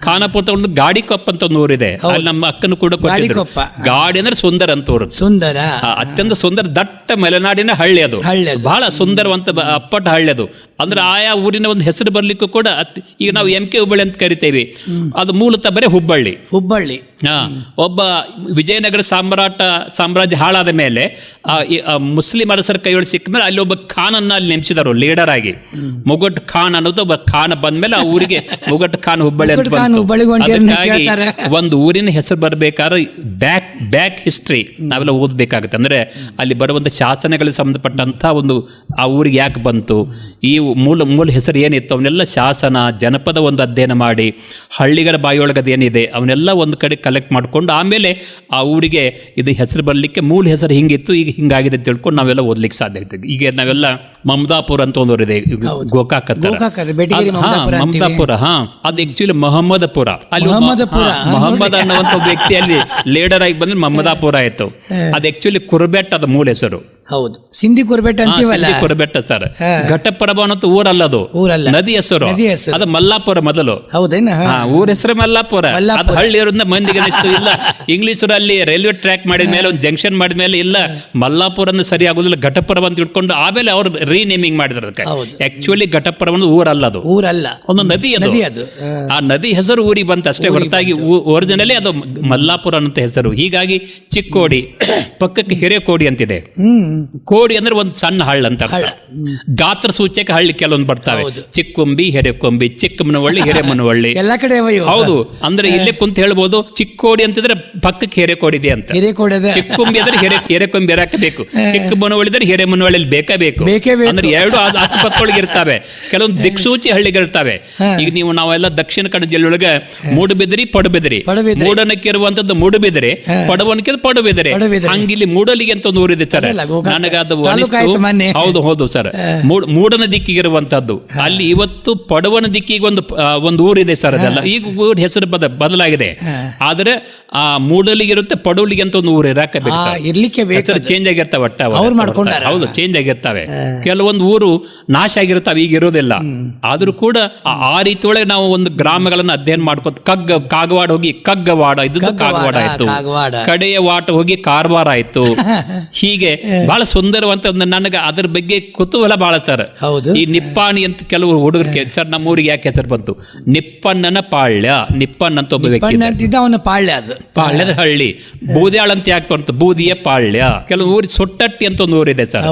ಖಾನಾಪುರ ಒಂದು ಗಾಡಿಕೊಪ್ಪ ಅಂತ ಒಂದು ಊರಿದೆ, ಅಲ್ಲಿ ನಮ್ಮ ಅಕ್ಕನು ಕೂಡ ಕೊಟ್ಟಿದ್ರು. ಗಾಡಿ ಅಂದ್ರೆ ಸುಂದರ ಅಂತ ಊರು, ಸುಂದರ, ಅತ್ಯಂತ ಸುಂದರ ದಟ್ಟ ಮಲೆನಾಡಿನ ಹಳ್ಳಿ ಅದು, ಬಹಳ ಸುಂದರವಂತ ಅಪ್ಪಟ ಹಳ್ಳಿ ಅದು. ಅಂದ್ರೆ ಆಯಾ ಊರಿನ ಒಂದು ಹೆಸರು ಬರ್ಲಿಕ್ಕೂ ಕೂಡ ಈಗ ನಾವು MK ಹುಬ್ಬಳ್ಳಿ ಅಂತ ಕರಿತೇವೆ, ಅದು ಮೂಲತಃ ಬರೀ ಹುಬ್ಬಳ್ಳಿ. ಒಬ್ಬ ವಿಜಯನಗರ ಸಾಮ್ರಾಜ್ಯ ಹಾಳಾದ ಮೇಲೆ ಮುಸ್ಲಿಂ ಅರಸರ ಕೈಯೊಳಗೆ ಸಿಕ್ಕ ಮೇಲೆ ಅಲ್ಲಿ ಒಬ್ಬ ಖಾನನ್ನ ಅಲ್ಲಿ ನೇಮಿಸಿದರು ಲೀಡರ್ ಆಗಿ. ಮುಗಟ್ ಖಾನ್ ಅನ್ನೋದು ಒಬ್ಬ ಖಾನ್ ಬಂದ್ಮೇಲೆ ಆ ಊರಿಗೆ ಮುಗಟ್ ಖಾನ್ ಹುಬ್ಬಳ್ಳಿ ಅಂತ ಬಂತು. ಅದಕ್ಕಾಗಿ ಒಂದು ಊರಿನ ಹೆಸರು ಬರ್ಬೇಕಾದ್ರೆ ಬ್ಯಾಕ್ ಹಿಸ್ಟ್ರಿ ನಾವೆಲ್ಲ ಓದ್ಬೇಕಾಗುತ್ತೆ. ಅಂದ್ರೆ ಅಲ್ಲಿ ಬರುವಂತ ಶಾಸನಗಳಿಗೆ ಸಂಬಂಧಪಟ್ಟಂತ ಒಂದು ಆ ಊರಿಗೆ ಯಾಕೆ ಬಂತು, ಈ ಮೂಲ ಹೆಸರು ಏನಿತ್ತು, ಅವನ್ನೆಲ್ಲ ಶಾಸನ ಜನಪದ ಒಂದು ಅಧ್ಯಯನ ಮಾಡಿ ಹಳ್ಳಿಗರ ಬಾಯಿಯೊಳಗದು ಏನಿದೆ ಅವನ್ನೆಲ್ಲ ಒಂದು ಕಡೆ ಕಲೆಕ್ಟ್ ಮಾಡ್ಕೊಂಡು ಆಮೇಲೆ ಆ ಊರಿಗೆ ಇದು ಹೆಸರು ಬರಲಿಕ್ಕೆ ಮೂಲ ಹೆಸರು ಹಿಂಗಿತ್ತು, ಈಗ ಹಿಂಗಾಗಿದೆ ಅಂತ ತಿಳ್ಕೊಂಡು ನಾವೆಲ್ಲ ಓದ್ಲಿಕ್ಕೆ ಸಾಧ್ಯ ಆಗ್ತದೆ. ಈಗ ನಾವೆಲ್ಲ ಮಮದಾಪುರ ಅಂತ ಒಂದು ಊರಿದೆ ಗೋಕಾಕ್ ಹತ್ರ, ಮಮದಾಪುರ. ಅದು ಆಕ್ಚುಲಿ ಮಹಮ್ಮದಪುರ. ಅಲ್ಲಿ ಮೊಹಮ್ಮದ್ ಅನ್ನುವಂಥ ವ್ಯಕ್ತಿ ಅಲ್ಲಿ ಲೀಡರ್ ಆಗಿ ಬಂದ್ರೆ ಮಮದಾಪುರ ಆಯ್ತು. ಅದು ಆಕ್ಚುಲಿ ಕುರುಬೆಟ್ಟ ಅದ ಮೂಲ ಹೆಸರು. ಹೌದು, ಸಿಂಧಿ ಕುರುಬೆಟ್ಟ ಅಂತೀವಲ್ಲ, ಕುರುಬೆಟ್ಟ ಸರ್. ಘಟಪ್ರಭ ಅನ್ನೋ ಊರಲ್ಲ, ಅದು ನದಿ ಹೆಸರು. ಅದು ಮಲ್ಲಾಪುರ ಮೊದಲು. ಹೌದೇನ? ಊರ ಹೆಸರು ಮಲ್ಲಾಪುರ. ಅದು ಹಳ್ಳಿ ಇರೋದ್ರಿಂದ ಮಂದಿಗೆ ಅನಿಸ್ತು, ಇಲ್ಲ ಇಂಗ್ಲಿಷರು ಅಲ್ಲಿ ರೈಲ್ವೆ ಟ್ರ್ಯಾಕ್ ಮಾಡಿದ ಮೇಲೆ ಒಂದು ಜಂಕ್ಷನ್ ಮಾಡಿದ ಮೇಲೆ ಇಲ್ಲ ಮಲ್ಲಾಪುರ ಸರಿ ಆಗುದಿಲ್ಲ, ಘಟಪ್ರಭ ಅಂತ ಇಟ್ಕೊಂಡು ಆಮೇಲೆ ಅವ್ರು ರೀನೇಮಿಂಗ್ ಮಾಡಿದ್ರು. ಆಕ್ಚುಲಿ ಘಟಪ್ರಭ ಊರಲ್ಲ, ಅದು ಊರಲ್ಲ, ಒಂದು ನದಿ ಅದು. ಆ ನದಿ ಹೆಸರು ಊರಿಗೆ ಬಂತ ಅಷ್ಟೇ ಹೊರತಾಗಿ ಒರಿಜಿನಲಿ ಅದು ಮಲ್ಲಾಪುರ ಅಂತ ಹೆಸರು. ಹೀಗಾಗಿ ಚಿಕ್ಕೋಡಿ ಪಕ್ಕಕ್ಕೆ ಹಿರೇಕೋಡಿ ಅಂತಿದೆ. ಕೋಡಿ ಅಂದ್ರೆ ಒಂದು ಸಣ್ಣ ಹಳ್ಳ ಅಂತ ಅರ್ಥ. ಗಾತ್ರ ಸೂಚಕ ಹಳ್ಳಿ ಕೆಲವೊಂದು ಬರ್ತಾವೆ, ಚಿಕ್ಕೊಂಬಿ, ಹಿರೇಕೊಂಬಿ, ಚಿಕ್ಕಮನವಳ್ಳಿ, ಹಿರೇಮನವಳ್ಳಿ ಎಲ್ಲ ಕಡೆ. ಹೌದು, ಅಂದ್ರೆ ಇಲ್ಲೇ ಕುಂತ ಹೇಳ್ಬೋದು, ಚಿಕ್ಕೋಡಿ ಅಂತಿದ್ರೆ ಪಕ್ಕಕ್ಕೆ ಹಿರೇಕೋಡಿ ಇದೆ ಅಂತ. ಚಿಕ್ಕೊಂಬಿ ಅಂದ್ರೆ ಹಿರೇಕೊಂಬಿ ಬೇಕು, ಚಿಕ್ಕಮನವಳ್ಳಿ ಅಂದ್ರೆ ಹಿರೇಮನವಳ್ಳಿ ಬೇಕೇ ಬೇಕು. ಅಂದ್ರೆ ಎರಡು ಅಕ್ಕಪಕ್ಕೊಳಗೆ ಇರ್ತಾವೆ. ಕೆಲವೊಂದು ದಿಕ್ಸೂಚಿ ಹಳ್ಳಿಗಳಿರ್ತಾವೆ. ಈಗ ನೀವು ನಾವೆಲ್ಲ ದಕ್ಷಿಣ ಕನ್ನಡ ಜಿಲ್ಲೆಯೊಳಗೆ ಮೂಡುಬಿದಿರಿ, ಪಡುಬಿದಿರಿ, ಮೂಡನಕ್ಕೆ ಇರುವಂತದ್ದು ಮೂಡುಬಿದಿರಿ, ಪಡವನಕ್ಕೆ ಪಡುಬಿದಿರಿ. ಹಂಗಿಲ್ಲಿ ಮೂಡಲಿಗೆ ಅಂತ ಒಂದು ಊರಿದೆ ಸರ್. ನನಗದು ಹೌದು ಸರ್, ಮೂಡನ ದಿಕ್ಕಿಗಿರುವಂತದ್ದು. ಅಲ್ಲಿ ಇವತ್ತು ಪಡವನ ದಿಕ್ಕಿಗೆ ಒಂದು ಊರಿದೆ ಸರ್. ಅದೆಲ್ಲ ಈಗ ಊರ ಹೆಸರು ಬದಲಾಗಿದೆ. ಆದ್ರೆ ಆ ಮೂಡಲಿಗಿರುತ್ತೆ, ಪಡವಲಿಗೆ ಅಂತ ಒಂದು ಊರು ಇರಕ್ಕೆ ಚೇಂಜ್ ಆಗಿರ್ತಾವೆ. ಹೌದು, ಚೇಂಜ್ ಆಗಿರ್ತಾವೆ. ಕೆಲವೊಂದು ಊರು ನಾಶ ಆಗಿರ್ತಾವೆ, ಈಗ ಇರೋದಿಲ್ಲ. ಆದ್ರೂ ಕೂಡ ಆ ರೀತಿ ಒಳಗೆ ನಾವು ಒಂದು ಗ್ರಾಮಗಳನ್ನ ಅಧ್ಯಯನ ಮಾಡ್ಕೊತ ಕಾಗವಾಡ ಹೋಗಿ ಕಗ್ಗವಾಡ ಇದ್ದು ಕಾಗವಾಡ ಆಯ್ತು, ಕಡೆಯ ವಾಟ ಹೋಗಿ ಕಾರವಾರ ಆಯ್ತು. ಹೀಗೆ ಬಹಳ ಸುಂದರವಂತ ಒಂದು ನನಗೆ ಅದ್ರ ಬಗ್ಗೆ ಕುತೂಹಲ ಬಹಳ ಸರ್. ಈ ನಿಪ್ಪಾಣಿ ಅಂತ ಕೆಲವು ಹುಡುಗರಿಗೆ ಸರ್, ನಮ್ಮ ಊರಿಗೆ ಯಾಕೆ ಹೆಸರು ಬಂತು, ನಿಪ್ಪಣ್ಣನ ಪಾಳ್ಯ. ನಿಪ್ಪಣ್ಣ ಅಂತ ಒಬ್ಬ ವ್ಯಕ್ತಿ, ಪಾಳ್ಯದ ಹಳ್ಳಿ. ಬೂದ್ಯಾಳ ಅಂತ ಯಾಕೆ ಬಂತು, ಬೂದಿಯ ಪಾಳ್ಯ. ಕೆಲವು ಊರಿಗೆ ಸೊಟ್ಟಟ್ಟಿ ಅಂತ ಒಂದು ಊರಿದೆ ಸರ್.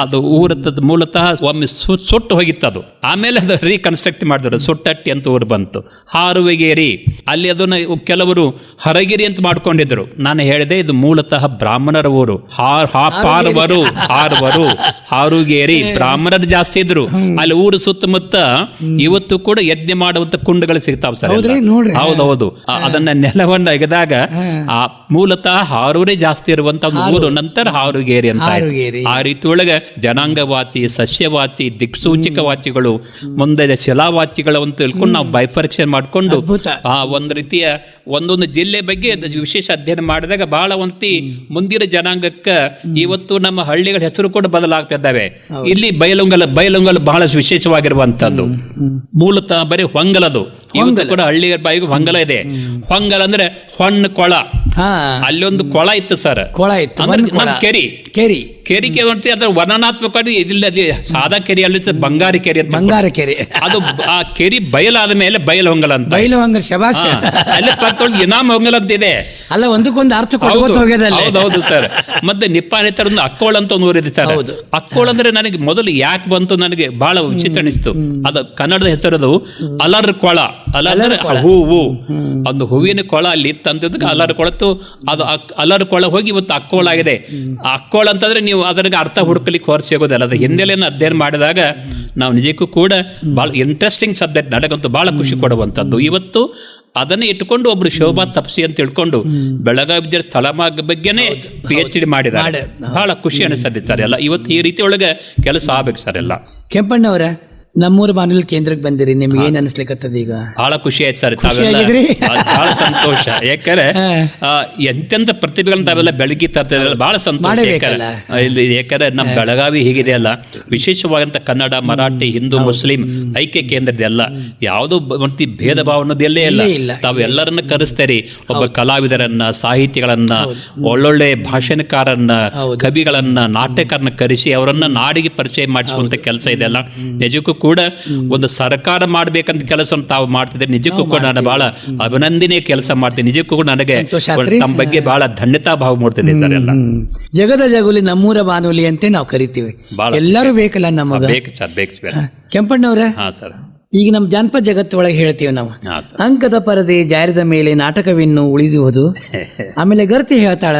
ಅದು ಊರದ್ದು ಮೂಲತಃ ಒಮ್ಮೆ ಸುಟ್ಟು ಹೋಗಿತ್ತು, ಆಮೇಲೆ ಅದು ರೀಕನ್ಸ್ಟ್ರಕ್ಟ್ ಮಾಡಿದ್ರು, ಸೊಟ್ಟಟ್ಟಿ ಅಂತ ಊರು ಬಂತು. ಹಾರುವಗೇರಿ, ಅಲ್ಲಿ ಅದನ್ನ ಕೆಲವರು ಹರಗಿರಿ ಅಂತ ಮಾಡ್ಕೊಂಡಿದ್ರು. ನಾನು ಹೇಳಿದೆ ಇದು ಮೂಲತಃ ಬ್ರಾಹ್ಮಣರ ಊರು. ಹಾರುಗೇರಿ ಬ್ರಾಹ್ಮಣರು ಜಾಸ್ತಿ ಇದ್ರು. ಅಲ್ಲಿ ಊರು ಸುತ್ತಮುತ್ತ ಇವತ್ತು ಕೂಡ ಯಜ್ಞ ಮಾಡುವಂತ ಕುಂಡಗಳು ಸಿಗ್ತಾವ ಸರ್. ಹೌದೌದು, ಅದನ್ನ ನೆಲವನ್ನ ಎಗೆದಾಗ ಆ ಮೂಲತಃ ಹಾರೂರೇ ಜಾಸ್ತಿ ಇರುವಂತ ಒಂದು ಊರು. ನಂತರ ಹಾರುಗೇರಿ ಅಂತ. ಆ ರೀತಿ ಒಳಗೆ ಜನಾಂಗವಾಚಿ, ಸಸ್ಯವಾಚಿ, ದಿಕ್ಸೂಚಕ ವಾಚಿಗಳು, ಮುಂದೆ ಶಿಲಾವಾಚಿಗಳು ಅಂತ ತಿಳ್ಕೊಂಡು ನಾವು ಬೈಫರ್ಕ್ಷನ್ ಮಾಡಿಕೊಂಡು ಆ ಒಂದು ರೀತಿಯ ಒಂದೊಂದು ಜಿಲ್ಲೆ ಬಗ್ಗೆ ವಿಶೇಷ ಅಧ್ಯಯನ ಮಾಡಿದಾಗ ಬಹಳ ಒಂತಿ ಮುಂದಿನ ಜನಾಂಗಕ್ಕೆ ಇವತ್ತು ನಮ್ಮ ಹಳ್ಳಿಗಳ ಹೆಸರು ಕೂಡ ಬದಲಾಗ್ತಾ ಇದ್ದಾವೆ. ಇಲ್ಲಿ ಬೈಲೊಂಗಲ್ ಬಹಳ ವಿಶೇಷವಾಗಿರುವಂತದ್ದು. ಮೂಲತಃ ಬರೀ ಹೊಂಗಲದು. ಇವತ್ತು ಕೂಡ ಹಳ್ಳಿಗಳ ಬಾಯಿಗೂ ಹೊಂಗಲ ಇದೆ. ಹೊಂಗಲ ಅಂದ್ರೆ ಹೊಣ್ಣು ಕೊಳ. ಅಲ್ಲೊಂದು ಕೊಳ ಇತ್ತು ಸರ್, ಕೆರಿಗೆ ಅದ್ರ ವರ್ಣನಾತ್ಮಕವಾಗಿ ಇದಿಲ್ಲ. ಸಾದಾ ಕೆರೆ ಅಲ್ಲಿ ಬಂಗಾರಿ ಕೆರೆ ಅಂತ, ಬಂಗಾರ ಕೆರೆ. ಅದು ಆ ಕೆರೆ ಬಯಲಾದ ಮೇಲೆ ಬಯಲು ಹೊಂಗಲ ಅಂತ. ಅಲ್ಲಿ ಪಕ್ಕದೊಳಗೆ ಇನಾಮ್ ಹೊಂಗಲ ಅಂತ ಇದೆ. ಅಲ್ಲ, ಒಂದಕ್ಕೊಂದು ಅರ್ಥ ಹೌದೌದು ಸರ್. ಮತ್ತೆ ನಿಪ್ಪಾಣಿ ತರ ಒಂದು ಅಕ್ಕೋಳ ಅಂತ ಒಂದು ಊರಿದೆ ಸರ್. ಅಕ್ಕೋಳ ಅಂದ್ರೆ ನನಗೆ ಮೊದಲು ಯಾಕೆ ಬಂತು ನನಗೆ ಬಹಳ ವಿಚಿತ್ರ ಅನಿಸ್ತು. ಅದು ಕನ್ನಡದ ಹೆಸರದು ಅಲರ್ ಕೊಳ. ಅಲರ್ ಹೂವು, ಒಂದು ಹೂವಿನ ಕೊಳ ಅಲ್ಲಿ ತಂದಿದ್ದಕ್ಕೆ ಅಲರ್ ಕೊಳತ್ತು. ಅದು ಅಲರ್ ಕೊಳ ಹೋಗಿ ಇವತ್ತು ಅಕ್ಕೋಳ ಆಗಿದೆ. ಅಕ್ಕೋಳ ಅಂತಂದ್ರೆ ನೀವು ಅದರಿಗೆ ಅರ್ಥ ಹುಡುಕಲಿಕ್ಕೆ ಹೊರ ಸಿಗೋದಲ್ಲ. ಅದು ಹಿಂದೆಲೇನು ಅಧ್ಯಯನ ಮಾಡಿದಾಗ ನಾವು ನಿಜಕ್ಕೂ ಕೂಡ ಬಹಳ ಇಂಟ್ರೆಸ್ಟಿಂಗ್ ಸಬ್ಜೆಕ್ಟ್, ನನಗಂತೂ ಬಹಳ ಖುಷಿ ಕೊಡುವಂಥದ್ದು. ಇವತ್ತು ಅದನ್ನೇ ಇಟ್ಕೊಂಡು ಒಬ್ರು ಶೋಭಾ ತಪ್ಸಿ ಅಂತ ತಿಳ್ಕೊಂಡು ಬೆಳಗಾವಿ ವಿದ್ಯಾರ್ಥಿ ಸ್ಥಳ ಬಗ್ಗೆನೇ PhD ಮಾಡಿದ್ದಾರೆ. ಬಹಳ ಖುಷಿ ಅನಿಸ್ತದೆ ಸರ್ ಎಲ್ಲ. ಇವತ್ತು ಈ ರೀತಿ ಒಳಗೆ ಕೆಲಸ ಆಗ್ಬೇಕು ಸರ್ ಎಲ್ಲ. ಕೆಂಪಣ್ಣವರ, ನಮ್ಮೂರ ಬಾನುಲಿ ಕೇಂದ್ರಕ್ಕೆ ಬಂದಿರಿ, ನಿಮ್ಗೆ ಏನ್ ಅನಿಸ್ಲಿಕ್ಕತ್ತದ ಈಗ? ಬಹಳ ಖುಷಿ ಆಯ್ತು ಸರ್, ತಾವೆಲ್ಲ ಬಹಳ ಸಂತೋಷ. ಯಾಕಂದ್ರೆ ಎಂತೆಂತ ಪ್ರತಿಭೆಗಳನ್ನ ತಾವೆಲ್ಲ ಬೆಳಗ್ಗೆ ತರ್ತಿದ್ರಲ್ಲ, ಬಹಳ ಸಂತೋಷ. ಯಾಕಂದ್ರೆ ನಮ್ಮ ಬೆಳಗಾವಿ ಹೀಗಿದೆ ಅಲ್ಲ, ವಿಶೇಷವಾದಂತ ಕನ್ನಡ, ಮರಾಠಿ, ಹಿಂದೂ, ಮುಸ್ಲಿಂ ಐಕ್ಯ ಕೇಂದ್ರ ಇದೆಲ್ಲ, ಯಾವುದು ಭೇದ ಭಾವ ಅನ್ನೋದೆಲ್ಲೇ ಇಲ್ಲ. ತಾವು ಎಲ್ಲರನ್ನ ಕರೆಸ್ತೀರಿ, ಒಬ್ಬ ಕಲಾವಿದರನ್ನ, ಸಾಹಿತಿಗಳನ್ನ, ಒಳ್ಳೊಳ್ಳೆ ಭಾಷಣಕಾರನ್ನ, ಕವಿಗಳನ್ನ, ನಾಟ್ಯಕಾರನ್ನ ಕರೆಸಿ ಅವರನ್ನ ನಾಡಿಗೆ ಪರಿಚಯ ಮಾಡಿಸುವಂತ ಕೆಲಸ ಇದೆಲ್ಲ. ನಿಜಕ್ಕೂ ಕೂಡ ಒಂದು ಸರ್ಕಾರ ಮಾಡ್ಬೇಕಂತ ಕೆಲಸ ತಾವು ಮಾಡ್ತಿದ್ರೆ ನಿಜಕ್ಕೂ ಕೂಡ ನಾನು ಬಹಳ ಅಭಿನಂದನೆ ಕೆಲಸ ಮಾಡ್ತೀನಿ. ನಿಜಕ್ಕೂ ಕೂಡ ನನಗೆ ತಮ್ಮ ಬಗ್ಗೆ ಬಹಳ ಧನ್ಯತಾ ಭಾವ ಮೂಡ್ತಿದೆ ಸರ್ ಎಲ್ಲ. ಜಗದ ಜಗುಲಿ ನಮ್ಮೂರ ಬಾನುಲಿ ಅಂತ ನಾವು ಕರಿತೀವಿ, ಎಲ್ಲರೂ ಬೇಕಲ್ಲ ನಮಗ. ಬೇಕು ಸರ್, ಬೇಕು. ಕೆಂಪಣ್ಣವ್ರ, ಹಾ ಸರ್, ಈಗ ನಮ್ಮ ಜಾನಪದ ಜಗತ್ತೊಳಗೆ ಹೇಳ್ತೀವಿ ನಾವು, ಅಂಕದ ಪರದೆ ಜಾರಿದ ಮೇಲೆ ನಾಟಕವಿನ್ನು ಉಳಿದುವುದು. ಆಮೇಲೆ ಗರ್ತಿ ಹೇಳ್ತಾಳ,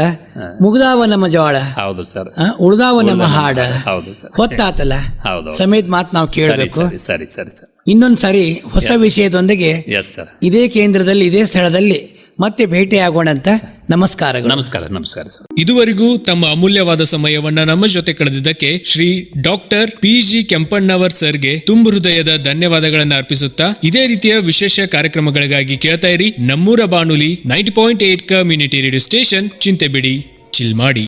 ಮುಗ್ದಾವ ನಮ್ಮ ಜೋಳ, ಹೌದು ಸರ್, ಉಳ್ದಾವ ನಮ್ಮ ಹಾಡ, ಹೌದು ಸರ್, ಹೊತ್ತಾತಲ್ಲ ಹೌದು ಸಮೇತ ಮಾತು ನಾವು ಕೇಳಬೇಕು. ಸರಿ ಸರಿ ಸರ್. ಇನ್ನೊಂದು ಸಾರಿ ಹೊಸ ವಿಷಯದೊಂದಿಗೆ ಎಸ್ ಸರ್, ಇದೇ ಕೇಂದ್ರದಲ್ಲಿ ಇದೇ ಸ್ಥಳದಲ್ಲಿ ಮತ್ತೆ ಭೇಟಿಯಾಗೋಣ ಅಂತ. ನಮಸ್ಕಾರಗಳು. ನಮಸ್ಕಾರ, ನಮಸ್ಕಾರ ಸರ್. ಇದುವರೆಗೂ ತಮ್ಮ ಅಮೂಲ್ಯವಾದ ಸಮಯವನ್ನ ನಮ್ಮ ಜೊತೆ ಕಳೆದಿದ್ದಕ್ಕೆ ಶ್ರೀ ಡಾಕ್ಟರ್ PG ಕೆಂಪಣ್ಣವರ್ ಸರ್ಗೆ ತುಂಬು ಹೃದಯದ ಧನ್ಯವಾದಗಳನ್ನ ಅರ್ಪಿಸುತ್ತಾ, ಇದೇ ರೀತಿಯ ವಿಶೇಷ ಕಾರ್ಯಕ್ರಮಗಳಿಗಾಗಿ ಕೇಳ್ತಾ ಇರಿ ನಮ್ಮೂರ ಬಾನುಲಿ 90.8 ಕಮ್ಯುನಿಟಿ ರೇಡಿಯೋ ಸ್ಟೇಷನ್. ಚಿಂತೆ ಬಿಡಿ, ಚಿಲ್ ಮಾಡಿ.